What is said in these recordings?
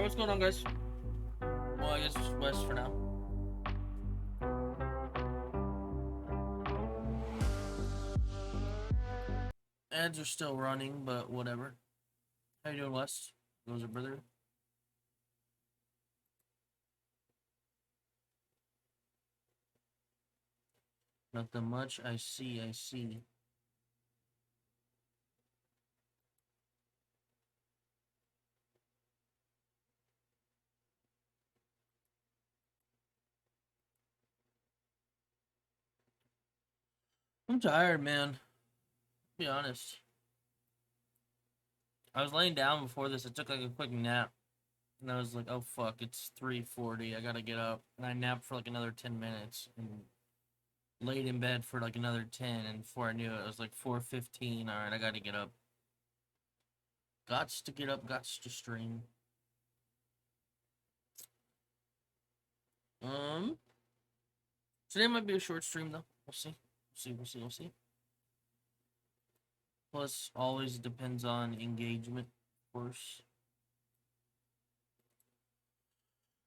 what's going on, guys? Well, I guess it's West for now. Ads are still running, but whatever. How you doing, West? Those are brother. Nothing much. I see. I'm tired, man. To be honest. I was laying down before this. I took like a quick nap. And I was like, oh fuck, it's 3:40. I gotta get up. And I napped for like another 10 minutes. And laid in bed for like another 10. And before I knew it, it was like 4:15. Alright, I gotta get up. Gots to get up, gots to stream. Today might be a short stream though. We'll see. Plus, always depends on engagement, of course.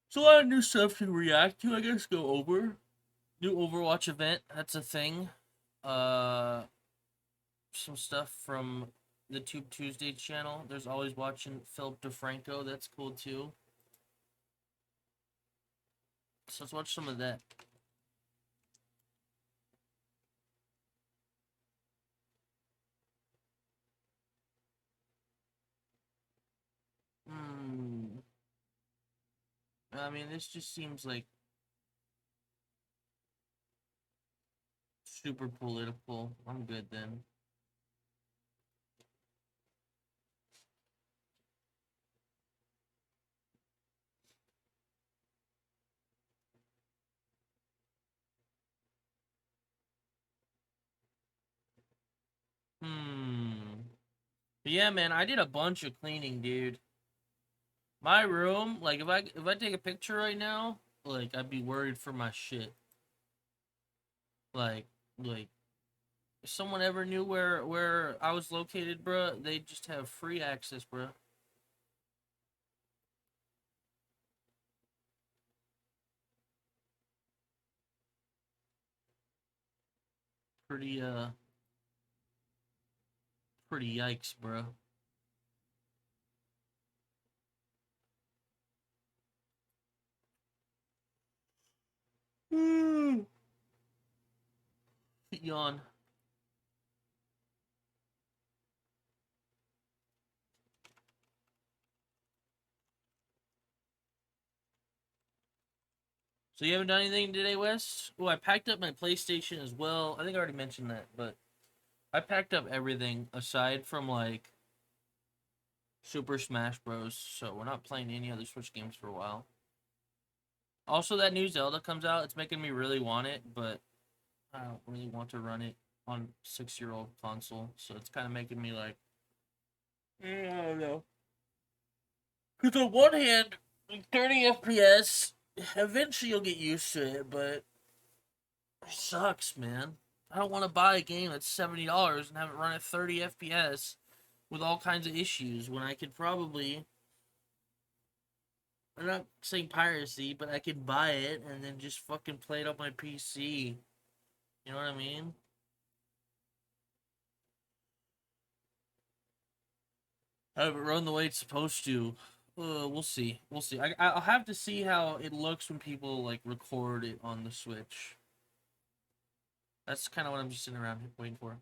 So a lot of new stuff to react to, I guess, go over. New Overwatch event, that's a thing. Some stuff from the Tube Tuesday channel. There's always watching Philip DeFranco, that's cool too. So let's watch some of that. I mean, this just seems like super political. I'm good then. But yeah, man, I did a bunch of cleaning, dude. My room, like if I take a picture right now, like I'd be worried for my shit. Like if someone ever knew where I was located, bruh, they'd just have free access, bruh. Pretty pretty yikes, bruh. Yawn. So you haven't done anything today, Wes? Oh, I packed up my PlayStation as well. I think I already mentioned that, but I packed up everything aside from like Super Smash Bros. So we're not playing any other Switch games for a while. Also, that new Zelda comes out. It's making me really want it, but I don't really want to run it on 6-year-old console. So it's kind of making me like, I don't know. Because on one hand, 30 FPS, eventually you'll get used to it, but it sucks, man. I don't want to buy a game that's $70 and have it run at 30 FPS with all kinds of issues when I could probably. I'm not saying piracy, but I could buy it and then just fucking play it on my PC. You know what I mean? Have it run the way it's supposed to. We'll see. We'll see. I'll have to see how it looks when people like record it on the Switch. That's kind of what I'm just sitting around waiting for.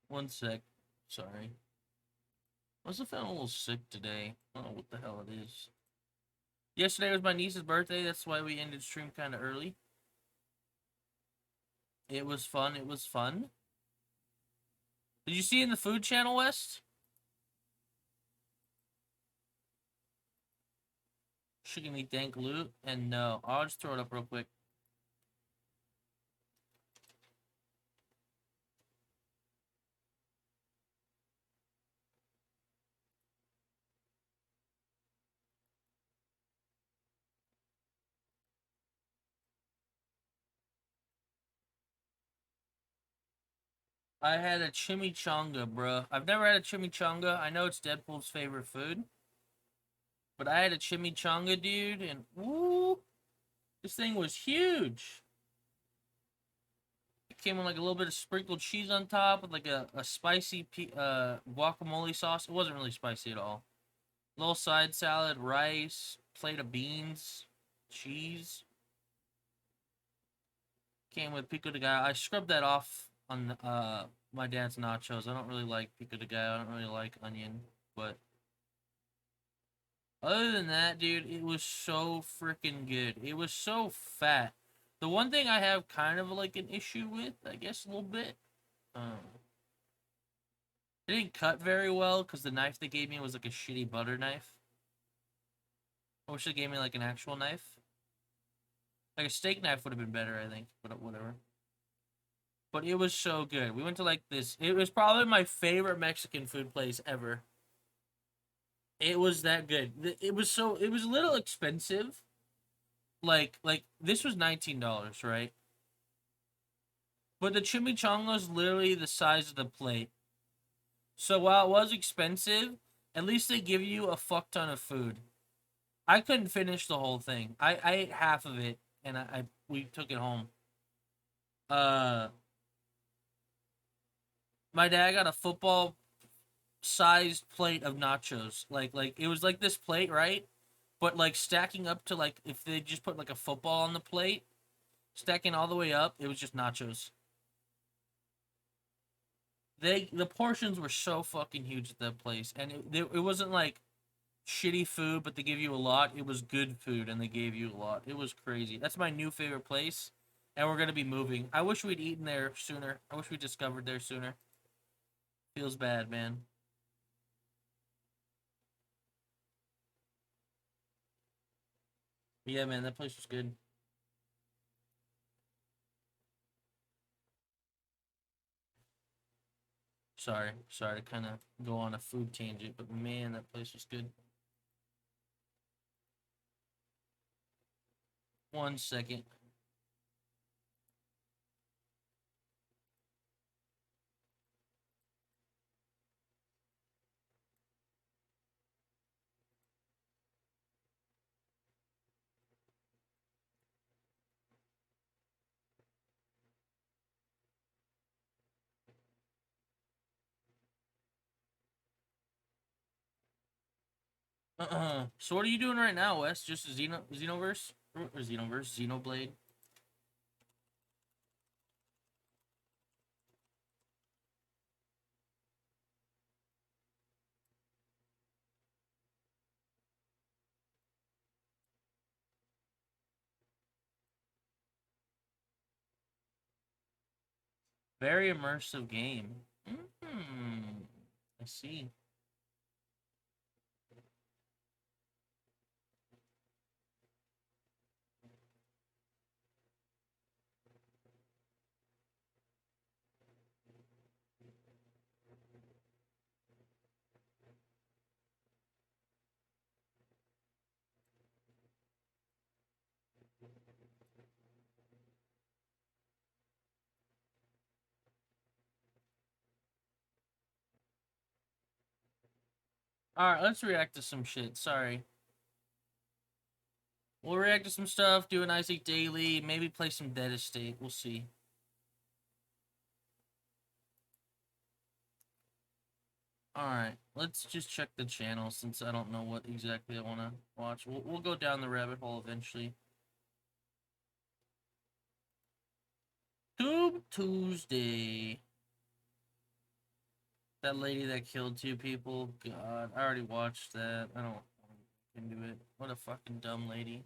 One sec. Sorry. I was feeling a little sick today. I don't know what the hell it is. Yesterday was my niece's birthday. That's why we ended stream kind of early. It was fun. It was fun. Did you see in the food channel, West? She can eat dank loot. And no. I'll just throw it up real quick. I had a chimichanga, bruh. I've never had a chimichanga. I know it's Deadpool's favorite food, but I had a chimichanga, dude, and woo, this thing was huge. It came with like a little bit of sprinkled cheese on top with like a spicy guacamole sauce. It wasn't really spicy at all. Little side salad, rice, plate of beans, cheese. Came with pico de gallo. I scrubbed that off on my dad's nachos. I don't really like pico de gallo. I don't really like onion, but other than that, dude, it was so freaking good. It was so fat. The one thing I have kind of like an issue with, I guess, a little bit, it didn't cut very well because the knife they gave me was like a shitty butter knife. I wish they gave me like an actual knife. Like a steak knife would have been better, I think, but whatever. But it was so good. We went to like this. It was probably my favorite Mexican food place ever. It was that good. It was so. It was a little expensive. Like this was $19, right? But the chimichanga is literally the size of the plate. So while it was expensive, at least they give you a fuck ton of food. I couldn't finish the whole thing. I ate half of it, and we took it home. Uh, my dad got a football sized plate of nachos. Like it was like this plate, right? But like stacking up to like if they just put like a football on the plate, stacking all the way up, it was just nachos. The portions were so fucking huge at that place, and it wasn't like shitty food, but they give you a lot. It was good food, and they gave you a lot. It was crazy. That's my new favorite place, and we're gonna be moving. I wish we'd eaten there sooner. I wish we discovered there sooner. Feels bad, man. But yeah, man, that place was good. Sorry to kind of go on a food tangent, but man, that place was good. 1 second. So what are you doing right now, Wes? Just Xenoverse or Xenoverse Xenoblade? Very immersive game. Hmm. I see. All right, let's react to some shit. Sorry. We'll react to some stuff, do an Isaac Daily, maybe play some Dead Estate. We'll see. Alright, let's just check the channel since I don't know what exactly I want to watch. We'll go down the rabbit hole eventually. Tube Tuesday. That lady that killed two people. God, I already watched that. I don't want to get into it. What a fucking dumb lady.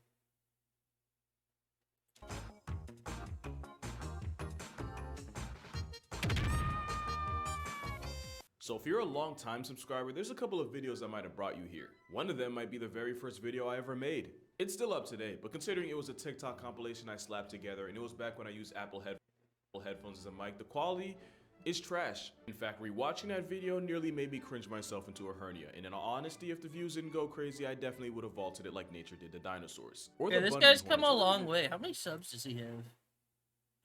So if you're a long time subscriber, there's a couple of videos that might have brought you here. One of them might be the very first video I ever made. It's still up today, but considering it was a TikTok compilation I slapped together and it was back when I used Apple headphones as a mic, the quality is trash. In fact, rewatching that video nearly made me cringe myself into a hernia. And in all honesty, if the views didn't go crazy, I definitely would have vaulted it like nature did the dinosaurs. Or Yeah, the this Bundy guy's come horns, a or long even way. How many subs does he have?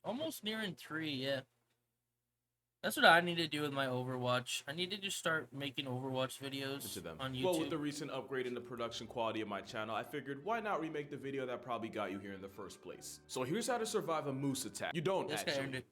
Almost nearing 3, yeah. That's what I need to do with my Overwatch. I need to just start making Overwatch videos To them. on YouTube. Well, with the recent upgrade in the production quality of my channel, I figured why not remake the video that probably got you here in the first place. So here's how to survive a moose attack. You don't This guy earned actually it.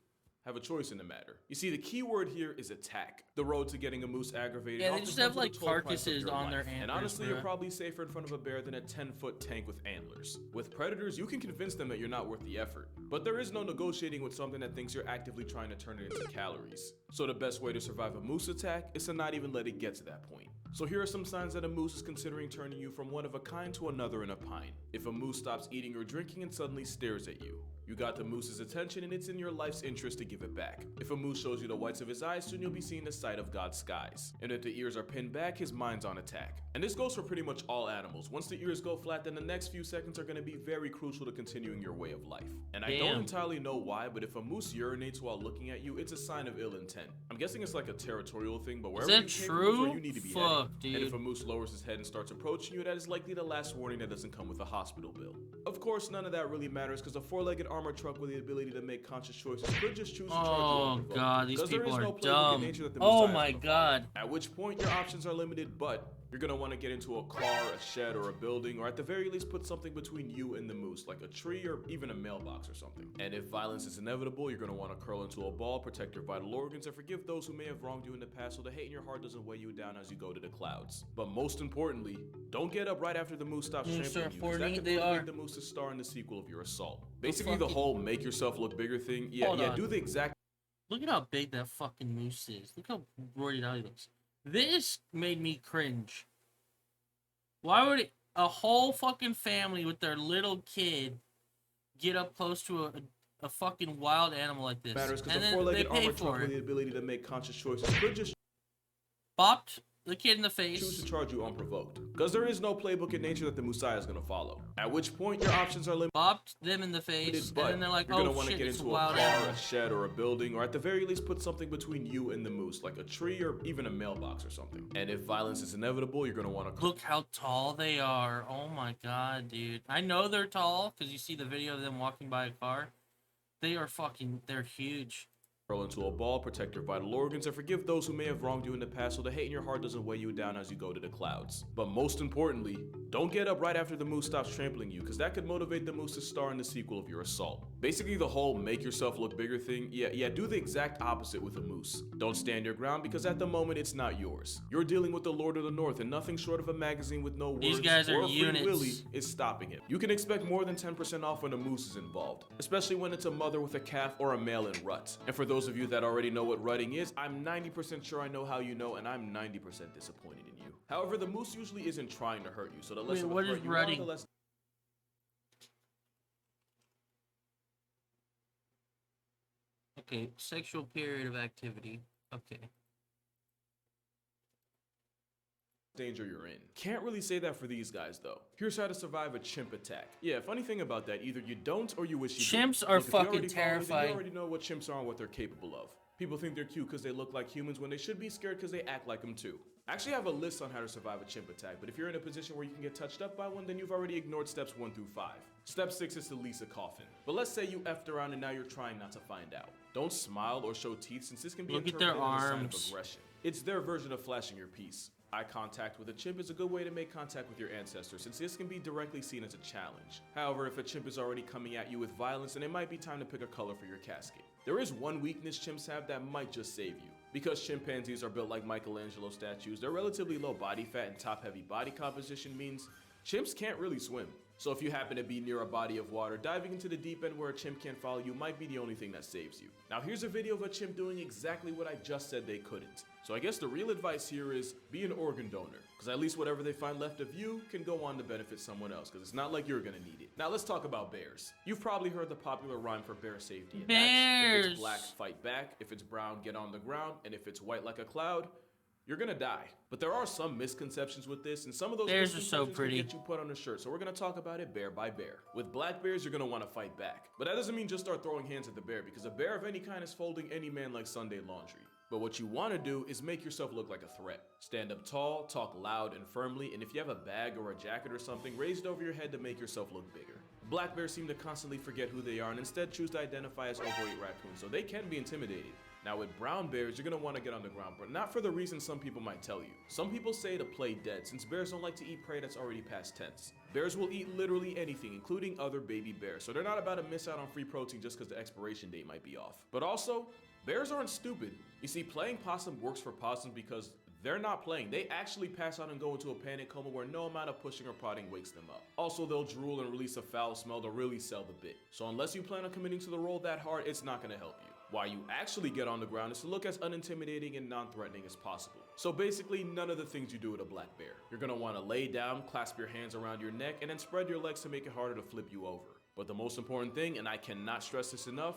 have a choice in the matter. You see, the key word here is attack. The road to getting a moose aggravated. Yeah, they often just comes have, with a like, toll price of carcasses your on their life. And antlers, honestly, you're bruh. probably safer in front of a bear than a 10-foot tank with antlers. With predators, you can convince them that you're not worth the effort. But there is no negotiating with something that thinks you're actively trying to turn it into calories. So the best way to survive a moose attack is to not even let it get to that point. So here are some signs that a moose is considering turning you from one of a kind to another in a pine. If a moose stops eating or drinking and suddenly stares at you, you got the moose's attention and it's in your life's interest to give it back. If a moose shows you the whites of his eyes, soon you'll be seeing the sight of God's skies. And if the ears are pinned back, his mind's on attack. And this goes for pretty much all animals. Once the ears go flat, then the next few seconds are going to be very crucial to continuing your way of life. And I don't Damn. entirely know why, but if a moose urinates while looking at you, it's a sign of ill intent. I'm guessing it's like a territorial thing, but wherever that you came from is where true? you need to be Fuck, heading. And if dude. a moose lowers his head and starts approaching you, that is likely the last warning that doesn't come with a hospital bill. Of course, none of that really matters because a four-legged armored truck with the ability to make conscious choices could just choose to charge you Oh unprovoked. god, these 'Cause there people is are no playbook in dumb. nature that the Oh Messiah is my gonna god. follow. At which point your options are limited, but you're gonna want to get into a car, a shed, or a building, or at the very least put something between you and the moose, like a tree or even a mailbox or something. And if violence is inevitable, you're gonna want to curl into a ball, protect your vital organs, and forgive those who may have wronged you in the past so the hate in your heart doesn't weigh you down as you go to the clouds. But most importantly, don't get up right after the moose stops Moose trampling are you, 'cause that horny, could they motivate are. the moose to star in the sequel of your assault. Basically, the fucking- whole make yourself look bigger thing, yeah, Hold on. do the exact Look at how big that fucking moose is. Look how roided out he looks. This made me cringe. Why would a whole fucking family with their little kid get up close to a fucking wild animal like this? matters because And a then they four-legged pay armored truck for with it. the ability to make conscious choices could just Bopped the kid in the choose face. to charge you unprovoked. Because there is no playbook in nature that the Messiah is going to follow. At which point, your options are limited, Bopped them in the face. but And then they're like, you're going oh to want to shit, get it's a into a wild car, animal. a shed, or a building, or at the very least put something between you and the moose, like a tree or even a mailbox or something. And if violence is inevitable, you're going to want to Look how tall they are. Oh my god, dude. I know they're tall because you see the video of them walking by a car. They are fucking, they're huge. curl into a ball, protect your vital organs, and forgive those who may have wronged you in the past so the hate in your heart doesn't weigh you down as you go to the clouds. But most importantly, don't get up right after the moose stops trampling you, because that could motivate the moose to star in the sequel of your assault. Basically, the whole make yourself look bigger thing, yeah, do the exact opposite with a moose. Don't stand your ground, because at the moment, it's not yours. You're dealing with the Lord of the North, and nothing short of a magazine with no words These guys are or a free units. willy is stopping him. You can expect more than 10% off when a moose is involved, especially when it's a mother with a calf or a male in rut. And for those of you that already know what rutting is, I'm 90% sure I know how you know, and I'm 90% disappointed in you. However, the moose usually isn't trying to hurt you, so the less Wait, of a what threat is you are, rutting? the less Okay, sexual period of activity. Okay. danger you're in. Can't really say that for these guys though. Here's how to survive a chimp attack. Yeah, funny thing about that, either you don't or you wish you did. Chimps are Look, if you fucking already follow me, then terrifying. You already know what chimps are and what they're capable of. People think they're cute because they look like humans when they should be scared because they act like them too. I actually have a list on how to survive a chimp attack, but if you're in a position where you can get touched up by one, then you've already ignored steps 1 through 5. Step 6 is to lease a coffin. But let's say you effed around and now you're trying not to find out. Don't smile or show teeth since this can be Look at their interpreted as a sign of arms. aggression. It's their version of flashing your piece. Eye contact with a chimp is a good way to make contact with your ancestors since this can be directly seen as a challenge. However, if a chimp is already coming at you with violence, then it might be time to pick a color for your casket. There is one weakness chimps have that might just save you. Because chimpanzees are built like Michelangelo statues, their relatively low body fat and top-heavy body composition means chimps can't really swim. So if you happen to be near a body of water, diving into the deep end where a chimp can't follow you might be the only thing that saves you. Now here's a video of a chimp doing exactly what I just said they couldn't. So I guess the real advice here is be an organ donor, because at least whatever they find left of you can go on to benefit someone else, because it's not like you're gonna need it. Now let's talk about bears. You've probably heard the popular rhyme for bear safety. And that's, if Bears! it's black, fight back. If it's brown, get on the ground. And if it's white like a cloud, you're gonna die. But there are some misconceptions with this, and some of those Bears are so misconceptions pretty. can get you put on a shirt. So we're gonna talk about it bear by bear. With black bears, you're gonna wanna fight back. But that doesn't mean just start throwing hands at the bear, because a bear of any kind is folding any man like Sunday laundry. But what you wanna do is make yourself look like a threat. Stand up tall, talk loud and firmly, and if you have a bag or a jacket or something, raise it over your head to make yourself look bigger. Black bears seem to constantly forget who they are and instead choose to identify as overweight raccoons, so they can be intimidated. Now with brown bears, you're gonna want to get on the ground, but not for the reason some people might tell you. Some people say to play dead, since bears don't like to eat prey that's already past tense. Bears will eat literally anything, including other baby bears, so they're not about to miss out on free protein just because the expiration date might be off. But also, bears aren't stupid. You see, playing possum works for possums because they're not playing. They actually pass out and go into a panic coma where no amount of pushing or prodding wakes them up. Also, they'll drool and release a foul smell to really sell the bit. So unless you plan on committing to the role that hard, it's not gonna help you. Why you actually get on the ground is to look as unintimidating and non-threatening as possible. So basically, none of the things you do with a black bear. You're gonna wanna lay down, clasp your hands around your neck, and then spread your legs to make it harder to flip you over. But the most important thing, and I cannot stress this enough,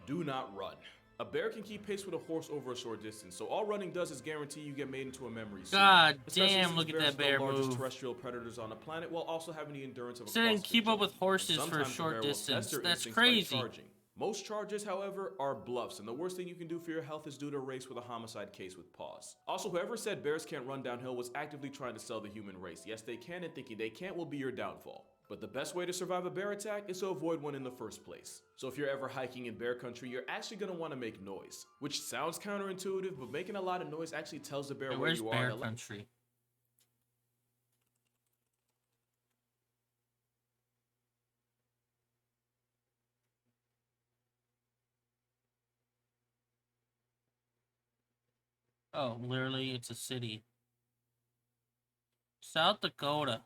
do not run. A bear can keep pace with a horse over a short distance, so all running does is guarantee you get made into a memory soon. God Especially damn, since look at bears that are the bear largest move. terrestrial predators on the planet, while also having the endurance of a So they can CrossFit keep up with junkie. horses And for a sometimes the short bear will test distance. their That's instincts by crazy. charging. Most charges, however, are bluffs, and the worst thing you can do for your health is do to race with a homicide case with paws. Also, whoever said bears can't run downhill was actively trying to sell the human race. Yes, they can, and thinking they can't will be your downfall. But the best way to survive a bear attack is to avoid one in the first place. So if you're ever hiking in bear country, you're actually going to want to make noise. Which sounds counterintuitive, but making a lot of noise actually tells the bear Hey, where where's you bear are. country? Oh, literally, it's a city. South Dakota.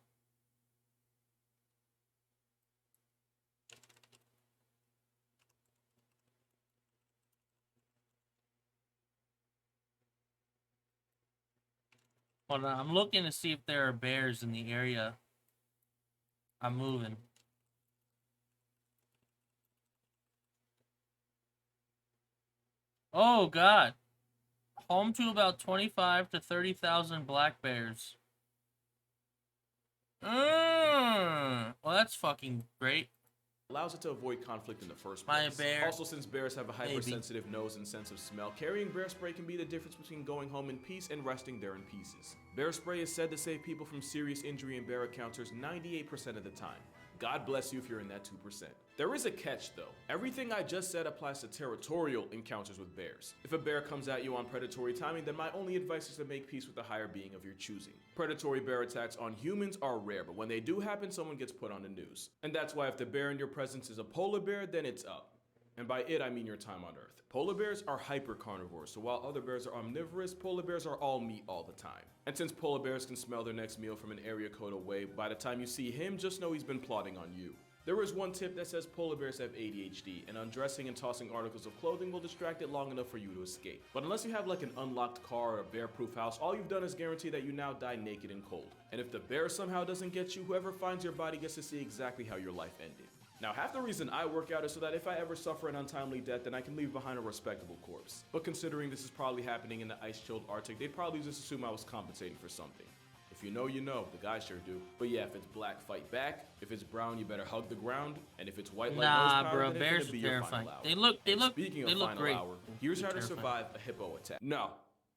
Hold on, I'm looking to see if there are bears in the area. I'm moving. Oh, God. Home to about 25 to 30,000 black bears. Well, that's fucking great. Allows it to avoid conflict in the first My place. bear. Also, since bears have a hypersensitive nose and sense of smell, carrying bear spray can be the difference between going home in peace and resting there in pieces. Bear spray is said to save people from serious injury in bear encounters 98% of the time. God bless you if you're in that 2%. There is a catch though. Everything I just said applies to territorial encounters with bears. If a bear comes at you on predatory timing, then my only advice is to make peace with the higher being of your choosing. Predatory bear attacks on humans are rare, but when they do happen, someone gets put on the news. And that's why if the bear in your presence is a polar bear, then it's up. And by it, I mean your time on Earth. Polar bears are hyper carnivores, so while other bears are omnivorous, polar bears are all meat all the time. And since polar bears can smell their next meal from an area code away, by the time you see him, just know he's been plotting on you. There is one tip that says polar bears have ADHD, and undressing and tossing articles of clothing will distract it long enough for you to escape. But unless you have like an unlocked car or a bear-proof house, all you've done is guarantee that you now die naked and cold. And if the bear somehow doesn't get you, whoever finds your body gets to see exactly how your life ended. Now, half the reason I work out is so that if I ever suffer an untimely death, then I can leave behind a respectable corpse. But considering this is probably happening in the ice-chilled Arctic, they'd probably just assume I was compensating for something. If you know, you know. The guys sure do. But yeah, if it's black, fight back. If it's brown, you better hug the ground. And if it's white like nose powder, bro, then bears it's are gonna be your terrifying. final hour. They look Speaking they of look final great. hour, here's how to Terrifying. survive a hippo attack. No,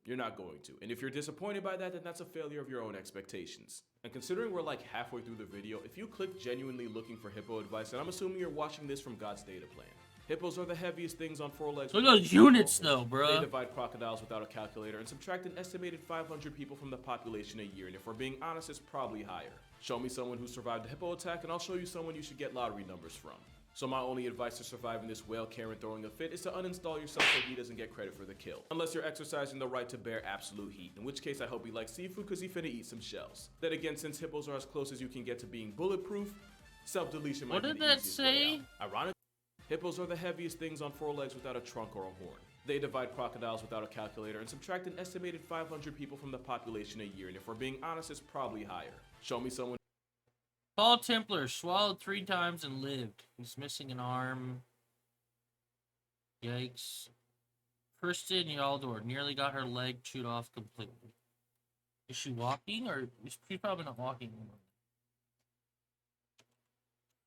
you're not going to. And if you're disappointed by that, then that's a failure of your own expectations. And considering we're like halfway through the video, if you click genuinely looking for hippo advice, then I'm assuming you're watching this from God's data plan. Hippos are the heaviest things on four legs. Look at without those a trunk or units a horn. though, bruh. They divide crocodiles without a calculator and subtract an estimated 500 people from the population a year, and if we're being honest, it's probably higher. Show me someone who survived a hippo attack, and I'll show you someone you should get lottery numbers from. So my only advice to surviving this whale Karen throwing a fit is to uninstall yourself so he doesn't get credit for the kill. Unless you're exercising the right to bear absolute heat, in which case I hope he likes seafood because he finna eat some shells. Then again, since hippos are as close as you can get to being bulletproof, self-deletion might What be did the that easiest way say? out. Ironically, hippos are the heaviest things on four legs without a trunk or a horn. They divide crocodiles without a calculator and subtract an estimated 500 people from the population a year, and if we're being honest, it's probably higher. Show me someone. Paul Templar swallowed 3 times and lived. He's missing an arm. Yikes. Kristen Yaldor nearly got her leg chewed off completely. Is she walking or she's probably not walking anymore?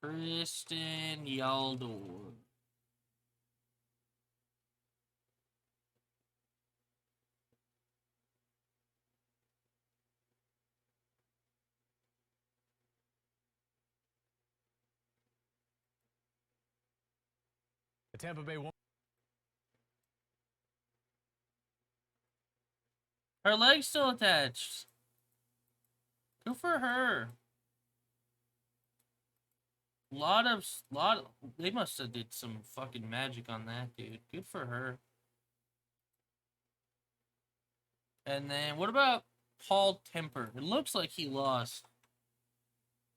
Kristen Yaldor. The Tampa Bay Her leg's still attached. Good for her. They must have did some fucking magic on that, dude. Good for her. And then what about Paul Temper? It looks like he lost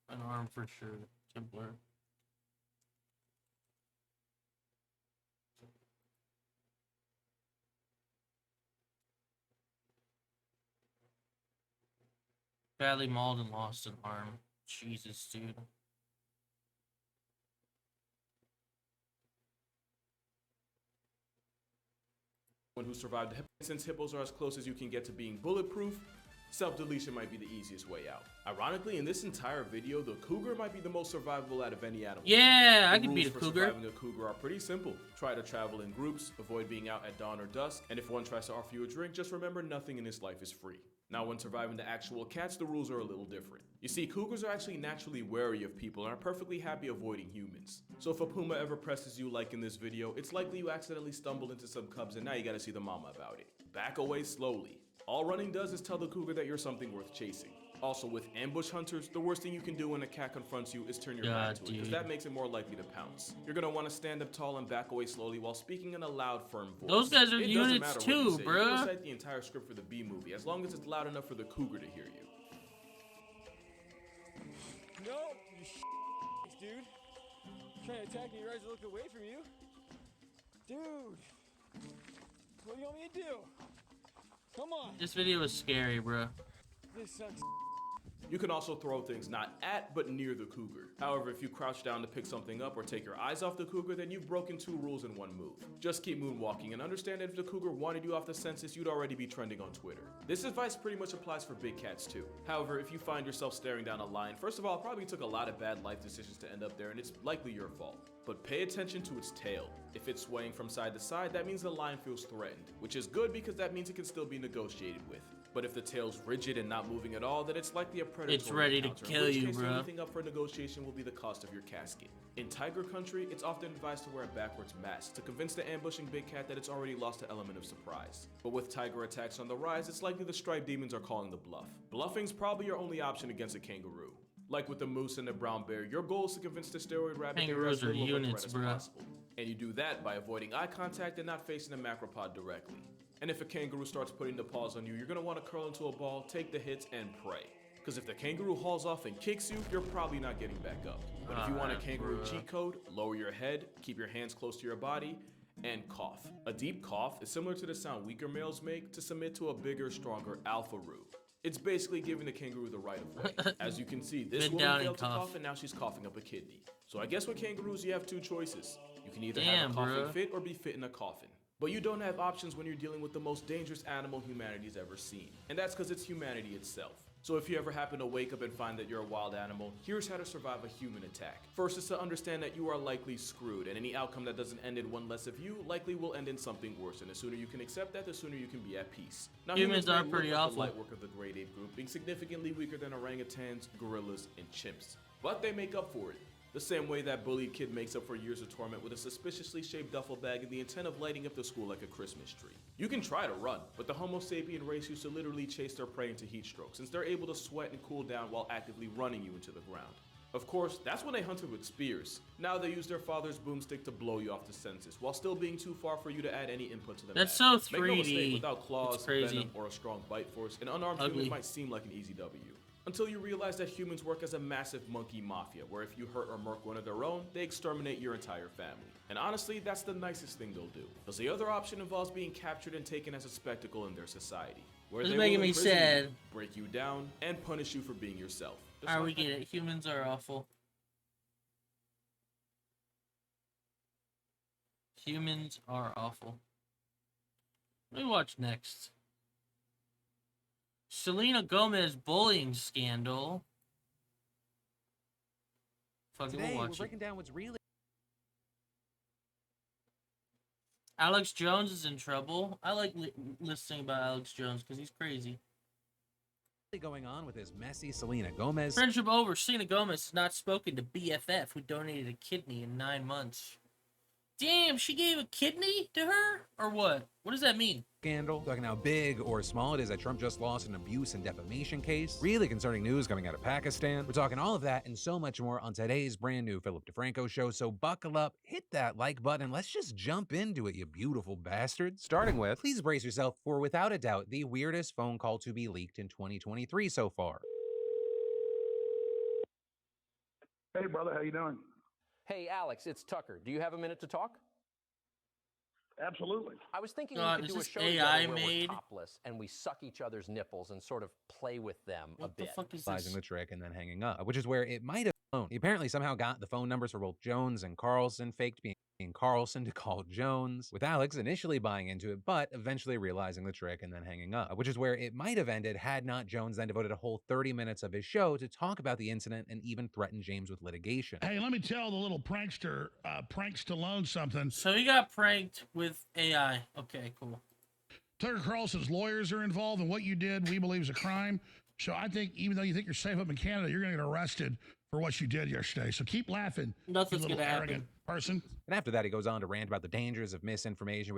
an arm for sure. Templar. Badly mauled and lost an arm. Jesus, dude. Who survived the hippo. Since hippos are as close as you can get to being bulletproof, self-deletion might be the easiest way out. Ironically, in this entire video, the cougar might be the most survivable out of any animal. Yeah, I The could beat a rules for cougar. surviving a cougar are pretty simple. Try to travel in groups, avoid being out at dawn or dusk, and if one tries to offer you a drink, just remember nothing in this life is free. Now, when surviving the actual cats, the rules are a little different. You see, cougars are actually naturally wary of people and are perfectly happy avoiding humans. So if a puma ever presses you like in this video, it's likely you accidentally stumbled into some cubs and now you gotta see the mama about it. Back away slowly. All running does is tell the cougar that you're something worth chasing. Also, with ambush hunters, the worst thing you can do when a cat confronts you is turn your back to it, because that makes it more likely to pounce. You're gonna want to stand up tall and back away slowly while speaking in a loud, firm voice. Those guys are It doesn't units matter what too, you say. You can bruh. recite the entire script for the B movie, as long as it's loud enough for the cougar to hear you. No, you dude. Trying to attack me, you guys look away from you. Dude, what do you want me to do? Come on. This video is scary, bro. This sucks. You can also throw things not at, but near the cougar. However, if you crouch down to pick something up or take your eyes off the cougar, then you've broken 2 rules in 1 move. Just keep moonwalking and understand that if the cougar wanted you off the census, you'd already be trending on Twitter. This advice pretty much applies for big cats too. However, if you find yourself staring down a lion, first of all, it probably took a lot of bad life decisions to end up there, and it's likely your fault. But pay attention to its tail. If it's swaying from side to side, that means the lion feels threatened, which is good because that means it can still be negotiated with. But if the tail's rigid and not moving at all, then it's likely a predatory It's ready to encounter, kill in which you, case bro. The only thing up for negotiation will be the cost of your casket. In tiger country, it's often advised to wear a backwards mask to convince the ambushing big cat that it's already lost an element of surprise. But with tiger attacks on the rise, it's likely the striped demons are calling the bluff. Bluffing's probably your only option against a kangaroo. Like with the moose and the brown bear, your goal is to convince the steroid rabbit that you're as Kangaroos are little of a threat units, as bro. possible. And you do that by avoiding eye contact and not facing the macropod directly. And if a kangaroo starts putting the paws on you, you're gonna want to curl into a ball, take the hits, and pray. Because if the kangaroo hauls off and kicks you, you're probably not getting back up. But if you want a kangaroo cheat code, lower your head, keep your hands close to your body, and cough. A deep cough is similar to the sound weaker males make to submit to a bigger, stronger alpha-roo. It's basically giving the kangaroo the right of way. As you can see, this Bend woman down and failed to cough. cough and now she's coughing up a kidney. So I guess with kangaroos you have 2 choices. You can either Damn, have a coughing bruh. fit or be fit in a coffin. But you don't have options when you're dealing with the most dangerous animal humanity's ever seen. And that's because it's humanity itself. So if you ever happen to wake up and find that you're a wild animal, here's how to survive a human attack. First is to understand that you are likely screwed, and any outcome that doesn't end in one less of you likely will end in something worse. And the sooner you can accept that, the sooner you can be at peace. Now, Humans may are look pretty like awful. the light work of the great ape group, being significantly weaker than orangutans, gorillas, and chimps. But they make up for it. The same way that bullied kid makes up for years of torment with a suspiciously shaped duffel bag and the intent of lighting up the school like a Christmas tree. You can try to run, but the Homo sapien race used to literally chase their prey into heat stroke, since they're able to sweat and cool down while actively running you into the ground. Of course, that's when they hunted with spears. Now they use their father's boomstick to blow you off the census, while still being too far for you to add any input to the That's map. so Make no 3D. mistake, without claws, It's crazy. venom, or a strong bite force, an unarmed Ugly. human might seem like an easy W. Until you realize that humans work as a massive monkey mafia, where if you hurt or murk one of their own, they exterminate your entire family. And honestly, that's the nicest thing they'll do. Because the other option involves being captured and taken as a spectacle in their society, where This they is making will me imprison sad. you, break you down, and punish you for being yourself. Just Alright, we like get it. Humans are awful. Humans are awful. Let me watch next. Selena Gomez bullying scandal. Fucking Today, we'll we're watch it. breaking down what's really Alex Jones is in trouble. I like listening about Alex Jones because he's crazy. going on with this messy Selena Gomez Friendship over. Selena Gomez has not spoken to BFF, who donated a kidney in 9 months. Damn, she gave a kidney to her? Or what? What does that mean? Scandal, talking how big or small it is that Trump just lost an abuse and defamation case, really concerning news coming out of Pakistan. We're talking all of that and so much more on today's brand new Philip DeFranco show, so buckle up, hit that like button, and let's just jump into it, you beautiful bastards. Starting with, please brace yourself for, without a doubt, the weirdest phone call to be leaked in 2023 so far. Hey, brother, how you doing? Hey, Alex, it's Tucker. Do you have a minute to talk? Absolutely. I was thinking God, we is could do a this show AI together where made? we're topless and we suck each other's nipples and sort of play with them What a the bit. fuck is Realizing this? the trick and then hanging up, which is where it might have flown. He apparently somehow got the phone numbers for both Jones and Carlson, faked being Carlson to call Jones, with Alex initially buying into it, but eventually realizing the trick and then hanging up, which is where it might have ended had not Jones then devoted a whole 30 minutes of his show to talk about the incident and even threaten James with litigation. Hey, let me tell the little prankster, Prank Stallone, something. So he got pranked with AI. Okay, cool. Tucker Carlson's lawyers are involved, and what you did, we believe, is a crime. So I think even though you think you're safe up in Canada, you're going to get arrested for what you did yesterday. So keep laughing, Nothing's you little gonna happen. arrogant person. And after that, he goes on to rant about the dangers of misinformation,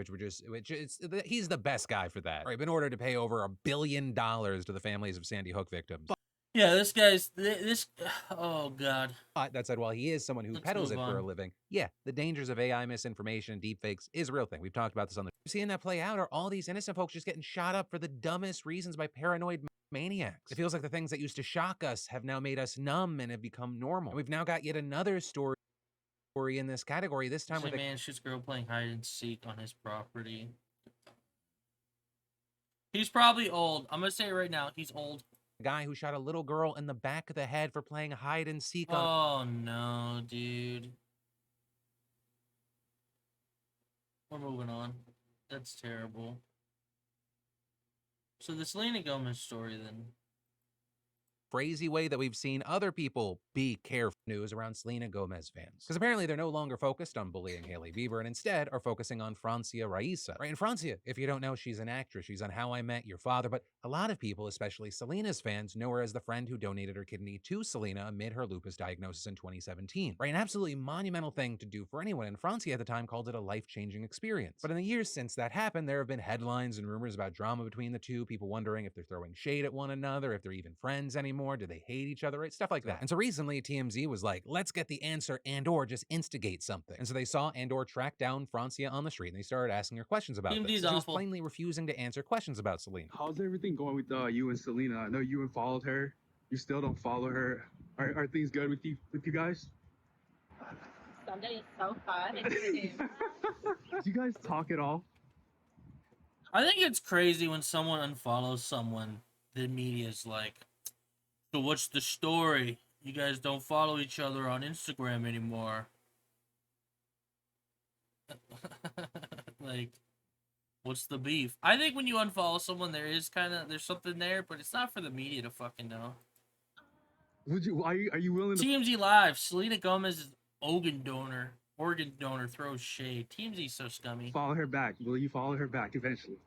he's the best guy for that. Right, in order to pay over $1 billion to the families of Sandy Hook victims. Yeah, this guy's this. Oh God. But that said, while he is someone who Let's peddles it move for a on. living, yeah, the dangers of AI misinformation and deepfakes is a real thing. We've talked about this on the seeing that play out. Are all these innocent folks just getting shot up for the dumbest reasons by paranoid maniacs? It feels like the things that used to shock us have now made us numb and have become normal. And we've now got yet another story in this category. This time Say, with a man shoots girl playing hide and seek on his property. He's probably old. I'm gonna say it right now. He's old. guy who shot a little girl in the back of the head for playing hide and seek on. Oh no, dude. We're moving on. That's terrible. So the Selena Gomez story then. Crazy way that we've seen other people be careful news around Selena Gomez fans. Because apparently they're no longer focused on bullying Hailey Bieber and instead are focusing on Francia Raisa. Right, and Francia, if you don't know, she's an actress. She's on How I Met Your Father, but a lot of people, especially Selena's fans, know her as the friend who donated her kidney to Selena amid her lupus diagnosis in 2017. Right, an absolutely monumental thing to do for anyone, and Francia at the time called it a life-changing experience. But in the years since that happened, there have been headlines and rumors about drama between the two, people wondering if they're throwing shade at one another, if they're even friends anymore, do they hate each other, right? Stuff like that. And so recently, TMZ was like, let's get the answer and/or just instigate something. And so they saw and/or track down Francia on the street, and they started asking her questions about TMZ this. is She was awful. plainly refusing to answer questions about Selena. How's everything going with you and Selena? I know you unfollowed her. You still don't follow her. Are things good with you guys? Sunday is so fun. It's really Do you guys talk at all? I think it's crazy when someone unfollows someone, the media's like, so what's the story? You guys don't follow each other on Instagram anymore. Like, what's the beef? I think when you unfollow someone, there's something there, but it's not for the media to fucking know. Would you? Are you willing to? TMZ Live, Selena Gomez's organ donor throws shade. TMZ's so scummy. Follow her back. Will you follow her back eventually?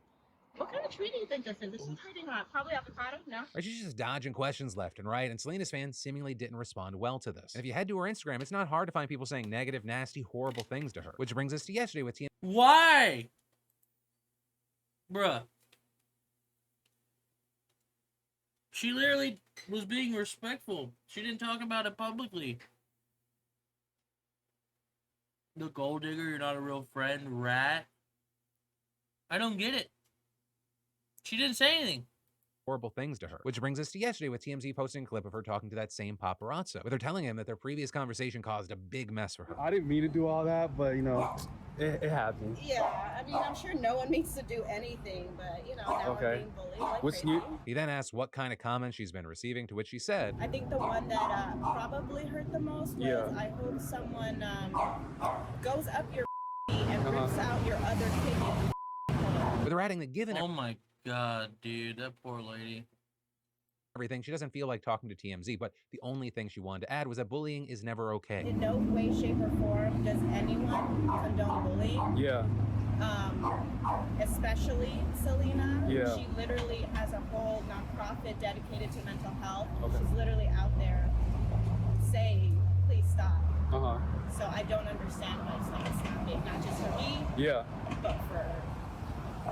What kind of tree do you think this is? This is treating probably avocado, no? Right, she's just dodging questions left and right, and Selena's fans seemingly didn't respond well to this. And if you head to her Instagram, it's not hard to find people saying negative, nasty, horrible things to her. Which brings us to yesterday with TMZ. Why? Bruh. She literally was being respectful. She didn't talk about it publicly. The gold digger, you're not a real friend, rat. I don't get it. She didn't say anything. Horrible things to her. Which brings us to yesterday with TMZ posting a clip of her talking to that same paparazzo, with her telling him that their previous conversation caused a big mess for her. I didn't mean to do all that, but it happened. Yeah, I mean, I'm sure no one means to do anything, but, now Okay. I'm being bullied like What's crazy. new? He then asked what kind of comments she's been receiving, to which she said, I think the one that probably hurt the most was, Yeah. I hope someone goes up your and rips out your other kidney. with her adding that given Oh my god, dude. That poor lady. everything, she doesn't feel like talking to TMZ, but the only thing she wanted to add was that bullying is never okay. In no way, shape, or form does anyone condone bullying. Yeah. Especially Selena. Yeah. She literally has a whole nonprofit dedicated to mental health. Okay. She's literally out there saying, please stop. Uh-huh. So I don't understand why it's like it's big, not just for me, Yeah. but for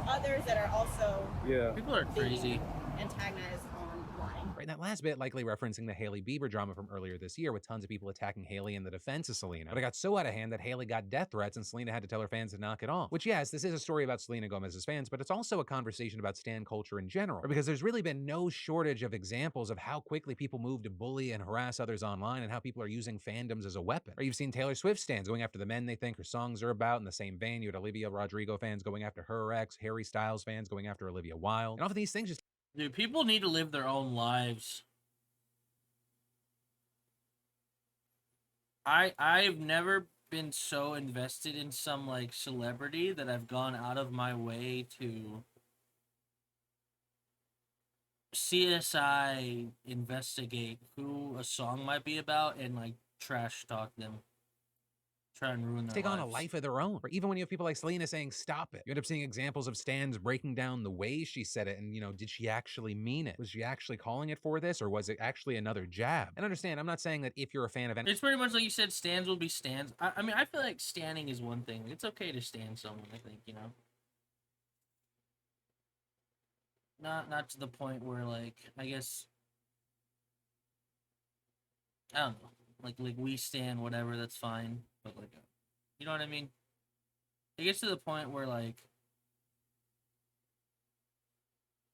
others that are also Yeah. People are crazy. antagonized online. Right, that last bit likely referencing the Hailey Bieber drama from earlier this year with tons of people attacking Hailey in the defense of Selena. But it got so out of hand that Hailey got death threats and Selena had to tell her fans to knock it off. Which, yes, this is a story about Selena Gomez's fans, but it's also a conversation about stan culture in general. Because there's really been no shortage of examples of how quickly people move to bully and harass others online and how people are using fandoms as a weapon. Or you've seen Taylor Swift stans going after the men they think her songs are about. In the same vein, you had Olivia Rodrigo fans going after her ex, Harry Styles fans going after Olivia Wilde. And often these things just Dude, people need to live their own lives. I've never been so invested in some like celebrity that I've gone out of my way to CSI investigate who a song might be about and like trash talk them. Try and ruin their take on a lives. life of their own. Or even when you have people like Selena saying, stop it, you end up seeing examples of stans breaking down the way she said it. And, you know, did she actually mean it? Was she actually calling it for this? Or was it actually another jab? And understand, I'm not saying that if you're a fan of any It's pretty much like you said, stans will be stans. I mean, I feel like standing is one thing. It's okay to stand someone, I think, you know? Not to the point where, like, I guess... I don't know. Like we stand, whatever, that's fine. But, like, you know what I mean? It gets to the point where, like...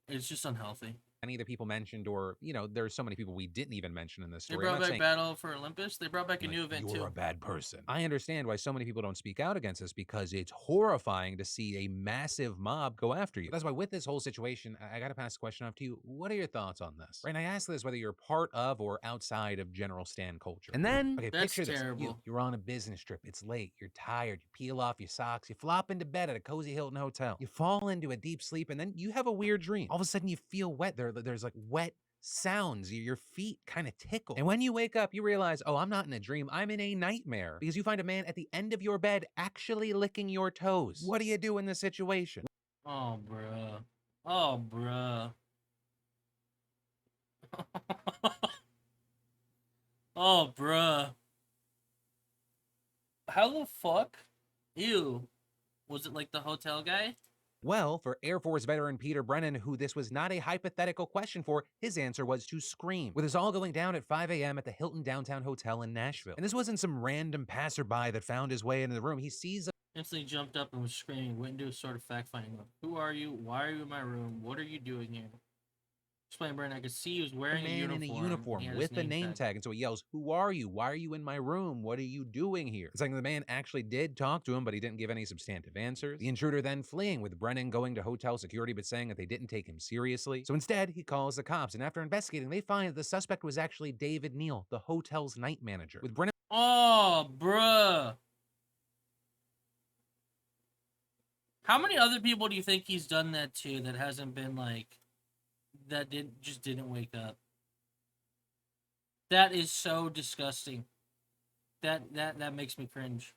it's just unhealthy. of the people mentioned, or, you know, there's so many people we didn't even mention in this They story. I'm brought not back saying Battle for Olympus. They brought back a like, new event, you're too. a bad person. I understand why so many people don't speak out against this, because it's horrifying to see a massive mob go after you. That's why with this whole situation, I gotta pass the question off to you. What are your thoughts on this? Right, and I ask this whether you're part of or outside of general stan culture. And then, okay, That's picture this. terrible. You're on a business trip. It's late. You're tired. You peel off your socks. You flop into bed at a cozy Hilton hotel. You fall into a deep sleep, and then you have a weird dream. All of a sudden, you feel wet. There's like wet sounds, your feet kind of tickle. And when you wake up, you realize, oh, I'm not in a dream, I'm in a nightmare. Because you find a man at the end of your bed actually licking your toes. What do you do in this situation? Oh, bruh. Oh, bruh. Oh, bruh. How the fuck? Ew. Was it like the hotel guy? Well, for Air Force veteran Peter Brennan, who this was not a hypothetical question for, his answer was to scream. With this all going down at 5 a.m. at the Hilton Downtown Hotel in Nashville. And this wasn't some random passerby that found his way into the room. He sees a Instantly jumped up and was screaming, went into a sort of fact-finding mode. Who are you? Why are you in my room? What are you doing here? Explain, Brennan. I could see he was wearing man a in a uniform. uniform He had with his a name tag. And so he yells, who are you? Why are you in my room? What are you doing here? It's like the man actually did talk to him, but he didn't give any substantive answers. The intruder then fleeing, with Brennan going to hotel security but saying that they didn't take him seriously. So instead, he calls the cops, and after investigating, they find that the suspect was actually David Neal, the hotel's night manager. With Brennan Oh, bruh. How many other people do you think he's done that to that hasn't been like... that just didn't wake up? That is so disgusting. That makes me cringe.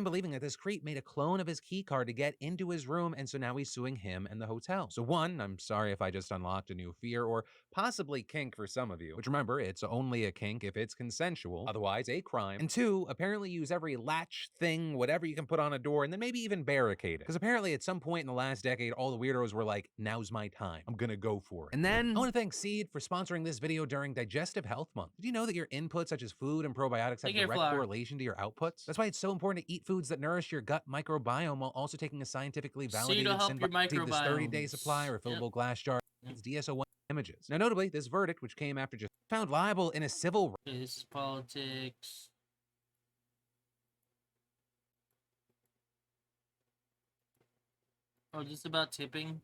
believing that this creep made a clone of his key card to get into his room, and so now he's suing him and the hotel. So one, I'm sorry if I just unlocked a new fear, or possibly kink for some of you, which remember, it's only a kink if it's consensual, otherwise a crime. And two, apparently use every latch thing, whatever you can put on a door, and then maybe even barricade it. Because apparently at some point in the last decade, all the weirdos were like, now's my time. I'm gonna go for it. And then, I want to thank Seed for sponsoring this video during Digestive Health Month. Did you know that your inputs such as food and probiotics have Take care, direct Flower. correlation to your outputs? That's why it's so important to eat foods that nourish your gut microbiome while also taking a scientifically validated help your receive this 30-day microbiomes. supply or Yep. fillable glass jar. Yep. It's DSO1 images. Now, notably, this verdict, which came after just found liable in a civil Okay, this is politics. Oh, is this about tipping?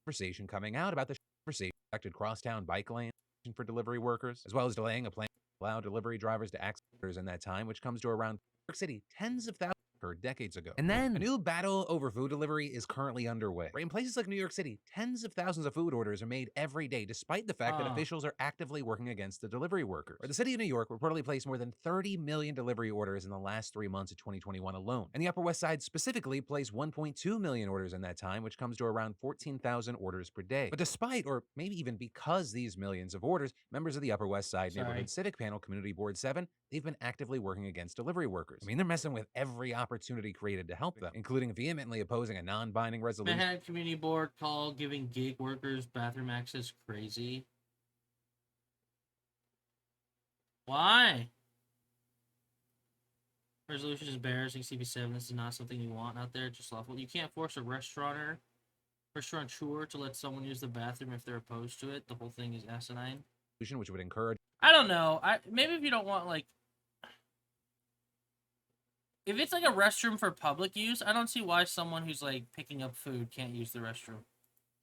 conversation coming out about the conversation affected crosstown bike lane for delivery workers, as well as delaying a plan to allow delivery drivers to access orders in that time, which comes to around New York City. Tens of thousands occurred decades ago. And then a new battle over food delivery is currently underway. Right? In places like New York City, tens of thousands of food orders are made every day, despite the fact that officials are actively working against the delivery workers. Right? The city of New York reportedly placed more than 30 million delivery orders in the last 3 months of 2021 alone. And the Upper West Side specifically placed 1.2 million orders in that time, which comes to around 14,000 orders per day. But despite, or maybe even because these millions of orders, members of the Upper West Side Neighborhood Civic Panel Community Board 7, they've been actively working against delivery workers. I mean, they're messing with every opportunity created to help them, including vehemently opposing a non-binding resolution. Manhattan Community Board call giving gig workers bathroom access crazy. Why? Resolution is embarrassing. CP7, this is not something you want out there. Just lawful. You can't force a restaurateur to let someone use the bathroom if they're opposed to it. The whole thing is asinine. Which would encourage. I don't know. Maybe if you don't want, like, if it's like a restroom for public use, I don't see why someone who's like picking up food can't use the restroom.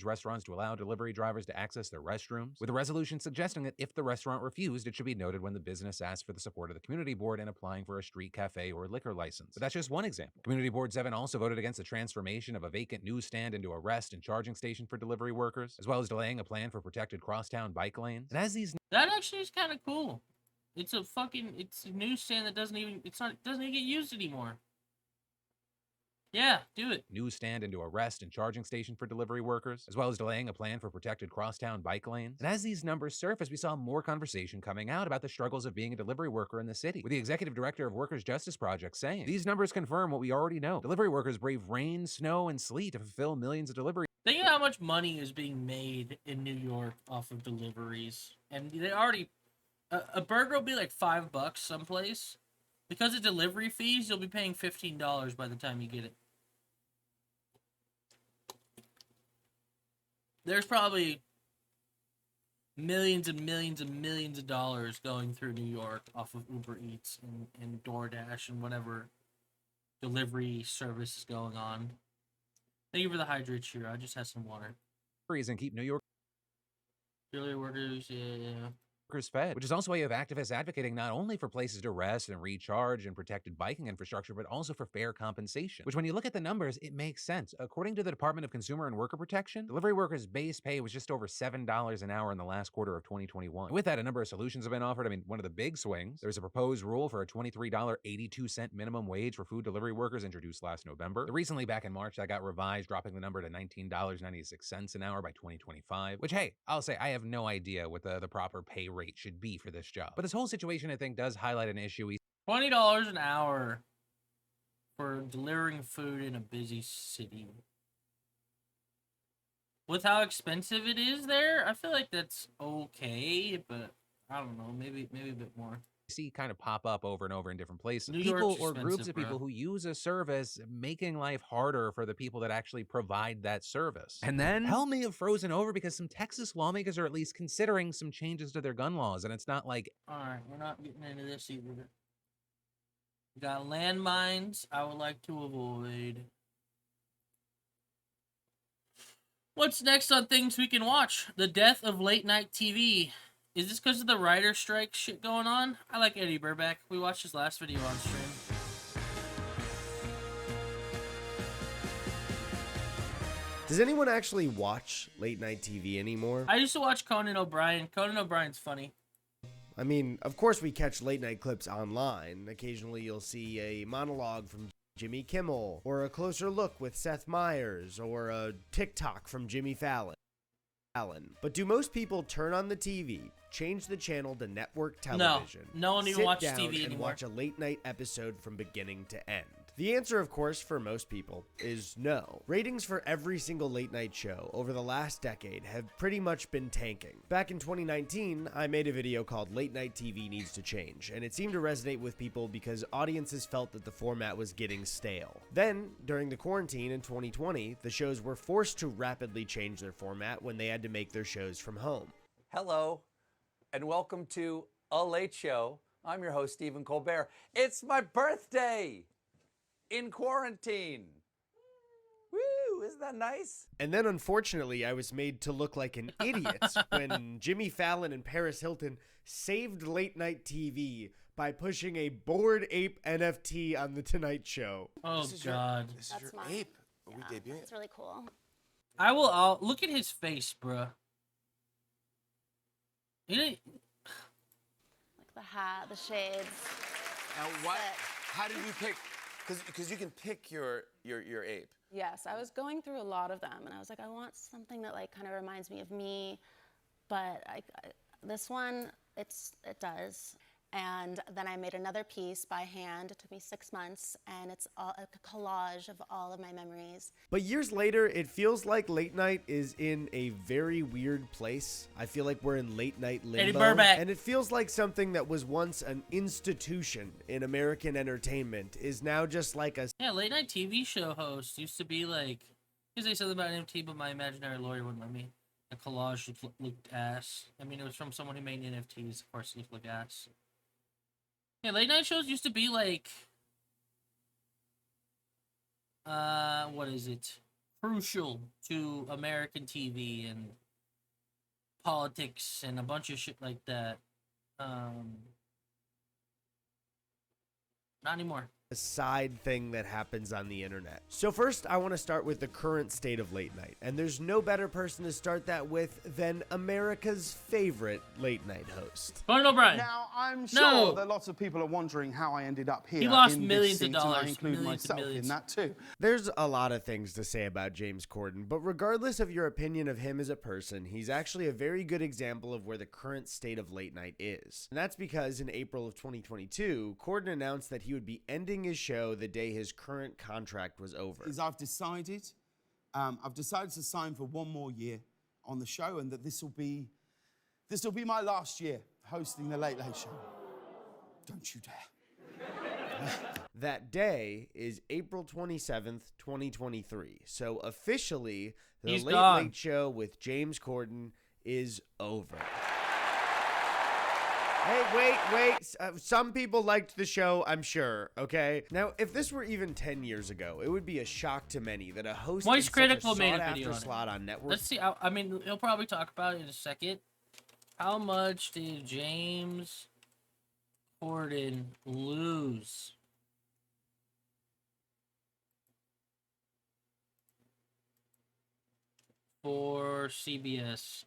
Restaurants to allow delivery drivers to access their restrooms, with a resolution suggesting that if the restaurant refused, it should be noted when the business asked for the support of the community board in applying for a street cafe or liquor license. But that's just one example. Community Board 7 also voted against the transformation of a vacant newsstand into a rest and charging station for delivery workers, as well as delaying a plan for protected crosstown bike lanes. And as these that actually is kind of cool. It's a newsstand that doesn't even get used anymore. Yeah, do it. Newsstand into a rest and charging station for delivery workers, as well as delaying a plan for protected crosstown bike lanes. And as these numbers surface, we saw more conversation coming out about the struggles of being a delivery worker in the city, with the executive director of Workers' Justice Project saying, these numbers confirm what we already know. Delivery workers brave rain, snow, and sleet to fulfill millions of deliveries. Think of how much money is being made in New York off of deliveries. And they already... A burger will be like $5 someplace. Because of delivery fees, you'll be paying $15 by the time you get it. There's probably millions and millions and millions of dollars going through New York off of Uber Eats and DoorDash and whatever delivery service is going on. Thank you for the hydrate, Shiro. I just had some water. And keep New York Delivery workers, yeah. Fed, which is also a way of activists advocating not only for places to rest and recharge and protected biking infrastructure, but also for fair compensation, which when you look at the numbers, it makes sense. According to the Department of Consumer and Worker Protection, delivery workers' base pay was just over $7 an hour in the last quarter of 2021. And with that, a number of solutions have been offered. I mean, one of the big swings, there's a proposed rule for a $23.82 minimum wage for food delivery workers introduced last November. Recently, back in March, that got revised, dropping the number to $19.96 an hour by 2025, which, hey, I'll say I have no idea what the proper pay rate should be for this job. But this whole situation, I think, does highlight an issue. $20 an hour for delivering food in a busy city. With how expensive it is there, I feel like that's okay, but I don't know, maybe a bit more. See kind of pop up over and over in different places. New People York's or groups expensive, of people bro. who use a service, making life harder for the people that actually provide that service. And then hell may have frozen over because some Texas lawmakers are at least considering some changes to their gun laws. And it's not like, Alright, we're not getting into this either. We got landmines I would like to avoid. What's next on things we can watch? The death of late night TV. Is this because of the writer strike shit going on? I like Eddie Burback. We watched his last video on stream. Does anyone actually watch late night TV anymore? I used to watch Conan O'Brien. Conan O'Brien's funny. I mean, of course we catch late night clips online. Occasionally you'll see a monologue from Jimmy Kimmel, or a closer look with Seth Meyers, or a TikTok from Jimmy Fallon. But do most people turn on the TV, change the channel to network television, no one even sit watches down TV and anymore. watch a late night episode from beginning to end? The answer, of course, for most people is no. Ratings for every single late night show over the last decade have pretty much been tanking. Back in 2019, I made a video called Late Night TV Needs to Change, and it seemed to resonate with people because audiences felt that the format was getting stale. Then, during the quarantine in 2020, the shows were forced to rapidly change their format when they had to make their shows from home. Hello, and welcome to A Late Show. I'm your host, Stephen Colbert. It's my birthday! In quarantine. Woo! Isn't that nice? And then, unfortunately, I was made to look like an idiot when Jimmy Fallon and Paris Hilton saved late night TV by pushing a Bored Ape NFT on The Tonight Show. Oh, God. This is your ape. Are we debuting it? It's really cool. I'll look at his face, bruh. You know, Like the hat, the shades. Now, what? How did you pick? Because you can pick your ape. Yes, I was going through a lot of them, and I was like, I want something that like kind of reminds me of me, but this one, it does. And then I made another piece by hand. It took me 6 months, and it's a collage of all of my memories. But years later, it feels like late night is in a very weird place. I feel like we're in late night limbo. Eddie Burback. And it feels like something that was once an institution in American entertainment is now just like a... Yeah, late night TV show host used to be like, you say something about NFT, but my imaginary lawyer wouldn't let me. A collage looked ass. I mean, it was from someone who made NFTs. Of course, it looked ass. Yeah, late night shows used to be like, what is it? Crucial to American TV and politics and a bunch of shit like that. Not anymore. A side thing that happens on the internet. So first, I want to start with the current state of late night. And there's no better person to start that with than America's favorite late night host. Conan O'Brien. Now, I'm sure that lots of people are wondering how I ended up here. He lost in millions this of seat, and dollars, I include millions and myself millions. in that too. There's a lot of things to say about James Corden, but regardless of your opinion of him as a person, he's actually a very good example of where the current state of late night is. And that's because in April of 2022, Corden announced that he would be ending his show the day his current contract was over. I've decided to sign for one more year on the show, and that this will be my last year hosting the Late Late Show. Don't you dare. That day is April 27th, 2023. So officially, the He's Late gone. Late Show with James Corden is over. Hey, wait. Some people liked the show, I'm sure, okay? Now, if this were even 10 years ago, it would be a shock to many that a host Moist in such Critical a made a sought-after video on it. slot on network... Let's see. I mean, he'll probably talk about it in a second. How much did James Corden lose? For CBS.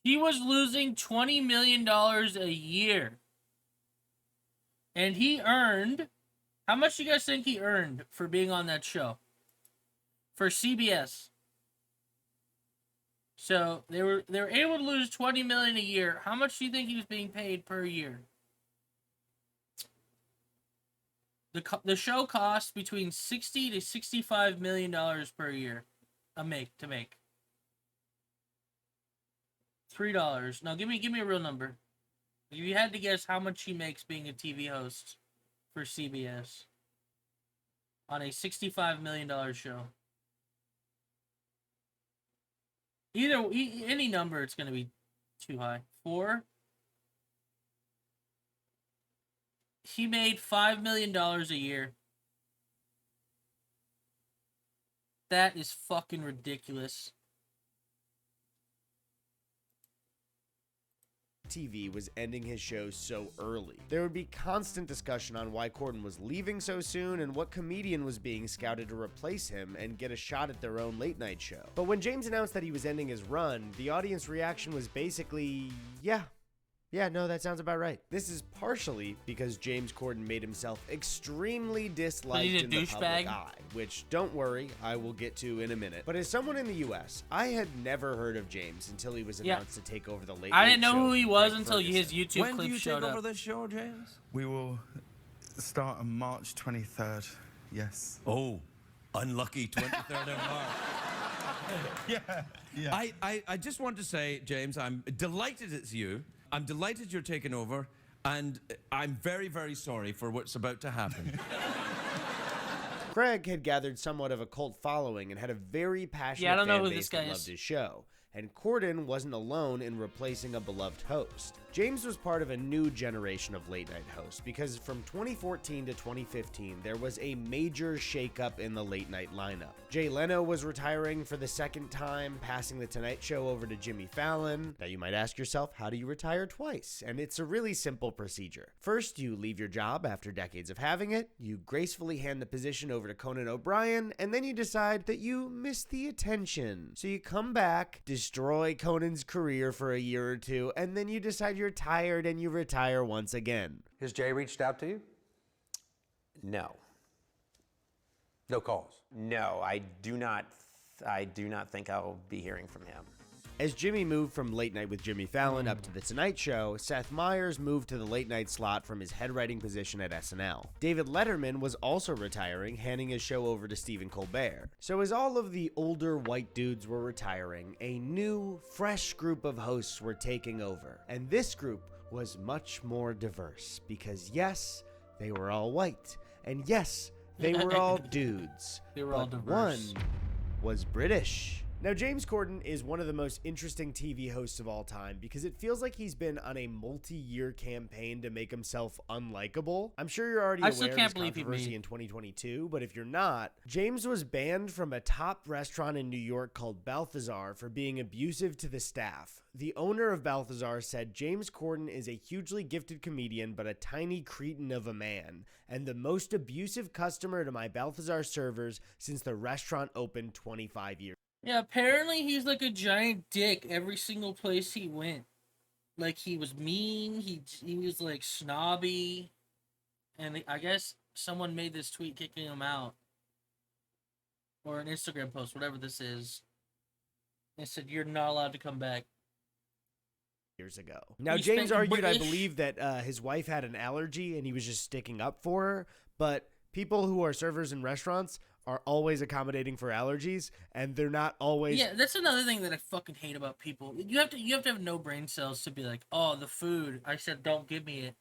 He was losing $20 million a year. And he earned... How much do you guys think he earned for being on that show? For CBS. So they were able to lose $20 million a year. How much do you think he was being paid per year? The show costs between $60 to $65 million per year to make. $3. Now give me a real number. If you had to guess how much he makes being a TV host for CBS on a $65 million show. Any number, it's going to be too high. 4. He made $5 million a year. That is fucking ridiculous. TV was ending his show so early. There would be constant discussion on why Corden was leaving so soon and what comedian was being scouted to replace him and get a shot at their own late night show. But when James announced that he was ending his run, the audience reaction was basically, yeah, no, that sounds about right. This is partially because James Corden made himself extremely disliked in the public eye, which, don't worry, I will get to in a minute. But as someone in the US, I had never heard of James until he was announced to take over the Late I Late didn't know Show who he from was Greg until his Ferguson. YouTube clip showed up. the show, James? We will start on March 23rd. Yes. Oh, unlucky 23rd of March. Yeah. I just want to say, James, I'm delighted it's you. I'm delighted you're taking over, and I'm very, very sorry for what's about to happen. Craig had gathered somewhat of a cult following and had a very passionate I don't know fan who base this guy that is. loved his show. and Corden wasn't alone in replacing a beloved host. James was part of a new generation of late-night hosts because from 2014 to 2015, there was a major shakeup in the late-night lineup. Jay Leno was retiring for the second time, passing The Tonight Show over to Jimmy Fallon. Now you might ask yourself, how do you retire twice? And it's a really simple procedure. First, you leave your job after decades of having it, you gracefully hand the position over to Conan O'Brien, and then you decide that you miss the attention. So you come back, destroy Conan's career for a year or two, and then you decide you're tired and you retire once again. Has Jay reached out to you? No. No calls? No, I do not think I'll be hearing from him. As Jimmy moved from Late Night with Jimmy Fallon up to The Tonight Show, Seth Meyers moved to the late night slot from his head writing position at SNL. David Letterman was also retiring, handing his show over to Stephen Colbert. So as all of the older white dudes were retiring, a new, fresh group of hosts were taking over. And this group was much more diverse because yes, they were all white. And yes, they were all dudes. They were all but diverse. one was British. Now, James Corden is one of the most interesting TV hosts of all time because it feels like he's been on a multi-year campaign to make himself unlikable. I'm sure you're already aware of his controversy in 2022, but if you're not, James was banned from a top restaurant in New York called Balthazar for being abusive to the staff. The owner of Balthazar said James Corden is a hugely gifted comedian but a tiny cretin of a man, and the most abusive customer to my Balthazar servers since the restaurant opened 25 years. Yeah, apparently he's like a giant dick every single place he went. Like, he was mean, he was like snobby, and I guess someone made this tweet kicking him out. Or an Instagram post, whatever this is. They said, you're not allowed to come back. Years ago. Now, James argued, I believe, that his wife had an allergy and he was just sticking up for her, but people who are servers in restaurants are always accommodating for allergies, and they're not always... Yeah, that's another thing that I fucking hate about people. You have to have no brain cells to be like, oh, the food, I said don't give me it.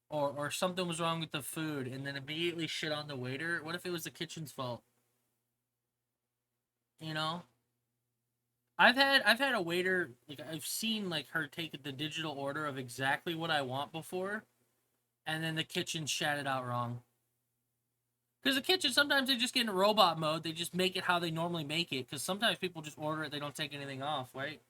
Or something was wrong with the food, and then immediately shit on the waiter. What if it was the kitchen's fault? You know? I've had a waiter, like, I've seen, like, her take the digital order of exactly what I want before, and then the kitchen shat it out wrong. Because the kitchen, sometimes they just get in robot mode. They just make it how they normally make it. Because sometimes people just order it. They don't take anything off, right?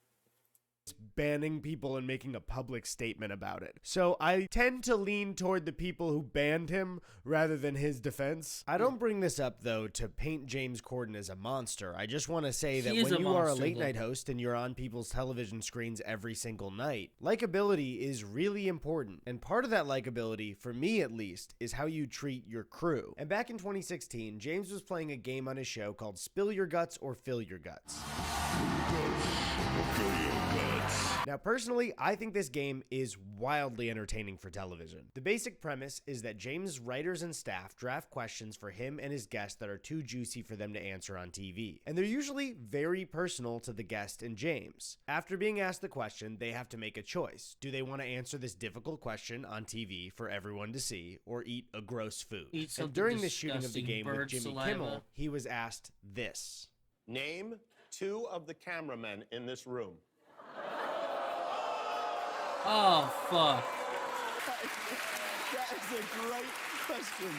Banning people and making a public statement about it. So I tend to lean toward the people who banned him rather than his defense. I don't bring this up, though, to paint James Corden as a monster. I just want to say that when you are a late night host and you're on people's television screens every single night, likability is really important. And part of that likability, for me at least, is how you treat your crew. And back in 2016, James was playing a game on his show called Spill Your Guts or Fill Your Guts. Now, personally, I think this game is wildly entertaining for television. The basic premise is that James' writers and staff draft questions for him and his guests that are too juicy for them to answer on TV. And they're usually very personal to the guest and James. After being asked the question, they have to make a choice. Do they want to answer this difficult question on TV for everyone to see, or eat a gross food? And during the shooting of the game with Jimmy Kimmel, he was asked this. Name 2 of the cameramen in this room. Oh, fuck. That is a great question.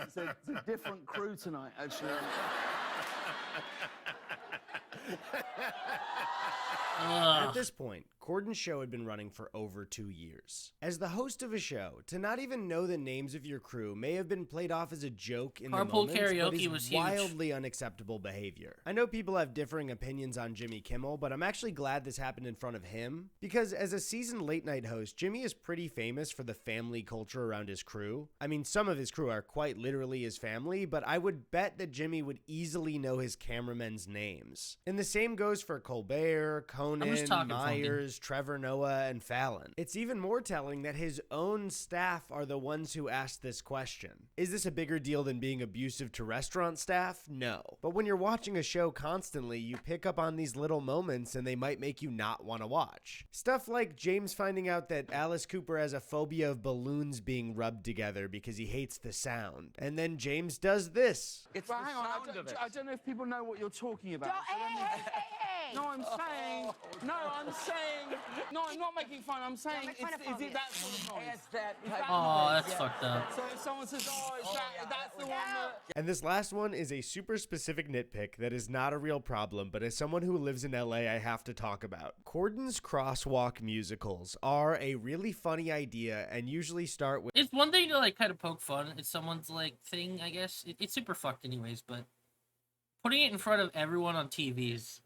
It's a different crew tonight, actually. At this point, Corden's show had been running for over 2 years. As the host of a show, to not even know the names of your crew may have been played off as a joke in the moment, but is wildly unacceptable behavior. I know people have differing opinions on Jimmy Kimmel, but I'm actually glad this happened in front of him, because as a seasoned late night host, Jimmy is pretty famous for the family culture around his crew. I mean, some of his crew are quite literally his family, but I would bet that Jimmy would easily know his cameramen's names. And the same goes for Colbert, Conan, Myers, hosts Trevor Noah and Fallon. It's even more telling that his own staff are the ones who asked this question. Is this a bigger deal than being abusive to restaurant staff? No. But when you're watching a show constantly, you pick up on these little moments and they might make you not want to watch. Stuff like James finding out that Alice Cooper has a phobia of balloons being rubbed together because he hates the sound. And then James does this. But hang on, I don't know if people know what you're talking about. No, I'm saying, no, I'm not making fun. I'm saying, is it that sort of noise? It's that type Oh, of that's noise, fucked up. So if someone says, that's the one that... And this last one is a super specific nitpick that is not a real problem, but as someone who lives in LA, I have to talk about. Corden's crosswalk musicals are a really funny idea and usually start with... It's one thing to like kind of poke fun at someone's like thing, I guess. It's super fucked anyways, but putting it in front of everyone on TV is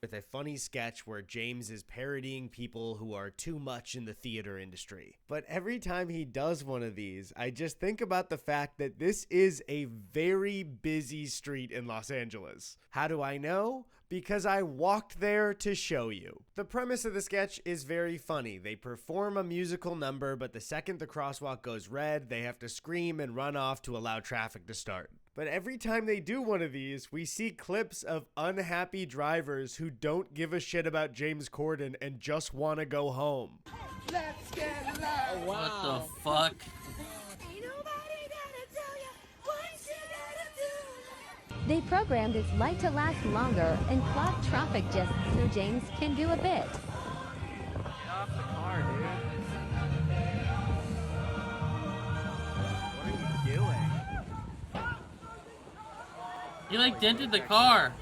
with a funny sketch where James is parodying people who are too much in the theater industry. But every time he does one of these, I just think about the fact that this is a very busy street in Los Angeles. How do I know? Because I walked there to show you. The premise of the sketch is very funny. They perform a musical number, but the second the crosswalk goes red, they have to scream and run off to allow traffic to start. But every time they do one of these, we see clips of unhappy drivers who don't give a shit about James Corden and just want to go home. Let's get loud. What the fuck? They programmed its light to last longer and clocked traffic just so James can do a bit. Get off the car, dude. What are you doing? You like dented the car.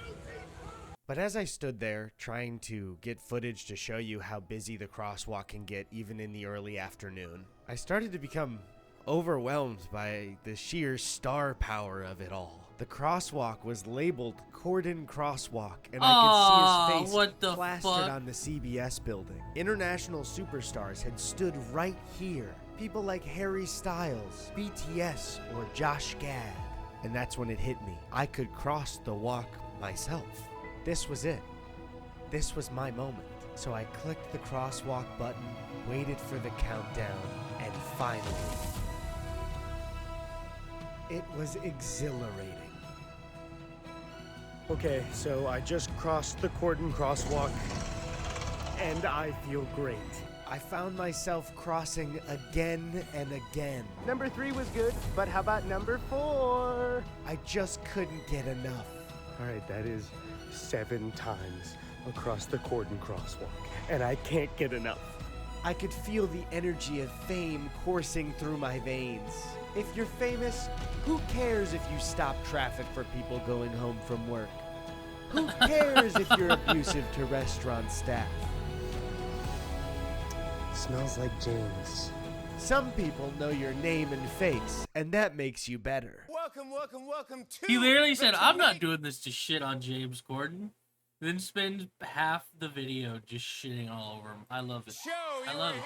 But as I stood there trying to get footage to show you how busy the crosswalk can get even in the early afternoon, I started to become overwhelmed by the sheer star power of it all. The crosswalk was labeled Corden Crosswalk, and I could see his face plastered on the CBS building. International superstars had stood right here. People like Harry Styles, BTS, or Josh Gad. And that's when it hit me. I could cross the walk myself. This was it. This was my moment. So I clicked the crosswalk button, waited for the countdown, and finally, it was exhilarating. Okay, so I just crossed the Corden crosswalk, and I feel great. I found myself crossing again and again. Number 3 was good, but how about number 4? I just couldn't get enough. All right, that is 7 times across the Corden crosswalk, and I can't get enough. I could feel the energy of fame coursing through my veins. If you're famous, who cares if you stop traffic for people going home from work? Who cares if you're abusive to restaurant staff? Smells like James. Some people know your name and face, and that makes you better. Welcome to... He literally said, I'm not doing this to shit on James Corden. Then spends half the video just shitting all over him. I love it. I love it.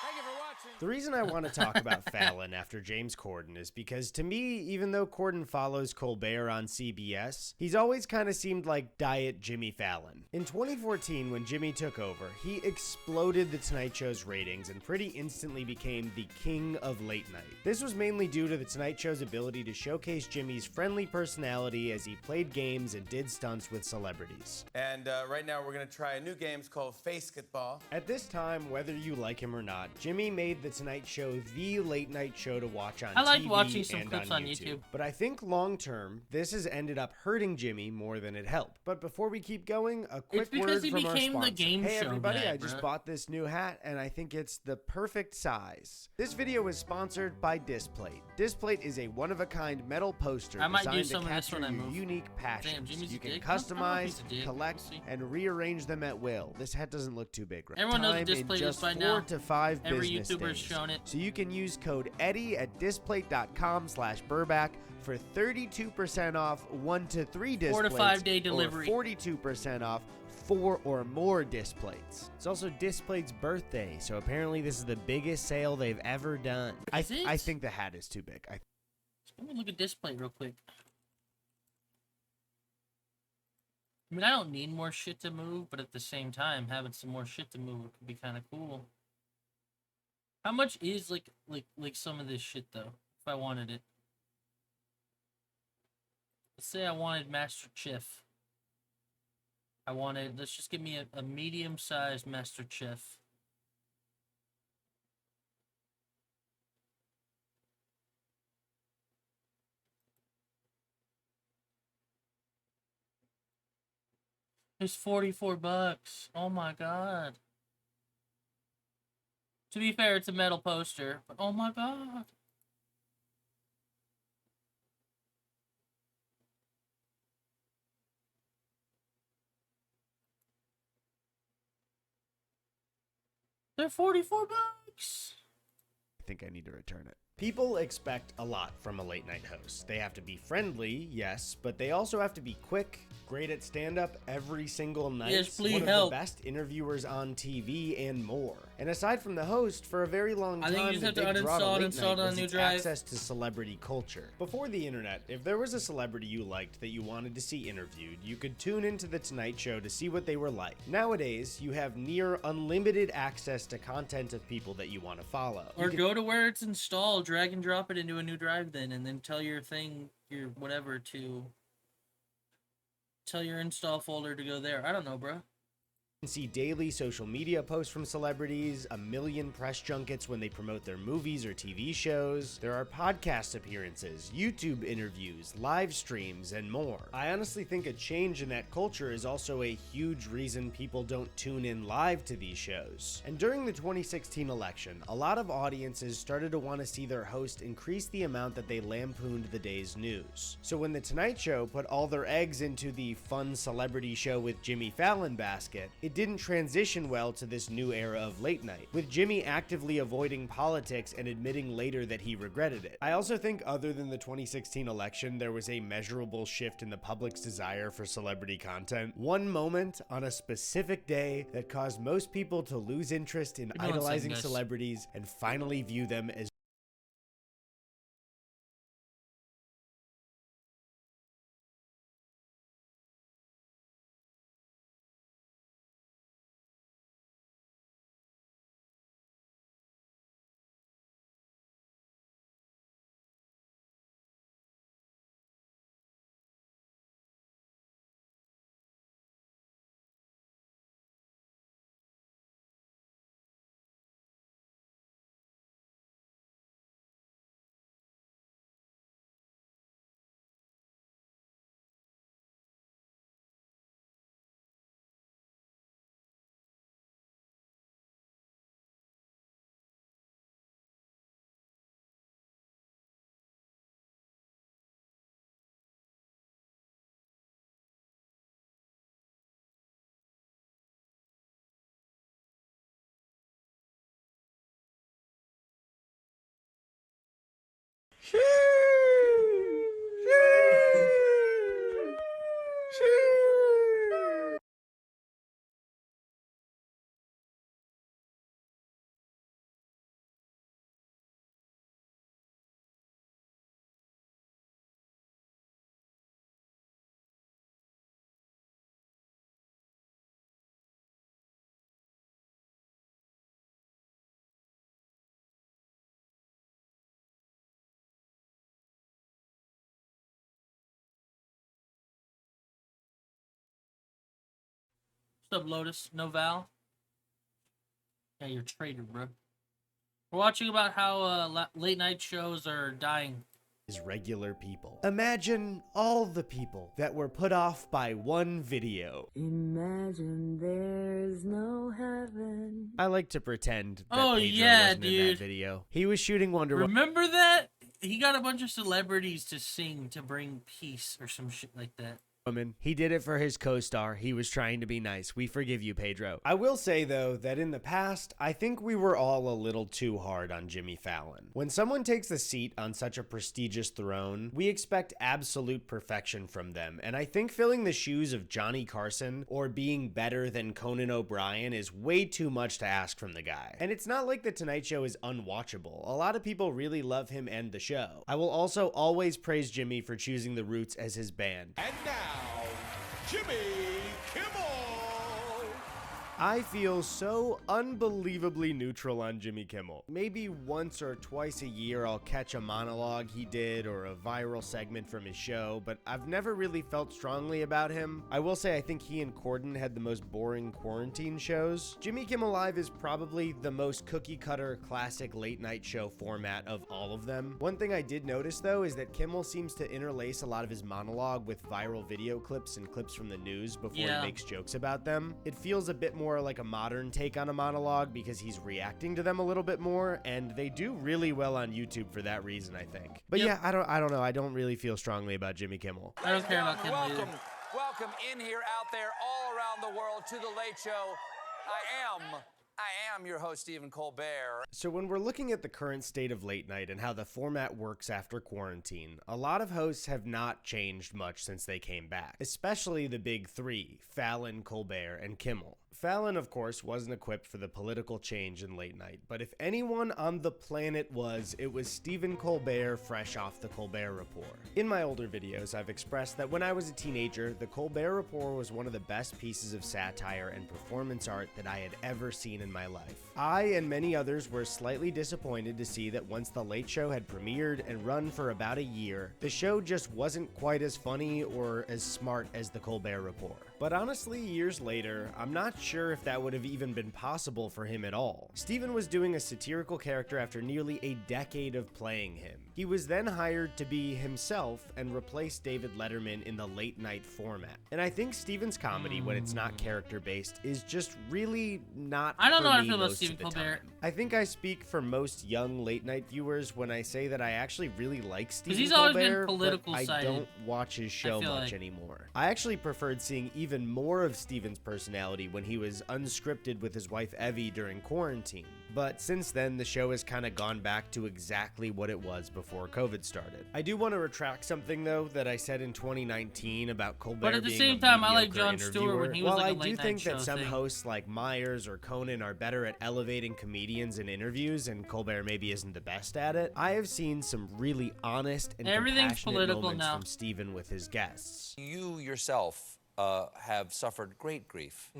Thank you for watching. The reason I want to talk about Fallon after James Corden is because to me, even though Corden follows Colbert on CBS, he's always kind of seemed like Diet Jimmy Fallon. In 2014, when Jimmy took over, he exploded The Tonight Show's ratings and pretty instantly became the king of late night. This was mainly due to The Tonight Show's ability to showcase Jimmy's friendly personality as he played games and did stunts with celebrities. And right now we're going to try a new game. It's called Faseketball. At this time, whether you like him or not, Jimmy made The Tonight Show the late night show to watch on TV. I like watching some and clips on YouTube. But I think long term, this has ended up hurting Jimmy more than it helped. But before we keep going, a quick word from our sponsor. The game hey show everybody, guy, I just bro. bought this new hat and I think it's the perfect size. This video is sponsored by Displate. Displate is a one-of-a-kind metal poster I might designed do some to of this capture when I your move. unique passions. Damn, Jimmy's You a can dick? I don't know if he's customize, a dick. collect, We'll see. and rearrange them at will. This hat doesn't look too big, right? Everyone knows what Time in Displate is just by 4 now. to 5 Every business YouTuber's days. shown it. So you can use code Eddie at displate.com/Burback for 32% off 1 to 3 displays. 4 to 5 day delivery. Or 42% off 4 or more displays. It's also Displate's birthday, so apparently this is the biggest sale they've ever done. I think the hat is too big. Let me look at Displate real quick. I mean, I don't need more shit to move, but at the same time, having some more shit to move could be kind of cool. How much is like some of this shit though? If I wanted it, let's say I wanted Master Chief. Let's just give me a medium-sized Master Chief. It's $44. Oh my god. To be fair, it's a metal poster, but oh my god. They're $44. I think I need to return it. People expect a lot from a late night host. They have to be friendly, yes, but they also have to be quick, great at stand-up every single night, yes, please one of help. the best interviewers on TV, and more. And aside from the host, for a very long time, I think you just the have to big draw to uninstall and late install night it on was a new its drive. access to celebrity culture. Before the internet, if there was a celebrity you liked that you wanted to see interviewed, you could tune into The Tonight Show to see what they were like. Nowadays, you have near unlimited access to content of people that you want to follow. Or go to where it's installed, drag and drop it into a new drive then, and then tell your thing, your whatever, to tell your install folder to go there. I don't know, bro. You can see daily social media posts from celebrities, a million press junkets when they promote their movies or TV shows. There are podcast appearances, YouTube interviews, live streams, and more. I honestly think a change in that culture is also a huge reason people don't tune in live to these shows. And during the 2016 election, a lot of audiences started to want to see their host increase the amount that they lampooned the day's news. So when The Tonight Show put all their eggs into the fun celebrity show with Jimmy Fallon basket, it didn't transition well to this new era of late night, with Jimmy actively avoiding politics and admitting later that he regretted it. I also think other than the 2016 election, there was a measurable shift in the public's desire for celebrity content. One moment on a specific day that caused most people to lose interest in idolizing celebrities and finally view them as What's up, Lotus? No Val? Yeah, you're a traitor, bro. We're watching about how late night shows are dying. is regular people. Imagine all the people that were put off by one video. Imagine there's no heaven. I like to pretend that Oh, Pedro yeah, wasn't in dude. that video. He was shooting Wonder Woman. Remember that? He got a bunch of celebrities to sing to bring peace or some shit like that. He did it for his co-star. He was trying to be nice. We forgive you, Pedro. I will say, though, that in the past, I think we were all a little too hard on Jimmy Fallon. When someone takes a seat on such a prestigious throne, we expect absolute perfection from them. And I think filling the shoes of Johnny Carson or being better than Conan O'Brien is way too much to ask from the guy. And it's not like The Tonight Show is unwatchable. A lot of people really love him and the show. I will also always praise Jimmy for choosing The Roots as his band. And now, Jimmy I feel so unbelievably neutral on Jimmy Kimmel. Maybe once or twice a year I'll catch a monologue he did or a viral segment from his show, but I've never really felt strongly about him. I will say I think he and Corden had the most boring quarantine shows. Jimmy Kimmel Live is probably the most cookie-cutter classic late-night show format of all of them. One thing I did notice though is that Kimmel seems to interlace a lot of his monologue with viral video clips and clips from the news before he makes jokes about them. It feels a bit more like a modern take on a monologue because he's reacting to them a little bit more, and they do really well on YouTube for that reason, I think. But yeah, I don't know. I don't really feel strongly about Jimmy Kimmel. I don't care about Kimmel either. Welcome in here, out there, all around the world to The Late Show. I am your host, Stephen Colbert. So when we're looking at the current state of late night and how the format works after quarantine, a lot of hosts have not changed much since they came back, especially the big three, Fallon, Colbert, and Kimmel. Fallon, of course, wasn't equipped for the political change in late night, but if anyone on the planet was, it was Stephen Colbert fresh off the Colbert Report. In my older videos, I've expressed that when I was a teenager, the Colbert Report was one of the best pieces of satire and performance art that I had ever seen in my life. I and many others were slightly disappointed to see that once The Late Show had premiered and run for about a year, the show just wasn't quite as funny or as smart as the Colbert Report. But honestly, years later, I'm not sure if that would have even been possible for him at all. Stephen was doing a satirical character after nearly a decade of playing him. He was then hired to be himself and replace David Letterman in the late night format. And I think Stephen's comedy, when it's not character-based, is just really not I don't know how I me feel about most Stephen of the Colbert. time. I think I speak for most young late night viewers when I say that I actually really like Stephen he's always been Colbert, political but I sided, don't watch his show feel much like. anymore. I actually preferred seeing even more of Stephen's personality when he was unscripted with his wife Evie during quarantine. But since then, the show has kind of gone back to exactly what it was before COVID started. I do want to retract something though that I said in 2019 about Colbert But at the being same a time, I like mediocre Jon Stewart when he was While like a I do late think night show that some thing. hosts like Myers or Conan are better at elevating comedians in interviews, and Colbert maybe isn't the best at it, I have seen some really honest and Everything's compassionate political moments now. from Stephen with his guests. You yourself have suffered great grief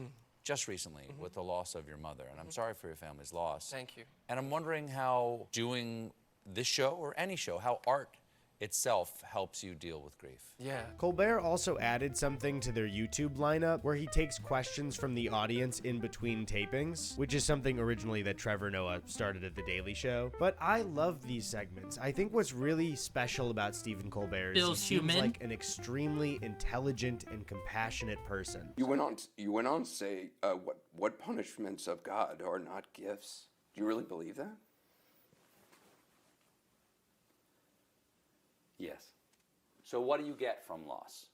just recently with the loss of your mother, and I'm sorry for your family's loss. Thank you. And I'm wondering how doing this show or any show, how art itself helps you deal with grief. Yeah. Colbert also added something to their YouTube lineup where he takes questions from the audience in between tapings, which is something originally that Trevor Noah started at The Daily Show. But I love these segments. I think what's really special about Stephen Colbert is he Feels seems human. like an extremely intelligent and compassionate person. You went on to say, what punishments of God are not gifts? Do you really believe that? Yes. So what do you get from loss?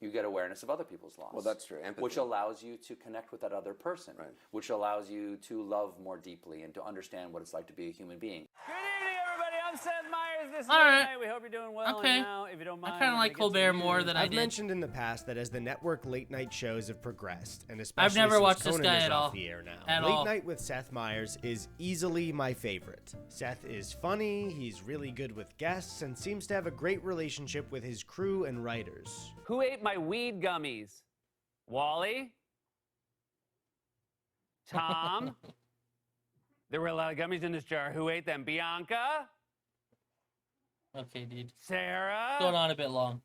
You get awareness of other people's loss. Well, that's true. Empathy. Which allows you to connect with that other person. Right. Which allows you to love more deeply and to understand what it's like to be a human being. Good evening, everybody. I'm Seth Meyers. This is All right. Late Night. We hope you're doing well. Okay. And now, if you don't mind, I kind of like Colbert more than I I've did. mentioned in the past that as the network late night shows have progressed, and especially never since watched this Conan guy is at off all. the air now, At Late all. Night with Seth Meyers is easily my favorite. Seth is funny, he's really good with guests, and seems to have a great relationship with his crew and writers. Who ate my weed gummies? Wally? Tom? There were a lot of gummies in this jar. Who ate them? Bianca? Okay, dude. Sarah? Going on a bit long.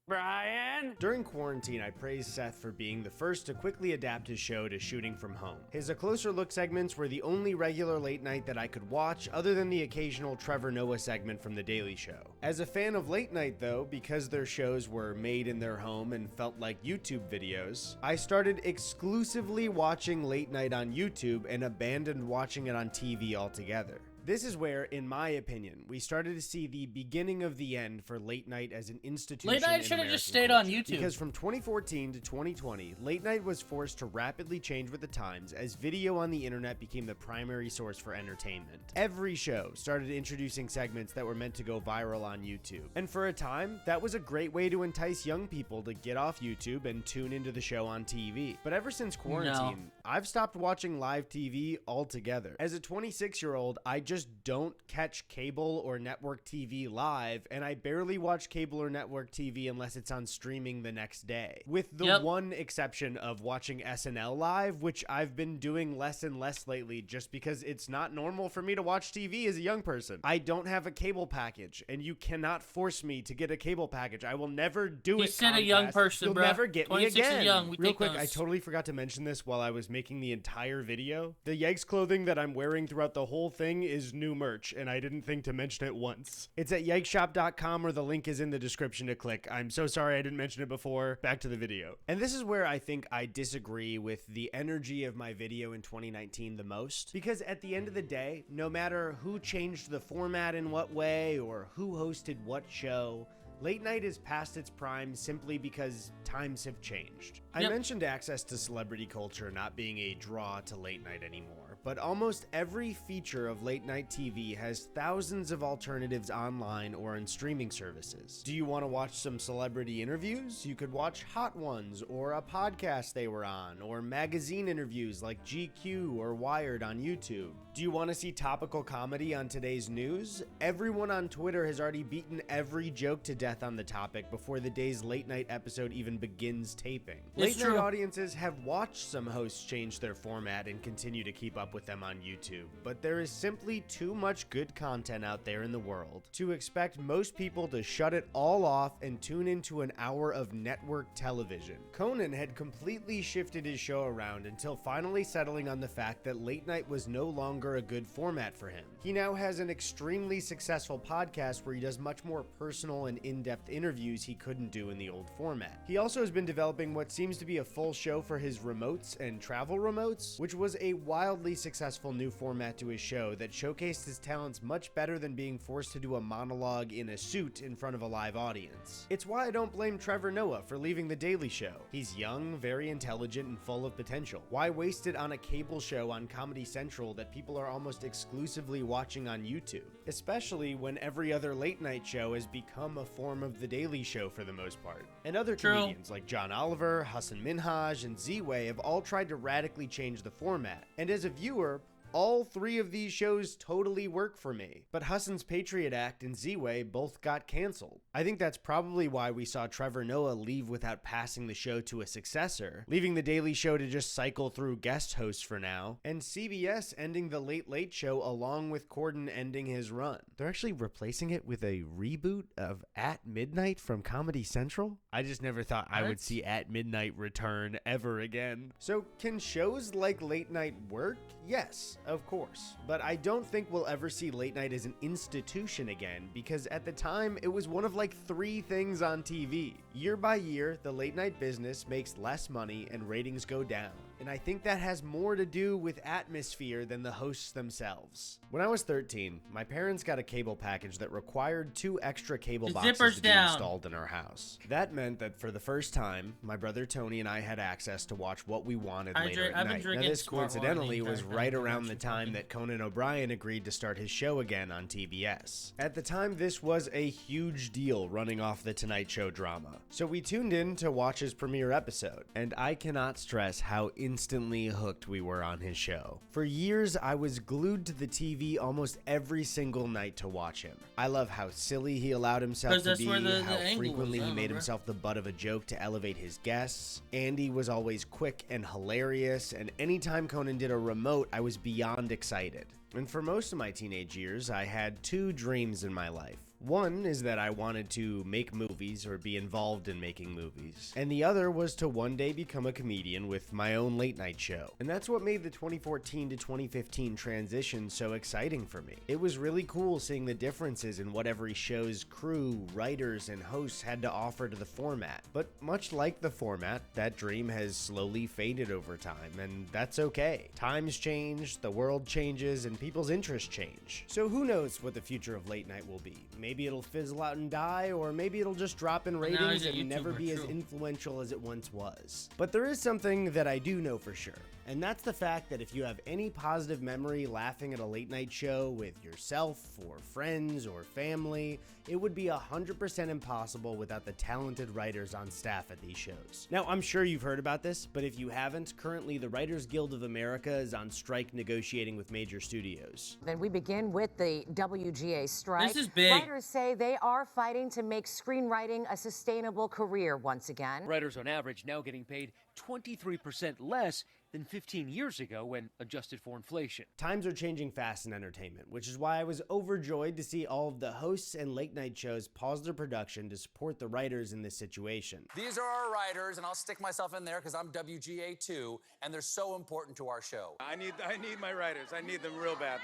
Brian? During quarantine, I praised Seth for being the first to quickly adapt his show to shooting from home. His A Closer Look segments were the only regular late night that I could watch, other than the occasional Trevor Noah segment from The Daily Show. As a fan of late night though, because their shows were made in their home and felt like YouTube videos, I started exclusively watching late night on YouTube and abandoned watching it on TV altogether. This is where, in my opinion, we started to see the beginning of the end for late night as an institution. Late night in should have just American stayed on culture. YouTube. Because from 2014 to 2020, late night was forced to rapidly change with the times as video on the internet became the primary source for entertainment. Every show started introducing segments that were meant to go viral on YouTube. And for a time, that was a great way to entice young people to get off YouTube and tune into the show on TV. But ever since quarantine, I've stopped watching live TV altogether. As a 26-year-old, I just just don't catch cable or network TV live, and I barely watch cable or network TV unless it's on streaming the next day. With the one exception of watching SNL live, which I've been doing less and less lately just because it's not normal for me to watch TV as a young person. I don't have a cable package, and you cannot force me to get a cable package. I will never do it. He said a young person, You'll bro. never get me 26 is again. young. We Real take quick, those. I totally forgot to mention this while I was making the entire video. The Yeggs clothing that I'm wearing throughout the whole thing is new merch, and I didn't think to mention it once. It's at yeggshop.com, or the link is in the description to click. I'm so sorry I didn't mention it before. Back to the video. And this is where I think I disagree with the energy of my video in 2019 the most, because at the end of the day, no matter who changed the format in what way or who hosted what show, late night is past its prime simply because times have changed. I mentioned access to celebrity culture not being a draw to late night anymore, but almost every feature of late night TV has thousands of alternatives online or in streaming services. Do you want to watch some celebrity interviews? You could watch Hot Ones, or a podcast they were on, or magazine interviews like GQ or Wired on YouTube. Do you want to see topical comedy on today's news? Everyone on Twitter has already beaten every joke to death on the topic before the day's late night episode even begins taping. Late night audiences have watched some hosts change their format and continue to keep up with them on YouTube, but there is simply too much good content out there in the world to expect most people to shut it all off and tune into an hour of network television. Conan had completely shifted his show around until finally settling on the fact that late night was no longer a good format for him. He now has an extremely successful podcast where he does much more personal and in-depth interviews he couldn't do in the old format. He also has been developing what seems to be a full show for his remotes and travel remotes, which was a wildly successful new format to his show that showcased his talents much better than being forced to do a monologue in a suit in front of a live audience. It's why I don't blame Trevor Noah for leaving The Daily Show. He's young, very intelligent, and full of potential. Why waste it on a cable show on Comedy Central that people are almost exclusively watching on YouTube? Especially when every other late night show has become a form of The Daily Show for the most part. And other comedians like John Oliver, Hassan Minhaj, and Z-Way have all tried to radically change the format. And as a viewer, all three of these shows totally work for me, but Hassan's Patriot Act and Z-Way both got canceled. I think that's probably why we saw Trevor Noah leave without passing the show to a successor, leaving The Daily Show to just cycle through guest hosts for now, and CBS ending The Late Late Show along with Corden ending his run. They're actually replacing it with a reboot of At Midnight from Comedy Central? I just never thought I would see At Midnight return ever again. So can shows like Late Night work? Yes, of course. But I don't think we'll ever see late night as an institution again, because at the time, it was one of like 3 things on TV. Year by year, the late night business makes less money and ratings go down. And I think that has more to do with atmosphere than the hosts themselves. When I was 13, my parents got a cable package that required 2 extra cable boxes to be installed in our house. That meant that for the first time, my brother Tony and I had access to watch what we wanted later at night. Now this coincidentally was right around the time that Conan O'Brien agreed to start his show again on TBS. At the time, this was a huge deal running off the Tonight Show drama. So we tuned in to watch his premiere episode, and I cannot stress how instantly hooked we were on his show. For years, I was glued to the TV almost every single night to watch him. I love how silly he allowed himself to be, how frequently he made himself the butt of a joke to elevate his guests. Andy was always quick and hilarious, and anytime Conan did a remote, I was beyond excited. And for most of my teenage years, I had 2 dreams in my life. One is that I wanted to make movies or be involved in making movies. And the other was to one day become a comedian with my own late night show. And that's what made the 2014 to 2015 transition so exciting for me. It was really cool seeing the differences in what every show's crew, writers, and hosts had to offer to the format. But much like the format, that dream has slowly faded over time, and that's okay. Times change, the world changes, and people's interests change. So who knows what the future of late night will be? Maybe it'll fizzle out and die, or maybe it'll just drop in ratings and never be as influential as it once was. But there is something that I do know for sure, And that's the fact that if you have any positive memory laughing at a late night show with yourself or friends or family, it would be 100% impossible without the talented writers on staff at these shows. Now, I'm sure you've heard about this, but if you haven't, currently the Writers Guild of America is on strike negotiating with major studios. Then we begin with the WGA strike. This is big. Writers say they are fighting to make screenwriting a sustainable career once again. Writers on average now getting paid 23% less than 15 years ago when adjusted for inflation. Times are changing fast in entertainment, which is why I was overjoyed to see all of the hosts and late night shows pause their production to support the writers in this situation. These are our writers, and I'll stick myself in there because I'm WGA too, and they're so important to our show. I need my writers. I need them real bad.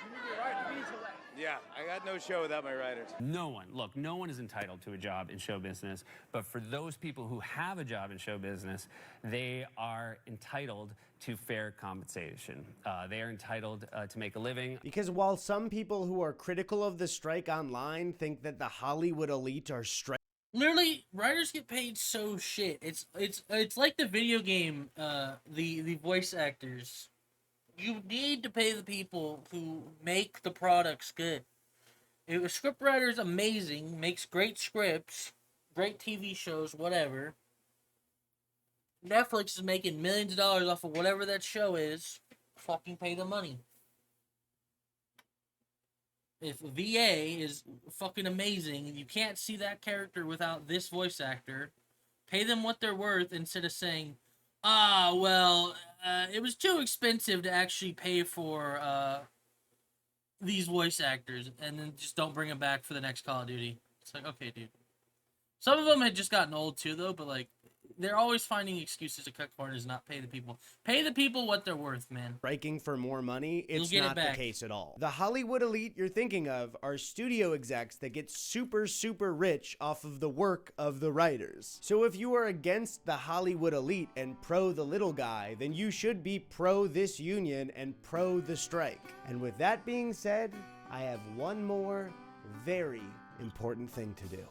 Yeah, I got no show without my writers. No one is entitled to a job in show business, but for those people who have a job in show business, they are entitled to fair compensation. They are entitled to make a living. Because while some people who are critical of the strike online think that the Hollywood elite are striking, Literally, writers get paid so shit. It's like the video game, the voice actors. You need to pay the people who make the products good. If a scriptwriter is amazing, makes great scripts, great TV shows, whatever. Netflix is making millions of dollars off of whatever that show is. Fucking pay the money. If VA is fucking amazing and you can't see that character without this voice actor, pay them what they're worth instead of saying, it was too expensive to actually pay for these voice actors, and then just don't bring them back for the next Call of Duty. It's like, okay, dude. Some of them had just gotten old too, though, but like, they're always finding excuses to cut corners and not pay the people. Pay the people what they're worth, man. striking for more money, it's get it not the back. case at all. The Hollywood elite you're thinking of are studio execs that get super, super rich off of the work of the writers. So if you are against the Hollywood elite and pro the little guy, then you should be pro this union and pro the strike. And with that being said, I have one more very important thing to do.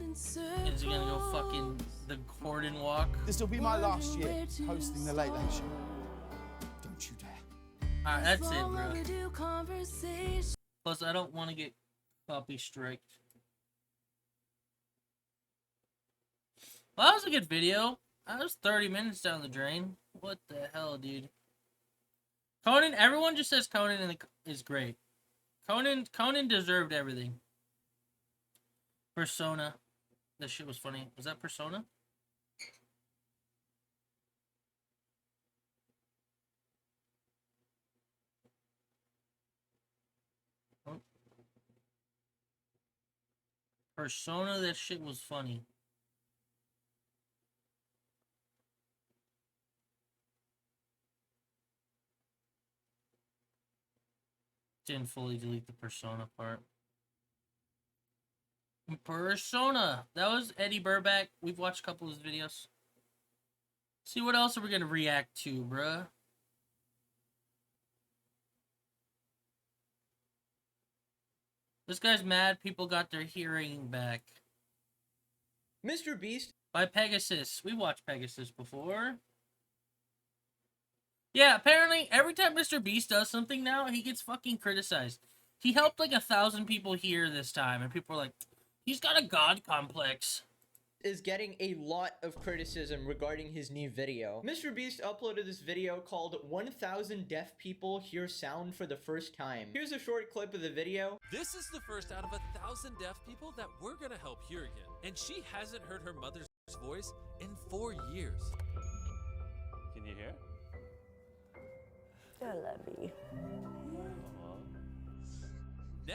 Is he gonna go fucking the Corden walk? This will be my last year hosting the Late Late Show. Don't you dare. Alright, that's it, bro. Plus, I don't want to get copy striked. Well, that was a good video. That was 30 minutes down the drain. What the hell, dude? Conan, everyone just says Conan is great. Conan deserved everything. Persona. That shit was funny. Was that Persona? Oh. Persona, that shit was funny. Didn't fully delete the Persona part. Persona. That was Eddie Burback. We've watched a couple of his videos. See what else are we gonna react to, bruh? This guy's mad people got their hearing back. Mr. Beast by Pegasus. We watched Pegasus before. Yeah, apparently every time Mr. Beast does something now, he gets fucking criticized. He helped like 1,000 people here this time, and people are like, he's got a god complex. is getting a lot of criticism regarding his new video. Mr. Beast uploaded this video called 1,000 Deaf People Hear Sound for the First Time. Here's a short clip of the video. This is the first out of 1,000 deaf people that we're gonna help hear again. And she hasn't heard her mother's voice in 4 years. Can you hear? I love you.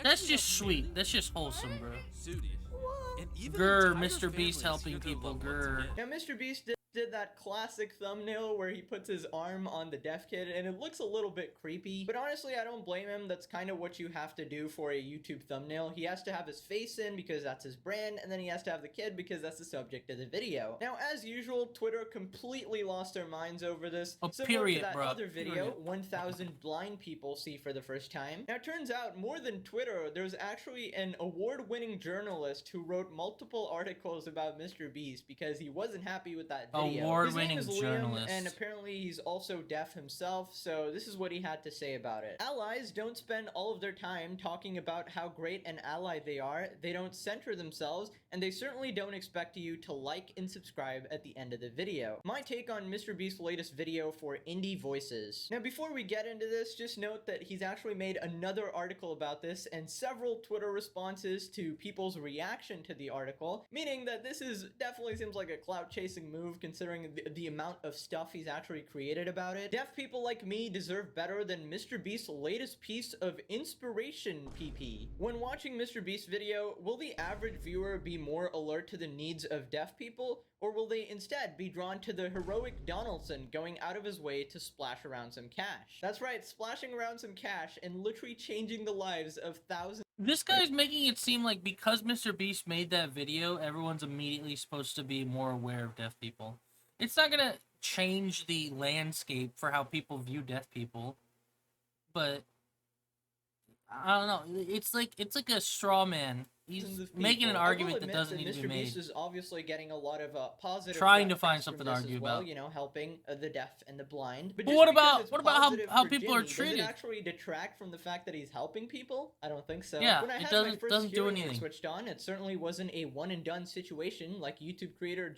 That's just sweet. That's just wholesome, bro. Sudi. And even Grr, entire Mr. Beast families helping hear their people, loved ones grr. again. Now, Mr. Beast did that classic thumbnail where he puts his arm on the deaf kid, and it looks a little bit creepy. But honestly, I don't blame him. That's kind of what you have to do for a YouTube thumbnail. He has to have his face in because that's his brand, and then he has to have the kid because that's the subject of the video. Now, as usual, Twitter completely lost their minds over this. Similar period, to that bro. other video, Period. 1,000 blind people see for the first time. Now, it turns out, more than Twitter, there's actually an award-winning journalist who wrote multiple articles about Mr. Beast because he wasn't happy with that video. video. His name award-winning is Liam, journalist. and apparently he's also deaf himself, so this is what he had to say about it. Allies don't spend all of their time talking about how great an ally they are, they don't center themselves, and they certainly don't expect you to like and subscribe at the end of the video. My take on MrBeast's latest video for Indie Voices. Now before we get into this, just note that he's actually made another article about this and several Twitter responses to people's reaction to the article, meaning that this is definitely seems like a clout chasing move considering the amount of stuff he's actually created about it. Deaf people like me deserve better than MrBeast's latest piece of inspiration PP. When watching MrBeast's video, will the average viewer be more alert to the needs of deaf people, or will they instead be drawn to the heroic Donaldson going out of his way to splash around some cash? That's right, splashing around some cash and literally changing the lives of thousands. This guy's making it seem like because MrBeast made that video, everyone's immediately supposed to be more aware of deaf people. It's not gonna change the landscape for how people view deaf people, but I don't know. It's like a straw man. He's making an argument that doesn't need to be made. MrBeast is obviously getting a lot of positive. Trying to find press from something to this argue as well, about. You know, helping the deaf and the blind. But But just what because about- it's what about positive how for people are Jimmy, treated? Does it actually detract from the fact that he's helping people? I don't think so. Yeah, when I it had doesn't- my first doesn't do hearing aid anything. switched on, it certainly wasn't a one and done situation like YouTube creator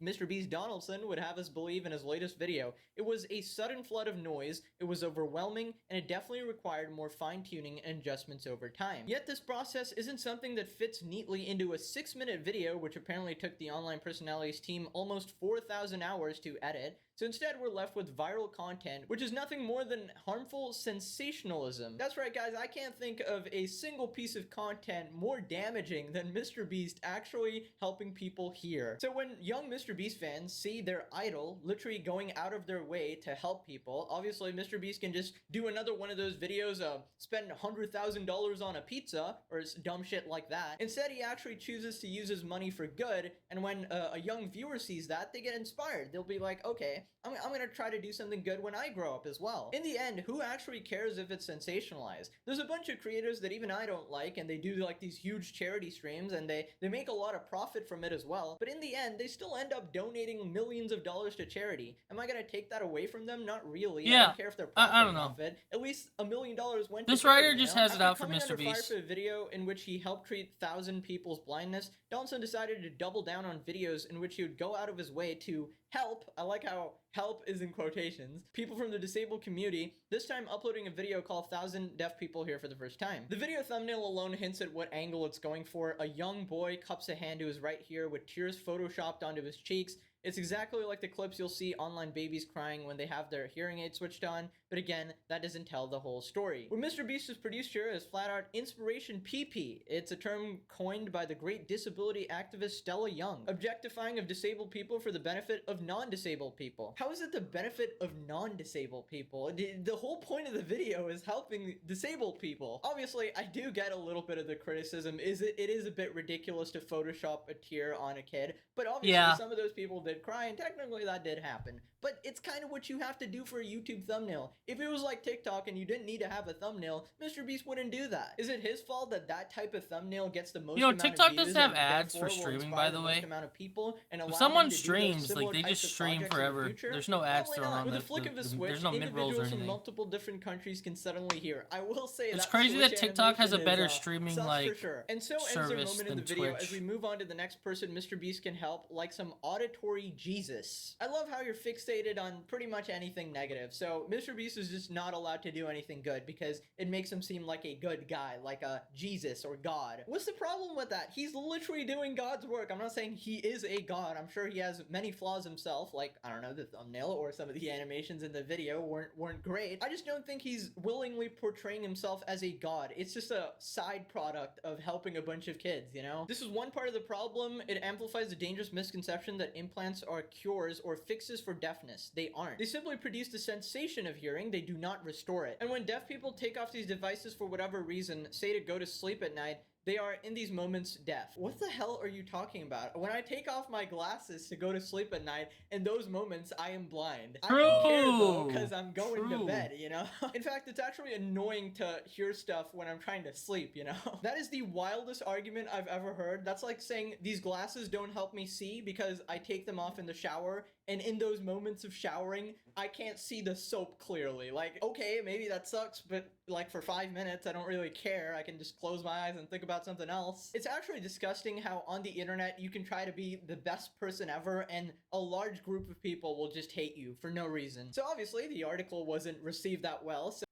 MrBeast Donaldson would have us believe in his latest video. It was a sudden flood of noise. It was overwhelming, and it definitely required more fine tuning and adjustments over time. Yet this process isn't something that fits neatly into a 6-minute video, which apparently took the online personalities team almost 4,000 hours to edit. So instead, we're left with viral content, which is nothing more than harmful sensationalism. That's right, guys, I can't think of a single piece of content more damaging than MrBeast actually helping people hear. So when young MrBeast fans see their idol literally going out of their way to help people, obviously MrBeast can just do another one of those videos, spend $100,000 on a pizza, or dumb shit like that. Instead, he actually chooses to use his money for good, and when a young viewer sees that, they get inspired. They'll be like, okay, I'm gonna try to do something good when I grow up as well. In the end, who actually cares if it's sensationalized? There's a bunch of creators that even I don't like, and they do like these huge charity streams, and they make a lot of profit from it as well. But in the end, they still end up donating millions of dollars to charity. Am I gonna take that away from them? Not really. I Yeah, don't care if they're I don't profiting know. off it. At least $1 million went This to charity, writer you just know? has it After out for coming under fire MrBeast. for a video in which he helped treat 1,000 people's blindness, Donaldson decided to double down on videos in which he would go out of his way to help, I like how help is in quotations, people from the disabled community, this time uploading a video called 1,000 Deaf People Here for the First Time. The video thumbnail alone hints at what angle it's going for. A young boy cups a hand to his right here with tears photoshopped onto his cheeks. It's exactly like the clips you'll see online babies crying when they have their hearing aid switched on, but again, that doesn't tell the whole story. What MrBeast has produced here is flat out inspiration PP. It's a term coined by the great disability activist Stella Young, objectifying of disabled people for the benefit of non-disabled people. How is it the benefit of non-disabled people? The whole point of the video is helping disabled people. Obviously, I do get a little bit of the criticism. It is a bit ridiculous to Photoshop a tear on a kid, but obviously Yeah. some of those people did cry, and technically that did happen. But it's kind of what you have to do for a YouTube thumbnail. If it was like TikTok and you didn't need to have a thumbnail, MrBeast wouldn't do that. Is it his fault that that type of thumbnail gets the most You know, amount TikTok of views doesn't have and ads therefore for will streaming, inspire by the most way. amount of people and allow If someone them to do those streams, similar like, they types just of stream projects in the forever. future? There's no ads Probably thrown not. on With the- a flick of a the- switch, there's no mid-rolls or individuals from anything. multiple different countries can suddenly hear. I will say It's that crazy that Switch TikTok has a animation better is, streaming, sus like, for sure. And so ends their service moment in the than video. As Twitch. we move on to the next person, MrBeast can help, like some auditory Jesus. I love how you're fixated on pretty much anything negative. So MrBeast is just not allowed to do anything good because it makes him seem like a good guy, like a Jesus or God. What's the problem with that? He's literally doing God's work. I'm not saying he is a god. I'm sure he has many flaws himself, like, I don't know, the thumbnail or some of the animations in the video weren't great. I just don't think he's willingly portraying himself as a god. It's just a side product of helping a bunch of kids, you know? This is one part of the problem. It amplifies the dangerous misconception that implants are cures or fixes for deafness. They aren't. They simply produce the sensation of hearing. They do not restore it. And when deaf people take off these devices for whatever reason, say to go to sleep at night, they are in these moments deaf. What the hell are you talking about? When I take off my glasses to go to sleep at night, in those moments I am blind. I don't care though, because I'm going to bed, you know? In fact, it's actually annoying to hear stuff when I'm trying to sleep, you know? That is the wildest argument I've ever heard. That's like saying these glasses don't help me see because I take them off in the shower, and in those moments of showering, I can't see the soap clearly. Like, okay, maybe that sucks, but like for 5 minutes, I don't really care. I can just close my eyes and think about something else. It's actually disgusting how on the internet you can try to be the best person ever and a large group of people will just hate you for no reason. So obviously the article wasn't received that well. So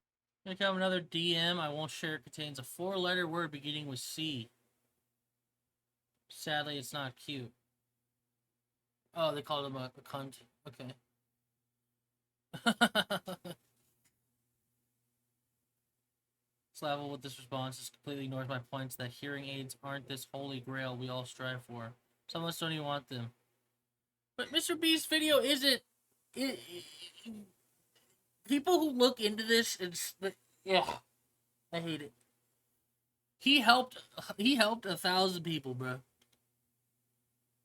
here come another DM. I won't share. It contains a 4-letter word beginning with C. Sadly, it's not cute. Oh, they called him a cunt. Okay. Slavo with this response just completely ignores my points that hearing aids aren't this holy grail we all strive for. Some of us don't even want them. But Mr. Beast's video isn't... people who look into this, it's... Yeah. I hate it. He helped 1,000 people, bro.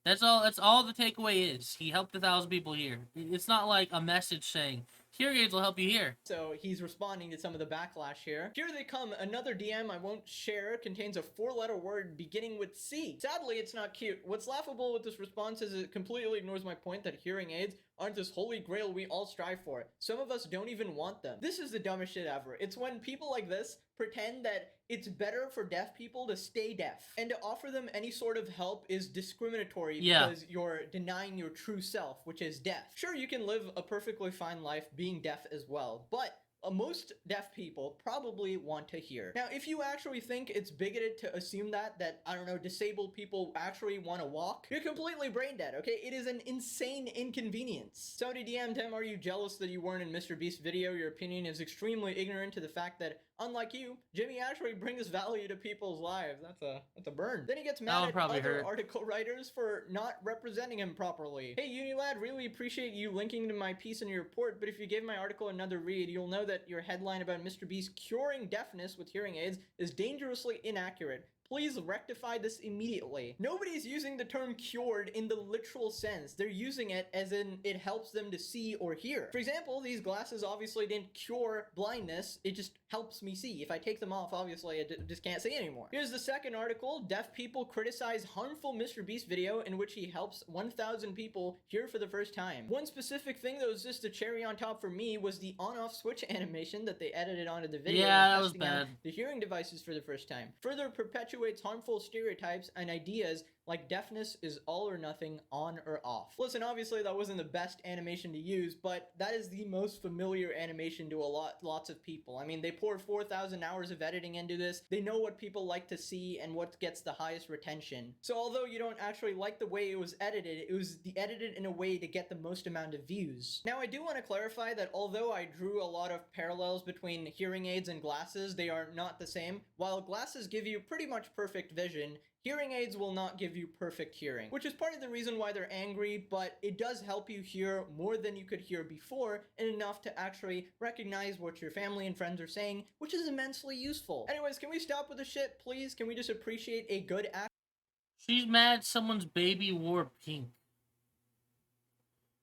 That's all the takeaway is. He helped 1,000 people here. It's not like a message saying, hearing aids will help you here. So he's responding to some of the backlash here. Here they come. Another DM I won't share contains a 4-letter word beginning with C. Sadly, it's not cute. What's laughable with this response is it completely ignores my point that hearing aids aren't this holy grail we all strive for. Some of us don't even want them. This is the dumbest shit ever. It's when people like this pretend that it's better for deaf people to stay deaf, and to offer them any sort of help is discriminatory because you're denying your true self, which is deaf. Sure, you can live a perfectly fine life being deaf as well, but most deaf people probably want to hear. Now, if you actually think it's bigoted to assume that, I don't know, disabled people actually want to walk, you're completely brain dead, okay? It is an insane inconvenience. Somebody DM'd him, are you jealous that you weren't in Mr. Beast's video? Your opinion is extremely ignorant to the fact that, unlike you, Jimmy actually brings value to people's lives. That's a burn. Then he gets mad at other article writers for not representing him properly. Hey, Unilad, really appreciate you linking to my piece in your report, but if you gave my article another read, you'll know that your headline about Mr. Beast curing deafness with hearing aids is dangerously inaccurate. Please rectify this immediately. Nobody's using the term cured in the literal sense. They're using it as in it helps them to see or hear. For example, these glasses obviously didn't cure blindness. It just helps me see. If I take them off, obviously I just can't see anymore. Here's the second article. Deaf people criticize harmful Mr. Beast video in which he helps 1,000 people hear for the first time. One specific thing that was just a cherry on top for me was the on-off switch animation that they edited onto the video. Yeah, that was bad. The hearing devices for the first time. Further perpetuates harmful stereotypes and ideas like deafness is all or nothing, on or off. Listen, obviously that wasn't the best animation to use, but that is the most familiar animation to lots of people. I mean, they poured 4,000 hours of editing into this. They know what people like to see and what gets the highest retention. So although you don't actually like the way it was edited in a way to get the most amount of views. Now, I do want to clarify that although I drew a lot of parallels between hearing aids and glasses, they are not the same. While glasses give you pretty much perfect vision, hearing aids will not give you perfect hearing, which is part of the reason why they're angry, but it does help you hear more than you could hear before, and enough to actually recognize what your family and friends are saying, which is immensely useful. Anyways, can we stop with the shit, please? Can we just appreciate a good act? She's mad someone's baby wore pink.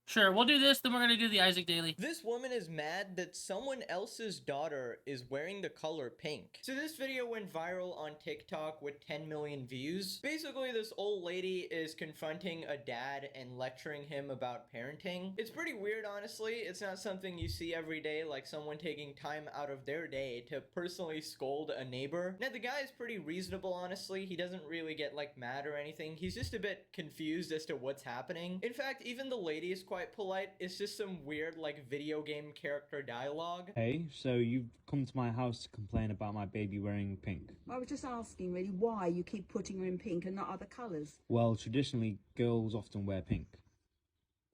Sure, we'll do this, then we're gonna do the Isaac Daily. This woman is mad that someone else's daughter is wearing the color pink. So this video went viral on TikTok with 10 million views. Basically, this old lady is confronting a dad and lecturing him about parenting. It's pretty weird, honestly. It's not something you see every day, like someone taking time out of their day to personally scold a neighbor. Now, the guy is pretty reasonable, honestly. He doesn't really get, like, mad or anything. He's just a bit confused as to what's happening. In fact, even the lady is quite polite. It's just some weird like video game character dialogue. Hey, so you've come to my house to complain about my baby wearing pink. I was just asking really why you keep putting her in pink and not other colours. Well, traditionally girls often wear pink.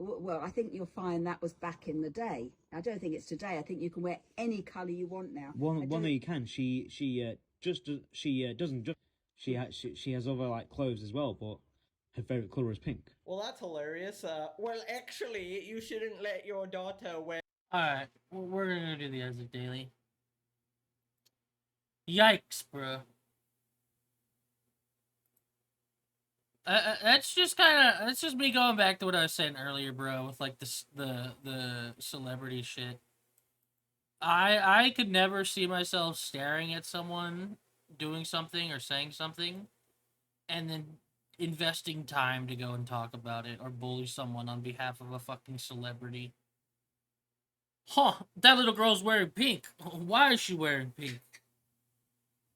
Well, I think you'll find that was back in the day. I don't think it's today. I think you can wear any colour you want now. Well, no, you can. She has other like clothes as well, but her favourite colour is pink. Well, that's hilarious. Well, actually, you shouldn't let your daughter wear... Alright, we're gonna do the Isaac Daily. Yikes, bro. That's just kind of that's just me going back to what I was saying earlier, bro, with like the celebrity shit. I could never see myself staring at someone doing something or saying something and then investing time to go and talk about it or bully someone on behalf of a fucking celebrity. Huh, that little girl's wearing pink. Why is she wearing pink?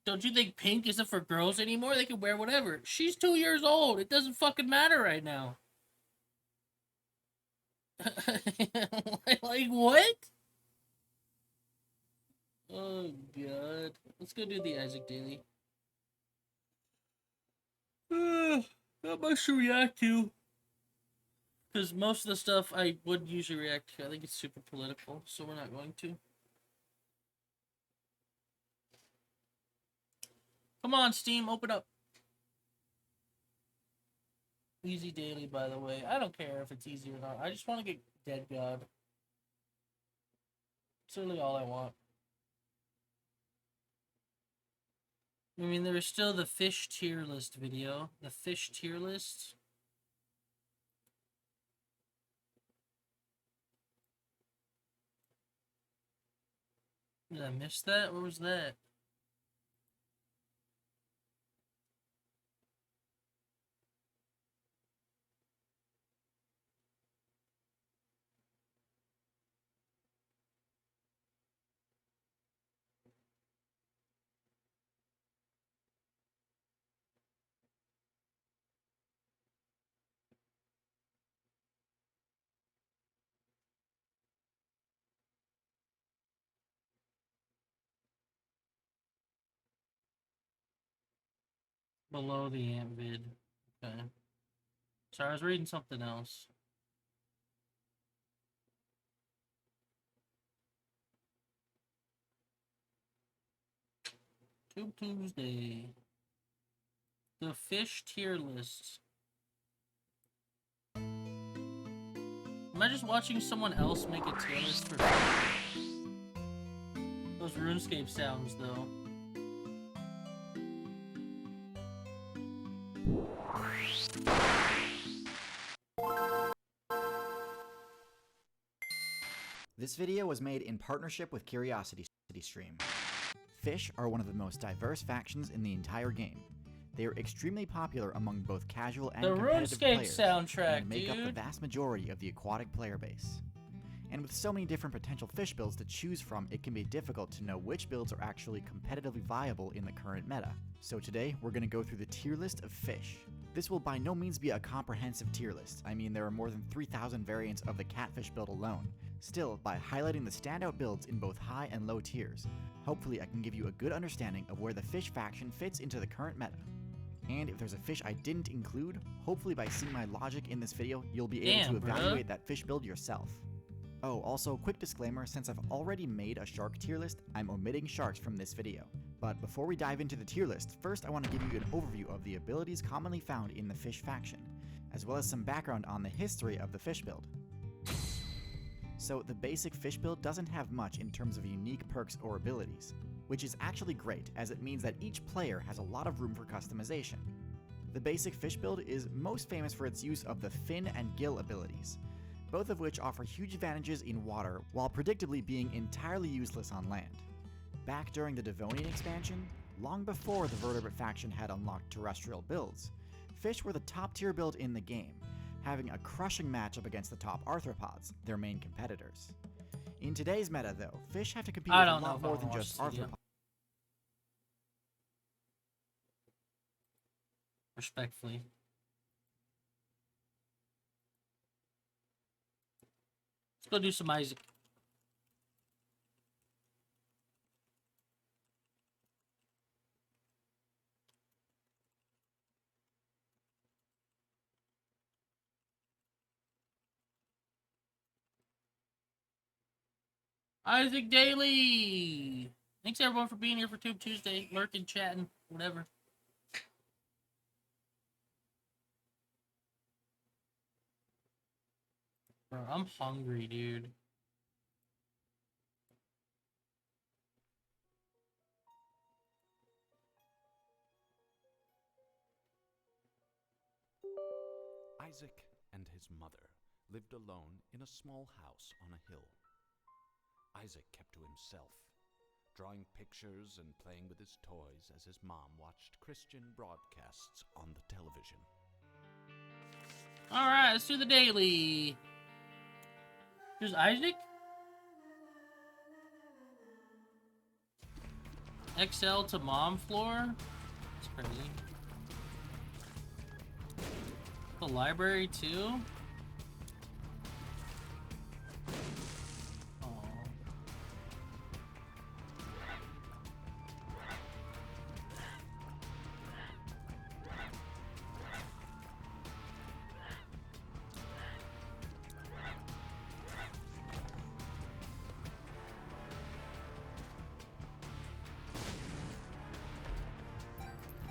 Don't you think pink isn't for girls anymore? They can wear whatever. She's 2 years old. It doesn't fucking matter right now. Like, what? Oh, God. Let's go do the Isaac Daily. Not much to react to. Because most of the stuff I would usually react to, I think it's super political, so we're not going to. Come on, Steam, open up. Easy daily, by the way. I don't care if it's easy or not. I just want to get Dead God. It's really all I want. I mean, there is still the fish tier list video. The fish tier list. Did I miss that? What was that? Below the ant vid. Okay. Sorry, I was reading something else. Tube Tuesday. The fish tier list. Am I just watching someone else make a tier list for fish? Those RuneScape sounds, though. This video was made in partnership with CuriosityStream. Fish are one of the most diverse factions in the entire game. They are extremely popular among both casual and competitive players, soundtrack, and make up the vast majority of the aquatic player base. And with so many different potential fish builds to choose from, it can be difficult to know which builds are actually competitively viable in the current meta. So today, we're going to go through the tier list of fish. This will by no means be a comprehensive tier list. I mean, there are more than 3,000 variants of the catfish build alone. Still, by highlighting the standout builds in both high and low tiers, hopefully I can give you a good understanding of where the fish faction fits into the current meta. And if there's a fish I didn't include, hopefully by seeing my logic in this video, you'll be able to evaluate that fish build yourself. Oh, also, quick disclaimer, since I've already made a shark tier list, I'm omitting sharks from this video. But before we dive into the tier list, first I want to give you an overview of the abilities commonly found in the fish faction, as well as some background on the history of the fish build. So the basic fish build doesn't have much in terms of unique perks or abilities, which is actually great as it means that each player has a lot of room for customization. The basic fish build is most famous for its use of the fin and gill abilities, both of which offer huge advantages in water while predictably being entirely useless on land. Back during the Devonian expansion, long before the vertebrate faction had unlocked terrestrial builds, fish were the top tier build in the game, having a crushing matchup against the top arthropods, their main competitors. In today's meta though, fish have to compete with a lot more than just arthropods. Respectfully. Let's go do some Isaac. Isaac Daily! Thanks everyone for being here for Tube Tuesday. Lurking, chatting, whatever. Bro, I'm hungry, dude. Isaac and his mother lived alone in a small house on a hill. Isaac kept to himself, drawing pictures and playing with his toys as his mom watched Christian broadcasts on the television. Alright, let's do the daily. Here's Isaac. XL to mom floor. That's crazy. The library too. Aww.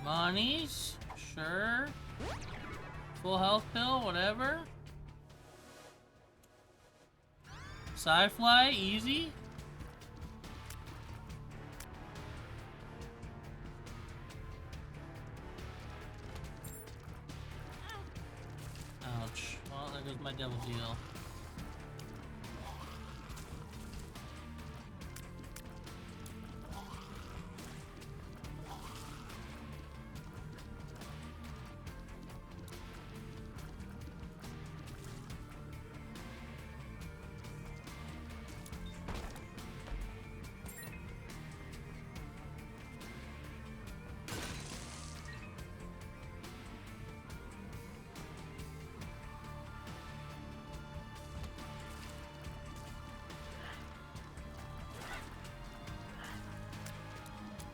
Monies, sure. Full health pill, whatever. Sci-fly, easy. Ouch. Well, there goes my devil deal.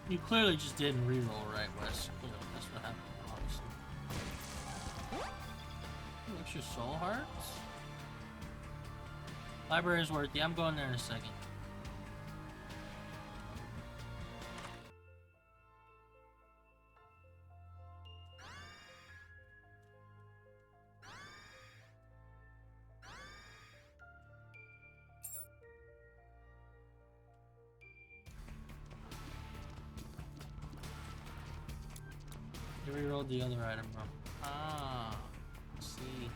You clearly just didn't reroll right, Wes. You know, that's what happened, obviously. Extra soul hearts? Library is worthy. I'm going there in a second. You rerolled the other item, bro. Ah, let's see.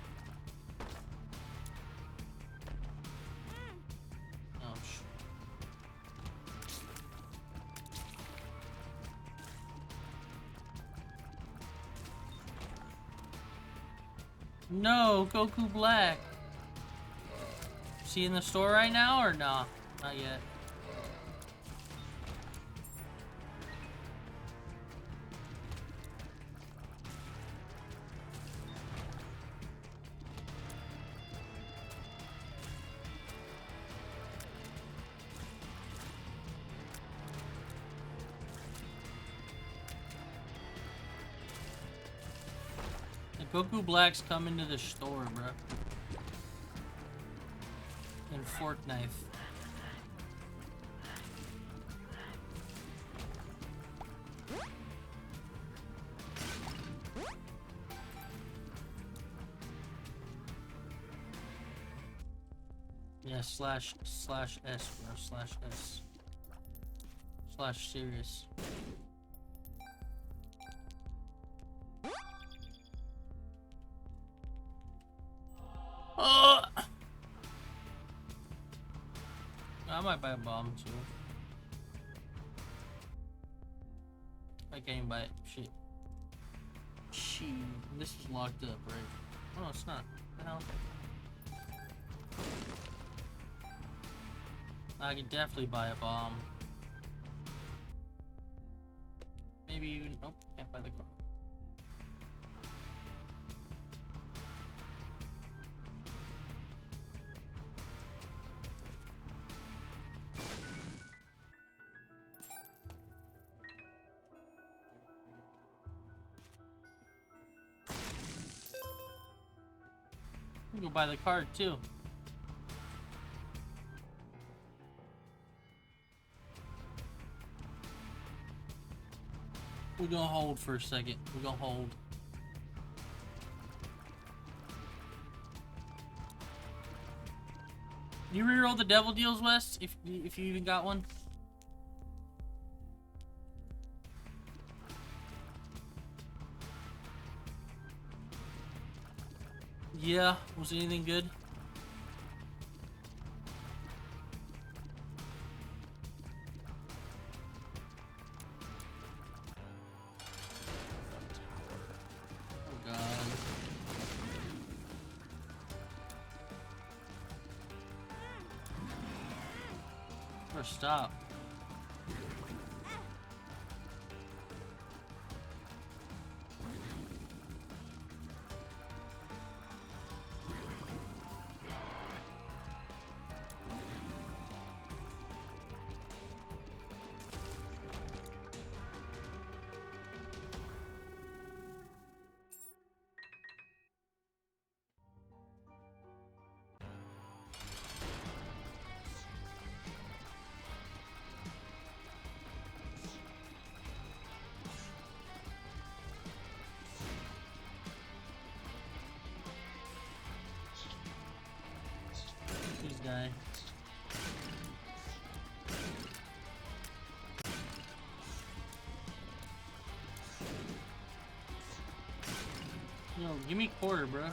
Ouch. No, Goku Black. Is he in the store right now or nah? Not yet. Goku Black's coming to the store, bro. And fork knife. Yeah, slash S, bro. Slash S. Slash serious. I might buy a bomb too. I can't even buy it. Shit. Shit. This is locked up, right? Oh, it's not. What the hell? I can definitely buy a bomb. Maybe even. Oh, can't buy the car. Go buy the card too. We're gonna hold for a second. We're gonna hold. You reroll the devil deals, Wes, if you even got one. Yeah, was anything good? Oh god. Or stop. This guy. Yo, give me a quarter, bro.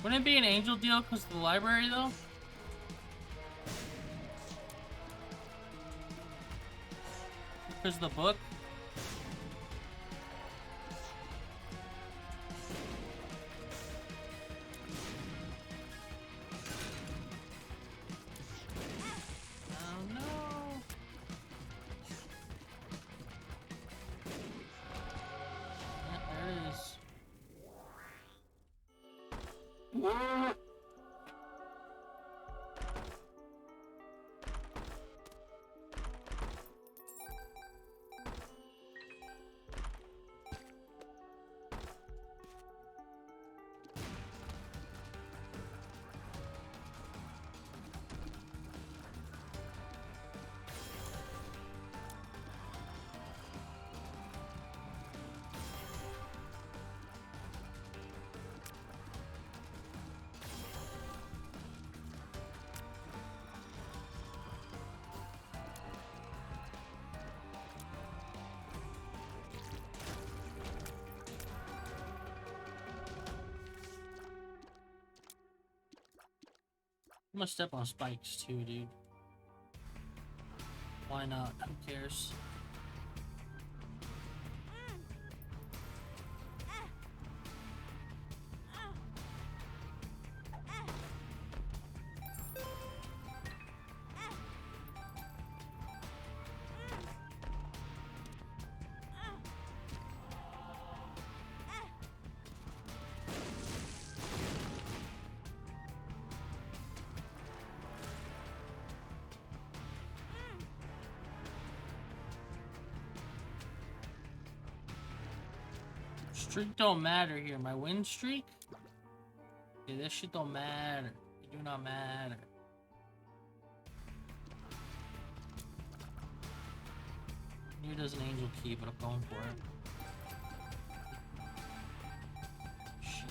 Wouldn't it be an angel deal because of the library, though? Because of the book? Oh no! Yeah, there it is. I'm gonna step on spikes too, dude. Why not? Who cares? Streak don't matter here. My win streak? Yeah, this shit don't matter. It do not matter. Here does an angel key, but I'm going for it. Shit.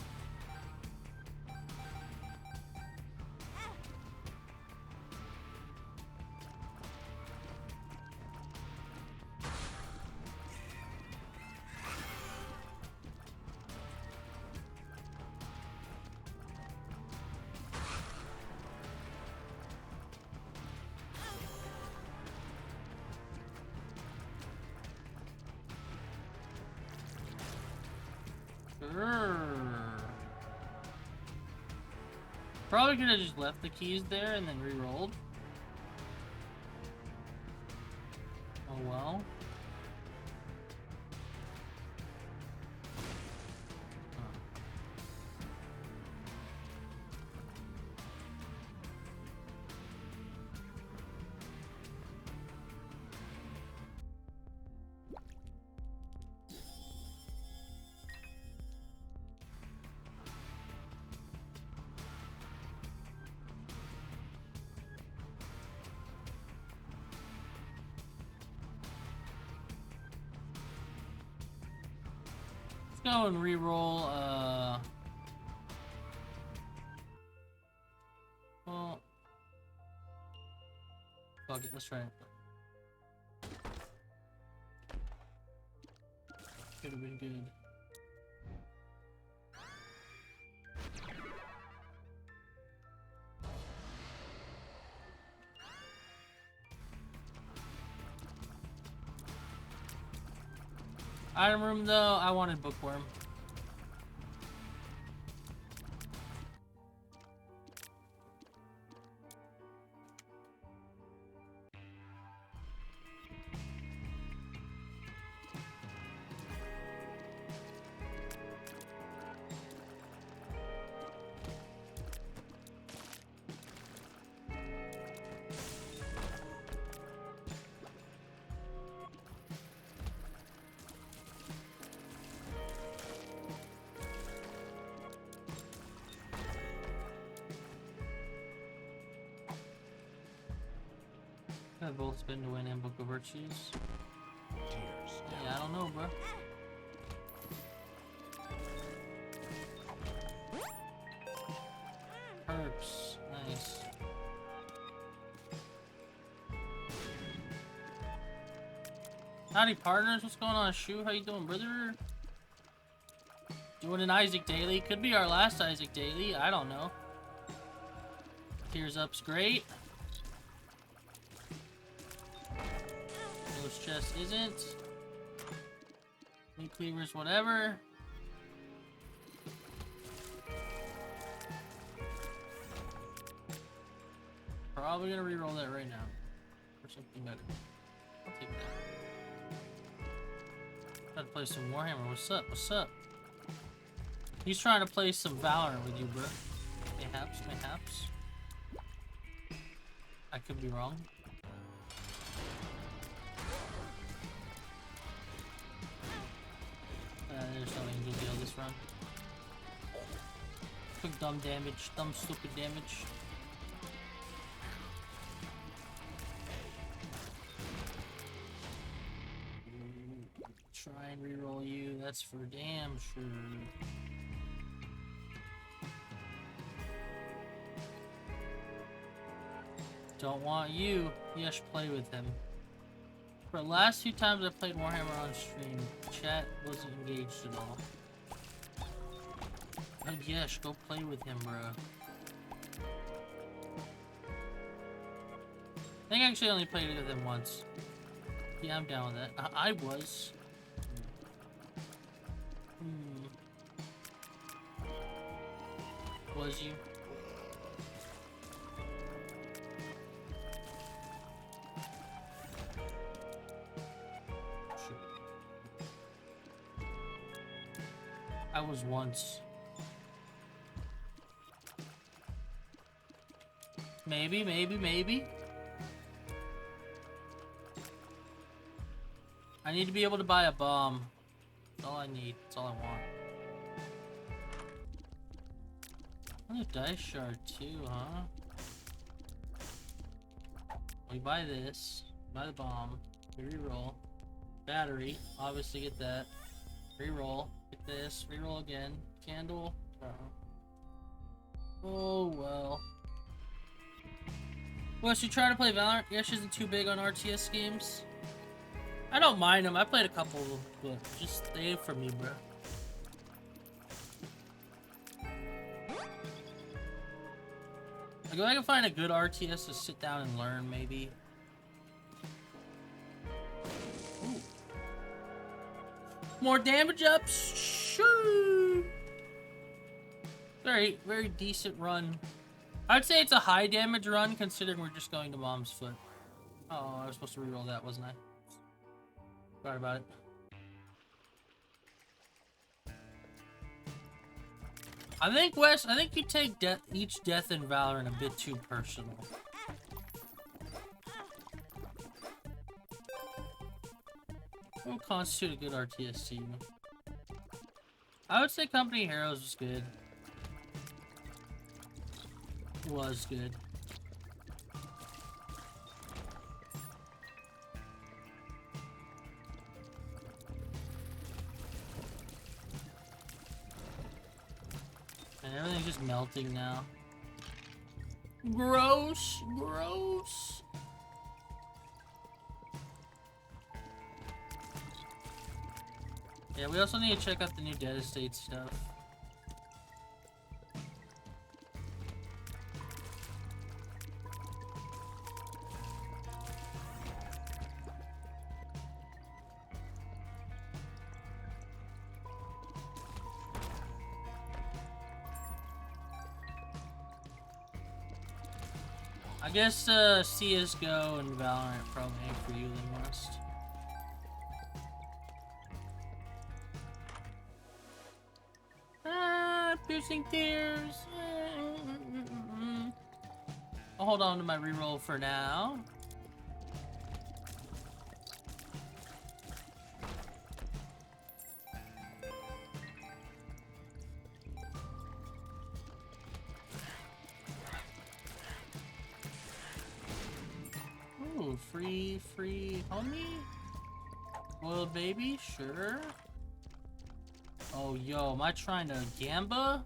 Probably could have just left the keys there and then re-rolled. Oh well. go and re-roll, well, fuck it, let's try it. Could have been good. Item room though, I wanted Bookworm. Have both Spin to Win and Book of Virtues. Yeah, I don't know, bro. Perks, nice. Howdy, partners. What's going on, Shu? How you doing, brother? Doing an Isaac Daily. Could be our last Isaac Daily. I don't know. Tears Up's great. Ghost Chest isn't. Meat Cleavers, whatever. Probably gonna re-roll that right now. For something better. I'll take that. Gotta play some Warhammer. What's up? What's up? He's trying to play some Valorant with you, bro. Mayhaps, mayhaps. I could be wrong. There's nothing to deal this run. Quick dumb damage, dumb stupid damage. Try and reroll you, that's for damn sure. Don't want you. Yes, play with him. For the last few times I played Warhammer on stream, chat wasn't engaged at all. Oh yes, go play with him, bro. I think I actually only played with him once. Yeah, I'm down with that. I was. Was you? I was once. Maybe, maybe, maybe. I need to be able to buy a bomb. That's all I need. That's all I want. Another dice shard too, huh? We buy this. Buy the bomb. Reroll. Battery. Obviously get that. Reroll. Get this. Reroll again. Candle. Oh well. Well, she tried to play Valorant. Yeah, she isn't too big on RTS games. I don't mind them. I played a couple, but just they ain't for me, bro. Like, if I can find a good RTS to sit down and learn, maybe. Ooh. More damage ups. Shoo. Very, very decent run. I'd say it's a high damage run, considering we're just going to Mom's Foot. Oh, I was supposed to reroll that, wasn't I? Sorry about it. I think, Wes, I think you take each death in Valorant a bit too personal. What would constitute a good RTS team? I would say Company Heroes was good. Was good. And everything's just melting now. Gross, gross. Yeah, we also need to check out the new Dead Estate stuff. I guess CSGO and Valorant probably ain't for you then, West. Piercing tears. I'll hold on to my reroll for now. Ooh, free homie? Boiled baby, sure. Oh, yo, am I trying to gamba?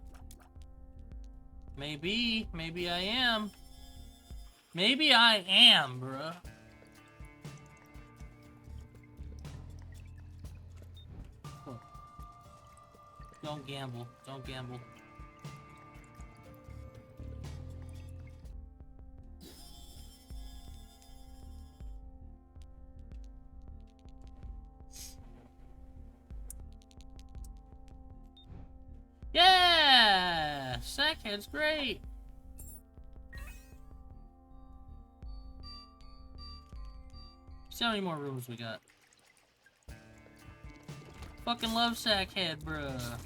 Maybe I am. Maybe I am, bruh. Look. Don't gamble, don't gamble. Yeah! Sackhead's great! See how many more rooms we got. Fucking love Sackhead, bruh.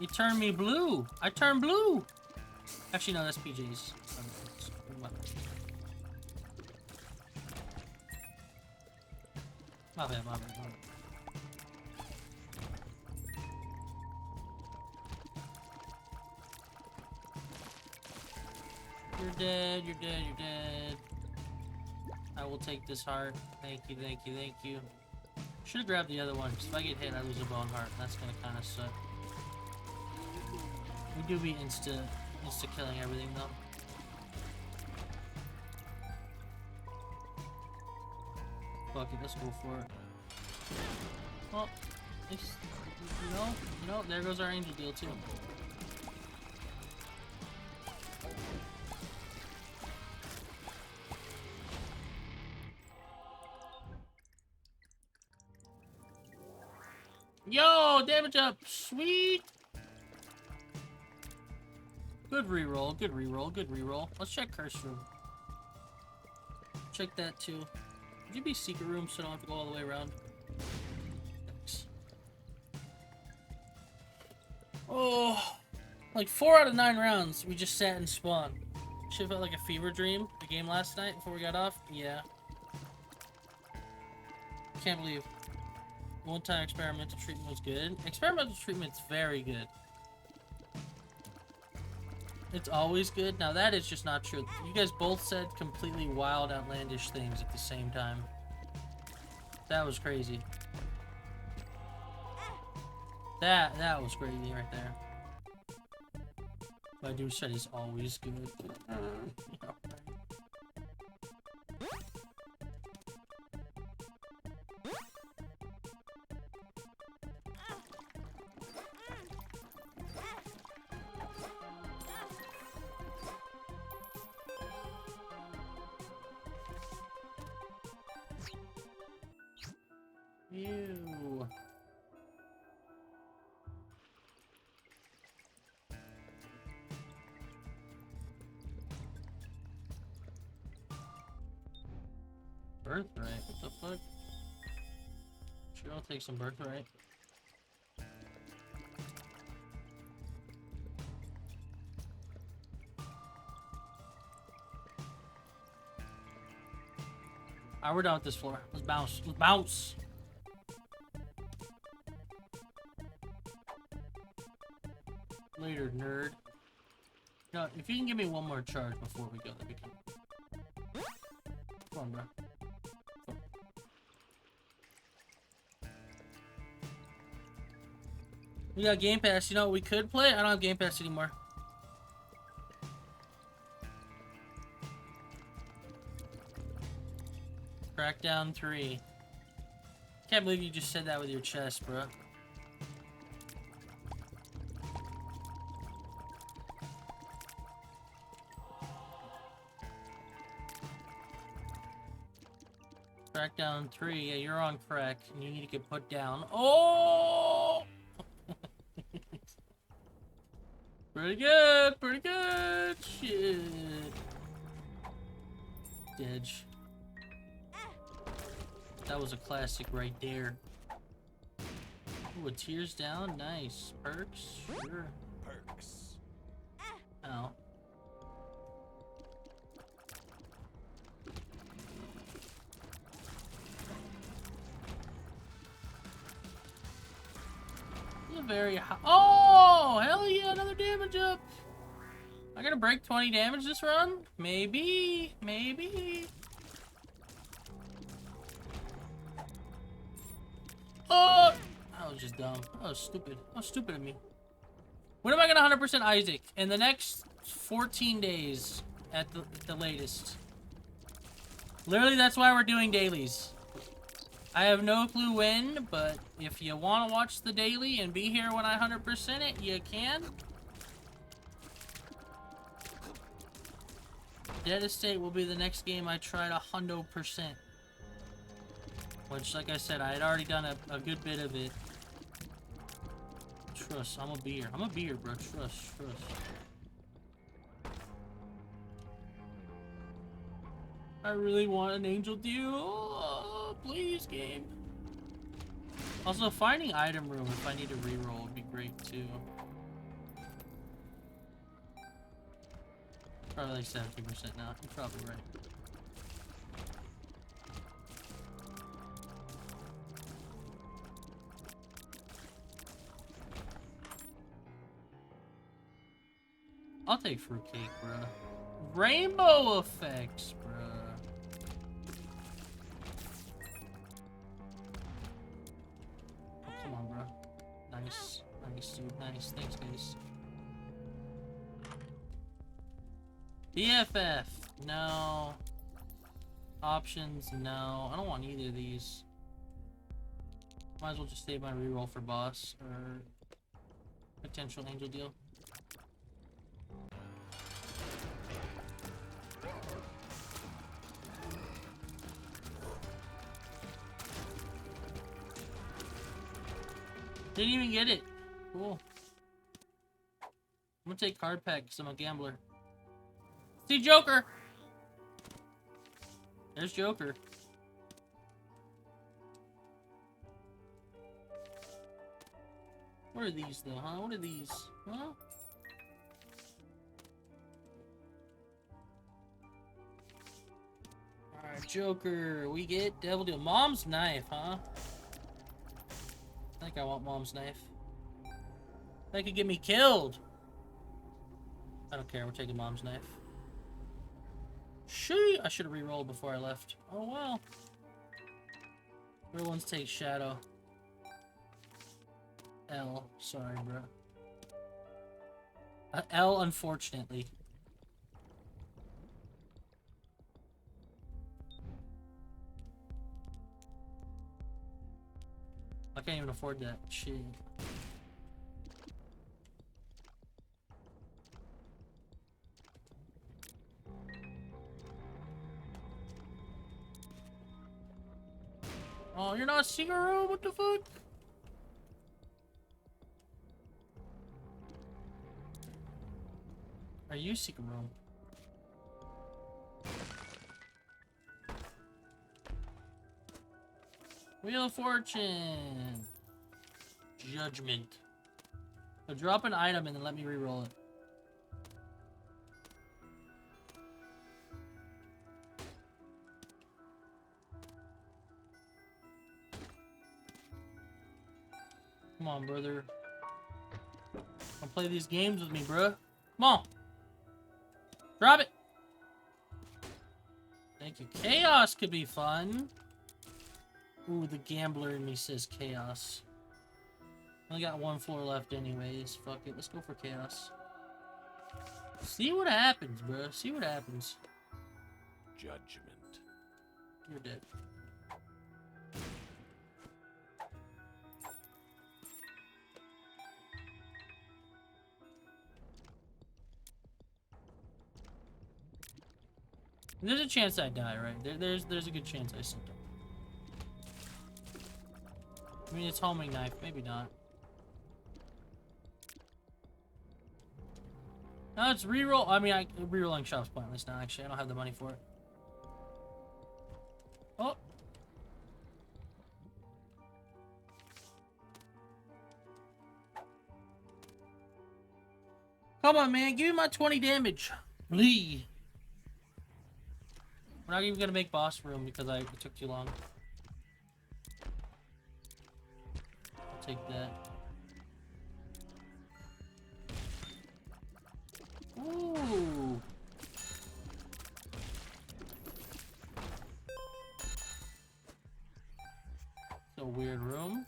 You turned me blue. I turned blue! Actually, no, that's PJ's. My bad, my bad, my bad. You're dead, you're dead, you're dead. I will take this heart. Thank you, thank you, thank you. Should have grabbed the other one, because if I get hit, I lose a bone heart. That's gonna kind of suck. We do be insta killing everything, though. Fuck it, let's go for it. Well, it's, you know, there goes our angel deal, too. Yo, damage up, sweet. Good reroll, good reroll, good reroll. Let's check curse room. Check that too. Could you be secret room so I don't have to go all the way around? Thanks. Oh, like 4 out of 9 rounds we just sat and spawned. Shit felt like a fever dream. The game last night before we got off. Yeah. Can't believe. One-time experimental treatment was good. Experimental treatment's very good. It's always good. Now that is just not true. You guys both said completely wild, outlandish things at the same time. That was crazy. That was crazy right there. My dude said he's always good. Ew. Birthright? What the fuck? Sure, I'll take some birthright. Alright, we're done with this floor. Let's bounce. Let's bounce! Later, nerd. No, if you can give me one more charge before we go, that'd be cool. Come on, bro. We got Game Pass. You know what we could play? I don't have Game Pass anymore. Crackdown 3. Can't believe you just said that with your chest, bro. Crackdown 3. Yeah, you're on crack, and you need to get put down. Oh! Pretty good, pretty good. Shit. Dedge. That was a classic right there. Ooh, a tears down. Nice. Perks? Sure. Perks. Oh. You're very high. Oh, hell yeah, another damage up. I gonna break 20 damage this run? Maybe. Maybe. Oh! That was just dumb. That was stupid. That was stupid of me. When am I gonna 100% Isaac? In the next 14 days at the latest. Literally, that's why we're doing dailies. I have no clue when, but if you want to watch the daily and be here when I 100% it, you can. Dead Estate will be the next game I try to 100%. Which, like I said, I had already done a good bit of it. Trust, I'm a beer. I'm a beer, bro. Trust. I really want an angel deal. Oh, please, game. Also, finding item room if I need to reroll would be great, too. Probably like 70% now. You're probably right. I'll take fruitcake, bruh. Rainbow effects, bruh. Oh, come on, bruh. Nice. Nice, dude. Nice. Thanks, guys. BFF. No. Options. No. I don't want either of these. Might as well just save my reroll for boss or potential angel deal. Didn't even get it. Cool. I'm gonna take card pack because I'm a gambler. See Joker! There's Joker. What are these though, huh? What are these? Huh? Alright, Joker. We get Devil Deal. Mom's Knife, huh? I think I want Mom's Knife. That could get me killed. I don't care. We're taking Mom's Knife. Shoot! I should have re-rolled before I left. Oh well. Everyone's take Shadow. L. Sorry, bro. L, unfortunately. I can't even afford that shit. Oh, you're not Siguru? What the fuck? Are you Siguru? Wheel of Fortune. Judgment. So drop an item and then let me re-roll it. Come on, brother. Don't play these games with me, bruh. Come on. Drop it. Thank you. Chaos could be fun. Ooh, the gambler in me says chaos. Only got one floor left anyways. Fuck it. Let's go for chaos. See what happens, bro. See what happens. Judgment. You're dead. There's a chance I die, right? There's a good chance I sit down. I mean, it's homing knife. Maybe not. No, it's reroll. I mean, rerolling shop's pointless now. Actually, I don't have the money for it. Oh. Come on, man. Give me my 20 damage. Please. We're not even gonna make boss room because it took too long. I'll take that. Ooh. It's a weird room.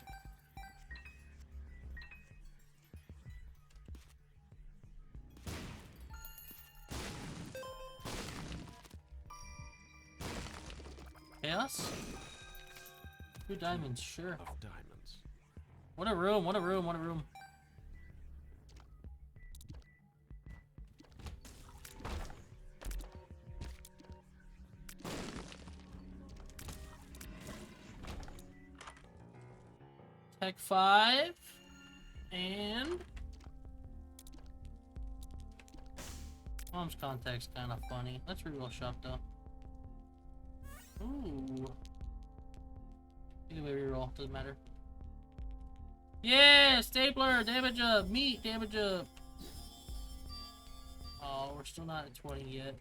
Chaos? 2 diamonds, sure. Of diamonds. What a room, what a room, what a room. Tech 5 and Mom's contact's kind of funny. Let's reroll shop though. Ooh. Either way reroll, doesn't matter. Yeah, stapler, damage up, meat, damage up. Oh, we're still not at 20 yet.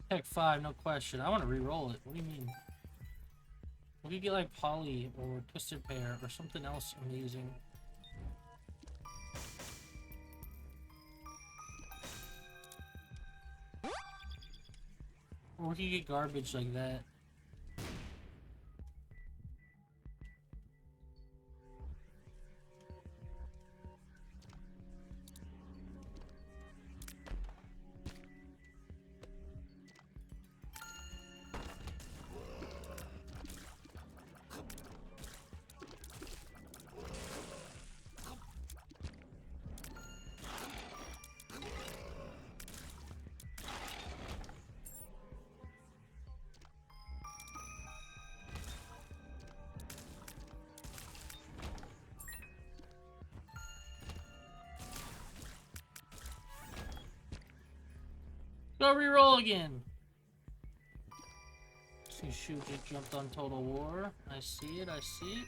Tech 5, no question. I want to re-roll it. What do you mean? We could get like Poly or Twisted Pair or something else amazing. Or we could get garbage like that. Go reroll again. See, shoot, just jumped on Total War. I see it, I see it.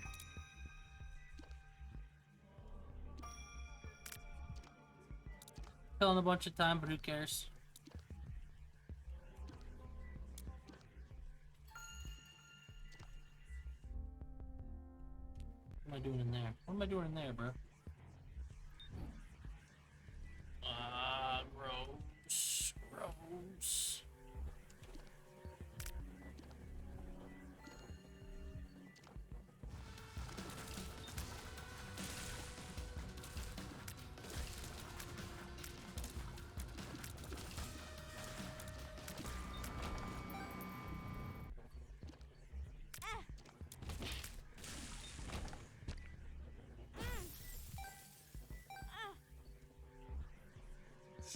Killing a bunch of time, but who cares? What am I doing in there? What am I doing in there, bro? Gross. Gross.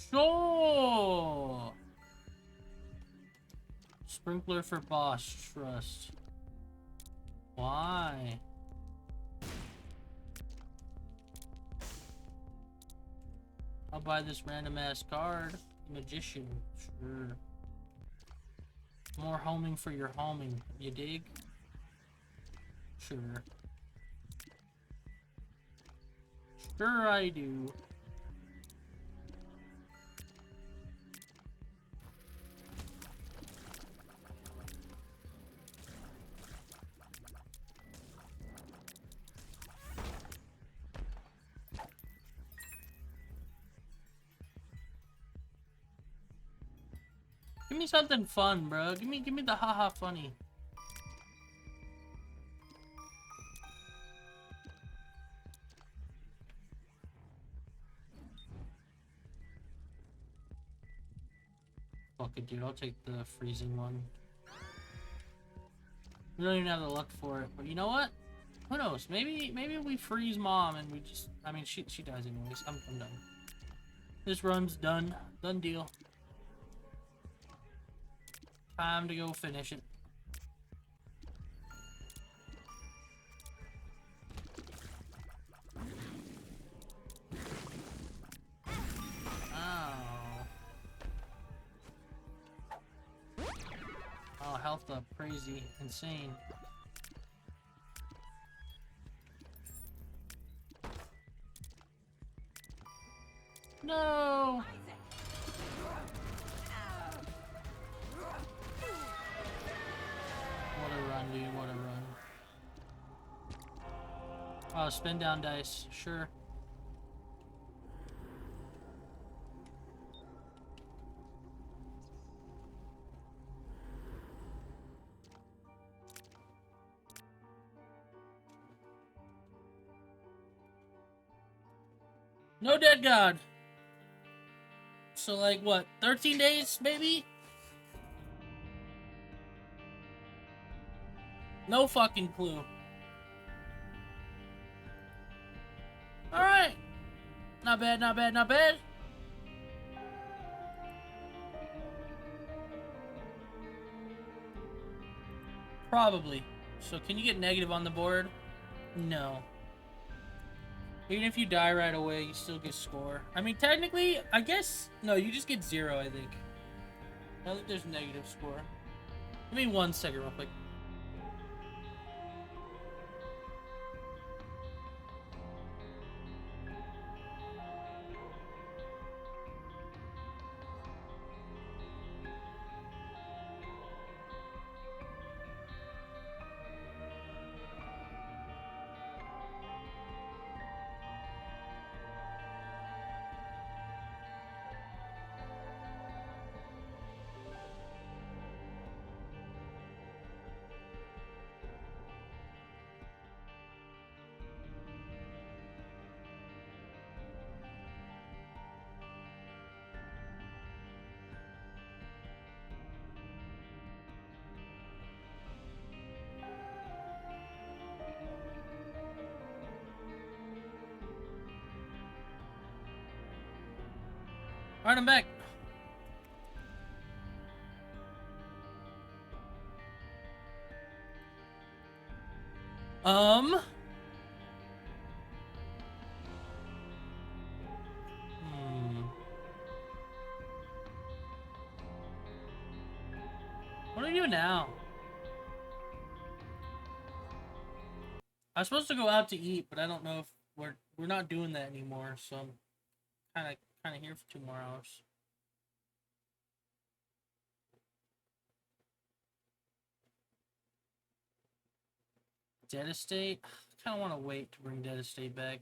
Sure. Sprinkler for boss trust. Why? I'll buy this random ass card. Magician. Sure. More homing for your homing. You dig? Sure. Sure I do. Give me something fun, bro. Give me the haha funny. Fuck it, dude. I'll take the freezing one. We don't even have the luck for it, but you know what? Who knows? Maybe we freeze mom and we just. I mean, she dies anyways. I'm done. This run's done. Done deal. Time to go finish it. Oh, health up, crazy, insane. No! What a run, dude, what a run. Oh, spin down dice, sure. No dead god. So like what, 13 days maybe? No fucking clue. Alright. Not bad, not bad, not bad. Probably. So can you get negative on the board? No. Even if you die right away, you still get score. I mean, technically, I guess... No, you just get 0, I think. I don't think there's negative score. Give me 1 second real quick. Alright, I'm back. What do we do now? I was supposed to go out to eat, but I don't know if we're not doing that anymore, so I'm kind of here for 2 more hours. Dead Estate? I kind of want to wait to bring Dead Estate back.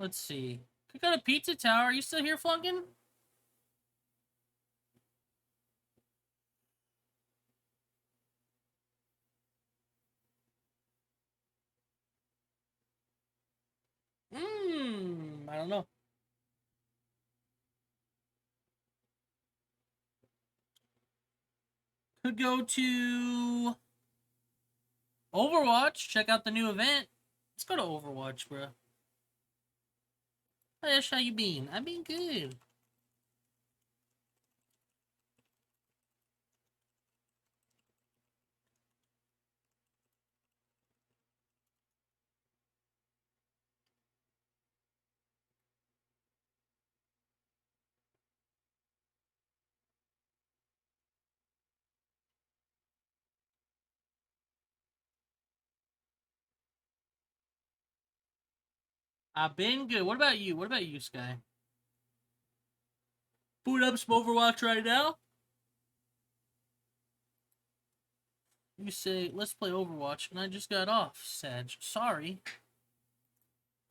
Let's see. Click on a pizza tower. Are you still here, Flunkin? I don't know. Could go to Overwatch. Check out the new event. Let's go to Overwatch, bro. Ash, how you been? I've been good. I've been good. What about you? What about you, Sky? Boot up some Overwatch right now? You say, let's play Overwatch, and I just got off, Sag. Sorry.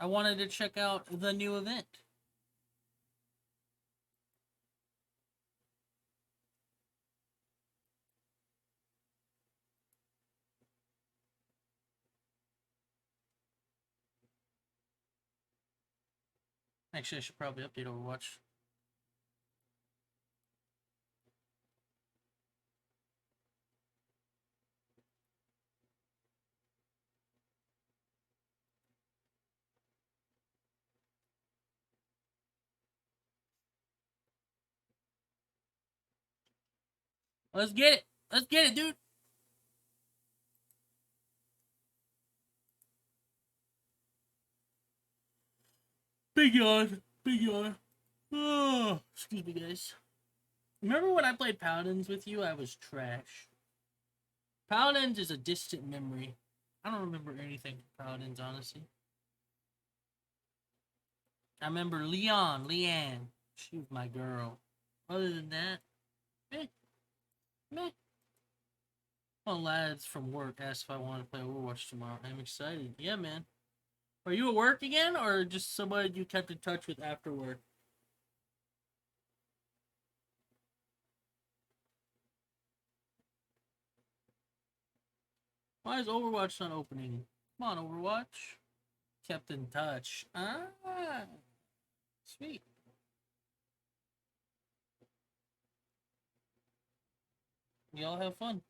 I wanted to check out the new event. Actually, I should probably update Overwatch. Let's get it. Let's get it, dude. Big yawn. Big yawn. Oh, excuse me, guys. Remember when I played Paladins with you? I was trash. Paladins is a distant memory. I don't remember anything from Paladins, honestly. I remember Leanne. She was my girl. Other than that, meh. Well, lads from work asked if I want to play Overwatch tomorrow. I'm excited. Yeah, man. Are you at work again, or just somebody you kept in touch with after work? Why is Overwatch not opening? Come on, Overwatch. Kept in touch. Ah, sweet. Y'all have fun.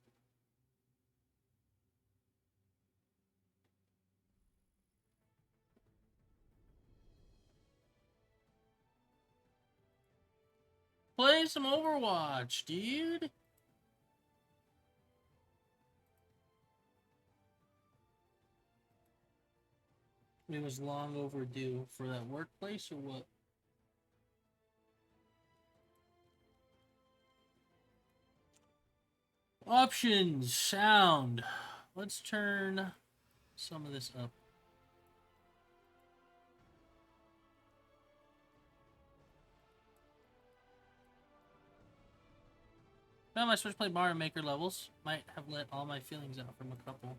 Play some Overwatch, dude. It was long overdue for that workplace, or what? Options, sound. Let's turn some of this up. Found my Switch played Mario Maker levels. Might have let all my feelings out from a couple.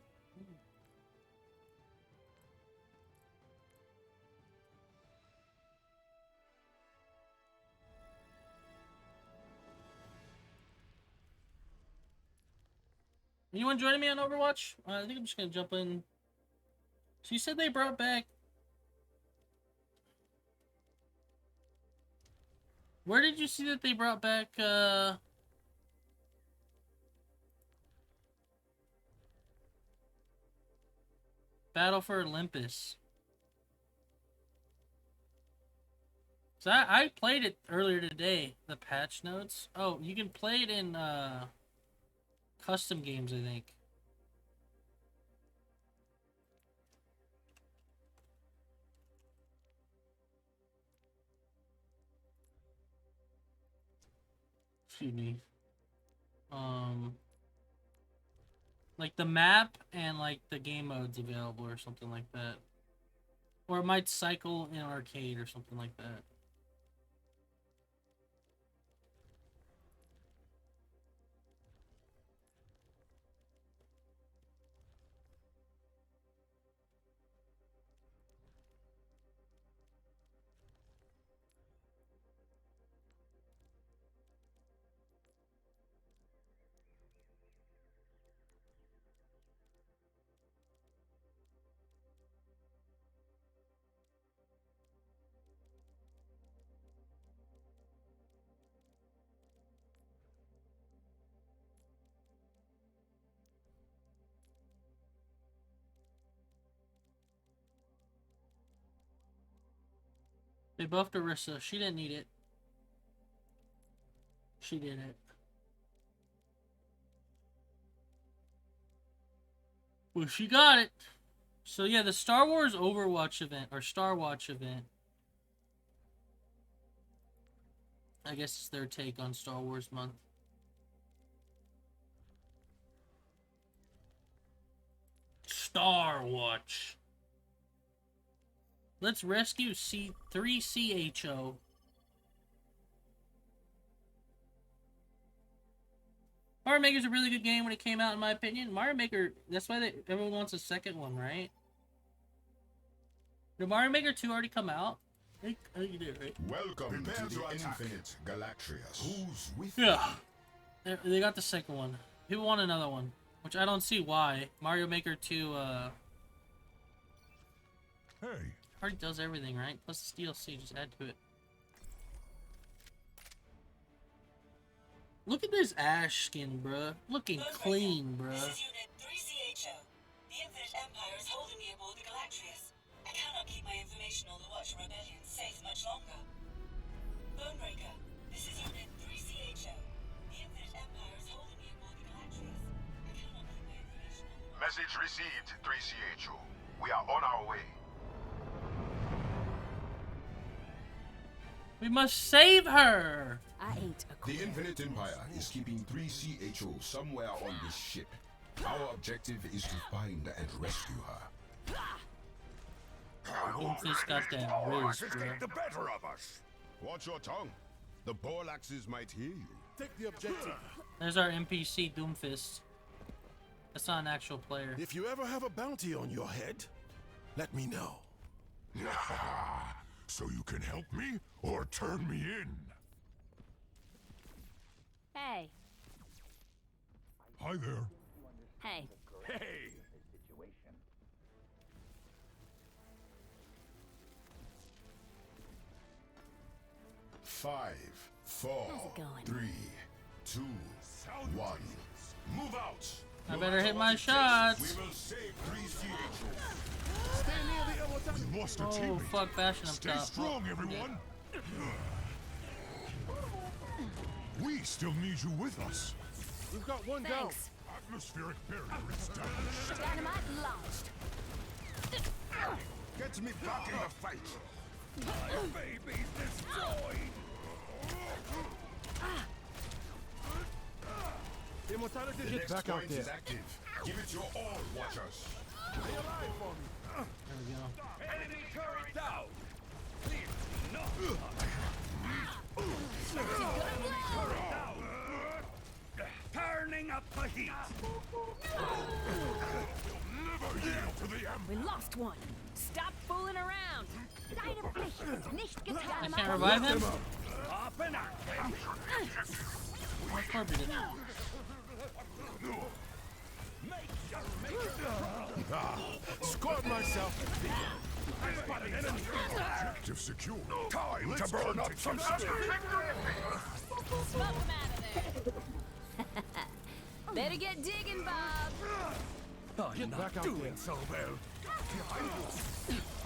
Anyone joining me on Overwatch? I think I'm just gonna jump in. So you said they brought back... Where did you see that they brought back, Battle for Olympus? So I played it earlier today, the patch notes. Oh, you can play it in, custom games, I think. Excuse me. Like the map and like the game modes available or something like that. Or it might cycle in arcade or something like that. They buffed Orisa. She didn't need it. She did it. Well, she got it. So yeah, the Star Wars Overwatch event, or Star Watch event. I guess it's their take on Star Wars month. Star Watch. Let's rescue C3CHO. Mario Maker's a really good game when it came out, in my opinion. Mario Maker, that's why everyone wants a second one, right? Did Mario Maker 2 already come out? I think you did, right? Welcome to the Infinite Galatrius. Who's with Yeah. They got the second one. People want another one, which I don't see why. Mario Maker 2, Hey. already does everything, right? Plus the DLC, just add to it. Look at this Ash skin, bruh. Looking clean, bruh. This is Unit 3CHO. The Infinite Empire is holding me aboard the Galatrius. I cannot keep my information on the Watcher Rebellion safe much longer. Bonebreaker, this is Unit 3CHO. The Infinite Empire is holding me aboard the Galatrius. I cannot keep my information on the Message received, 3CHO. We are on our way. We must save her! I ain't a The Infinite Empire is keeping 3CHO somewhere on this ship. Our objective is to find and rescue her. Doomfist got that whiz, bro. the better of us. Watch your tongue. The Borlaxes might hear you. Take the objective. There's our NPC, Doomfist. That's not an actual player. If you ever have a bounty on your head, let me know. So you can help me or turn me in. Hey. Hi there. Hey. Hey. 5, 4, 3, 2, 1. Move out. I better hit my shots. We will save 3CHO. Stay near the Immortal. We lost our Oh, teammate. fuck, bashing up Stay top. strong, everyone. We still need you with us. We've got one down. Atmospheric barrier established. Dynamite launched. Get me back in the fight. My baby's destroyed. Immortality, The get next back out point there. is active. Give it your all, Watchers. Stay alive for me. There we go. Enemy turret down. Turning up the heat. Never yield to the We lost one. Stop fooling around. I can't revive him? Open up. Of course we did. Squad myself. Objective secure. Time to burn up some stuff. Smoke him out of there. Better get digging, Bob. Oh, get back out there. So well.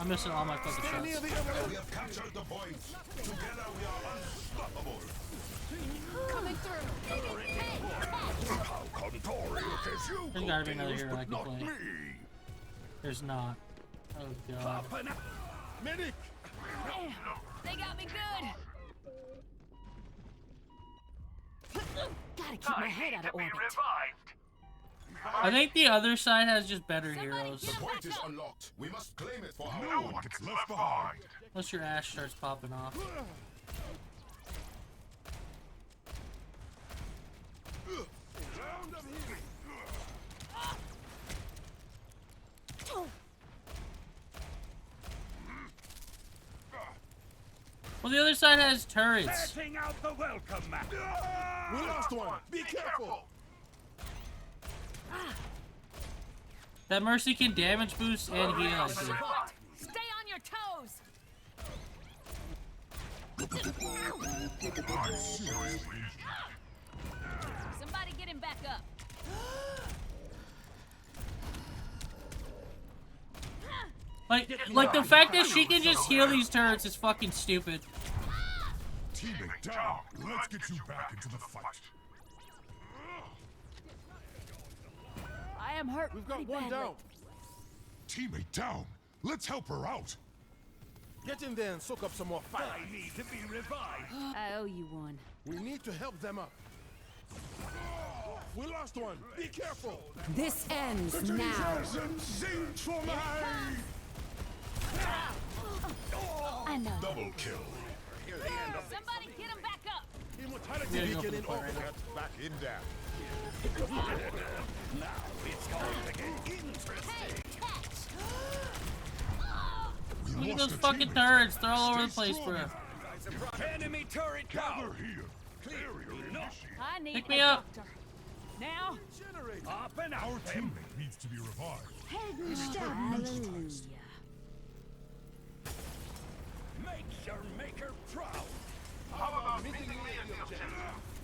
I'm missing all my fucking shots. We have captured the point. Together we are unstoppable. Coming through. How contorious is you? There's gotta be another hero I can not play. me. There's not. Oh god. Medic. They got me good. Gotta keep my head out of orbit. I think the other side has just better heroes. The point is unlocked. We must claim it for our own. No one gets left behind. Unless your Ash starts popping off. Well, the other side has turrets. Setting out the welcome map. We lost one. Be careful. That Mercy can damage boost and heal. I think. Stay on your toes. Somebody get him back up. Like the fact that she can just heal these turrets is fucking stupid. Teammate down. Let's get you back into the fight. I am hurt. We've got pretty one badly. down. Teammate down. Let's help her out. Get in there and soak up some more fire. I need to be revived. I owe you one. We need to help them up. We lost one. Be careful. This ends now. I know. Double kill. Somebody get him back up. Immortality Yeah, beacon go in for the point orbit. right Back in there. Now it's going to get interesting. Look at those fucking turrets. They're all over the place, bro. Enemy turret down. I need Pick me a up. doctor. Now. Up and Our out. teammate needs to be revived. Hallelujah. Make your maker proud. How about meeting me at the objective?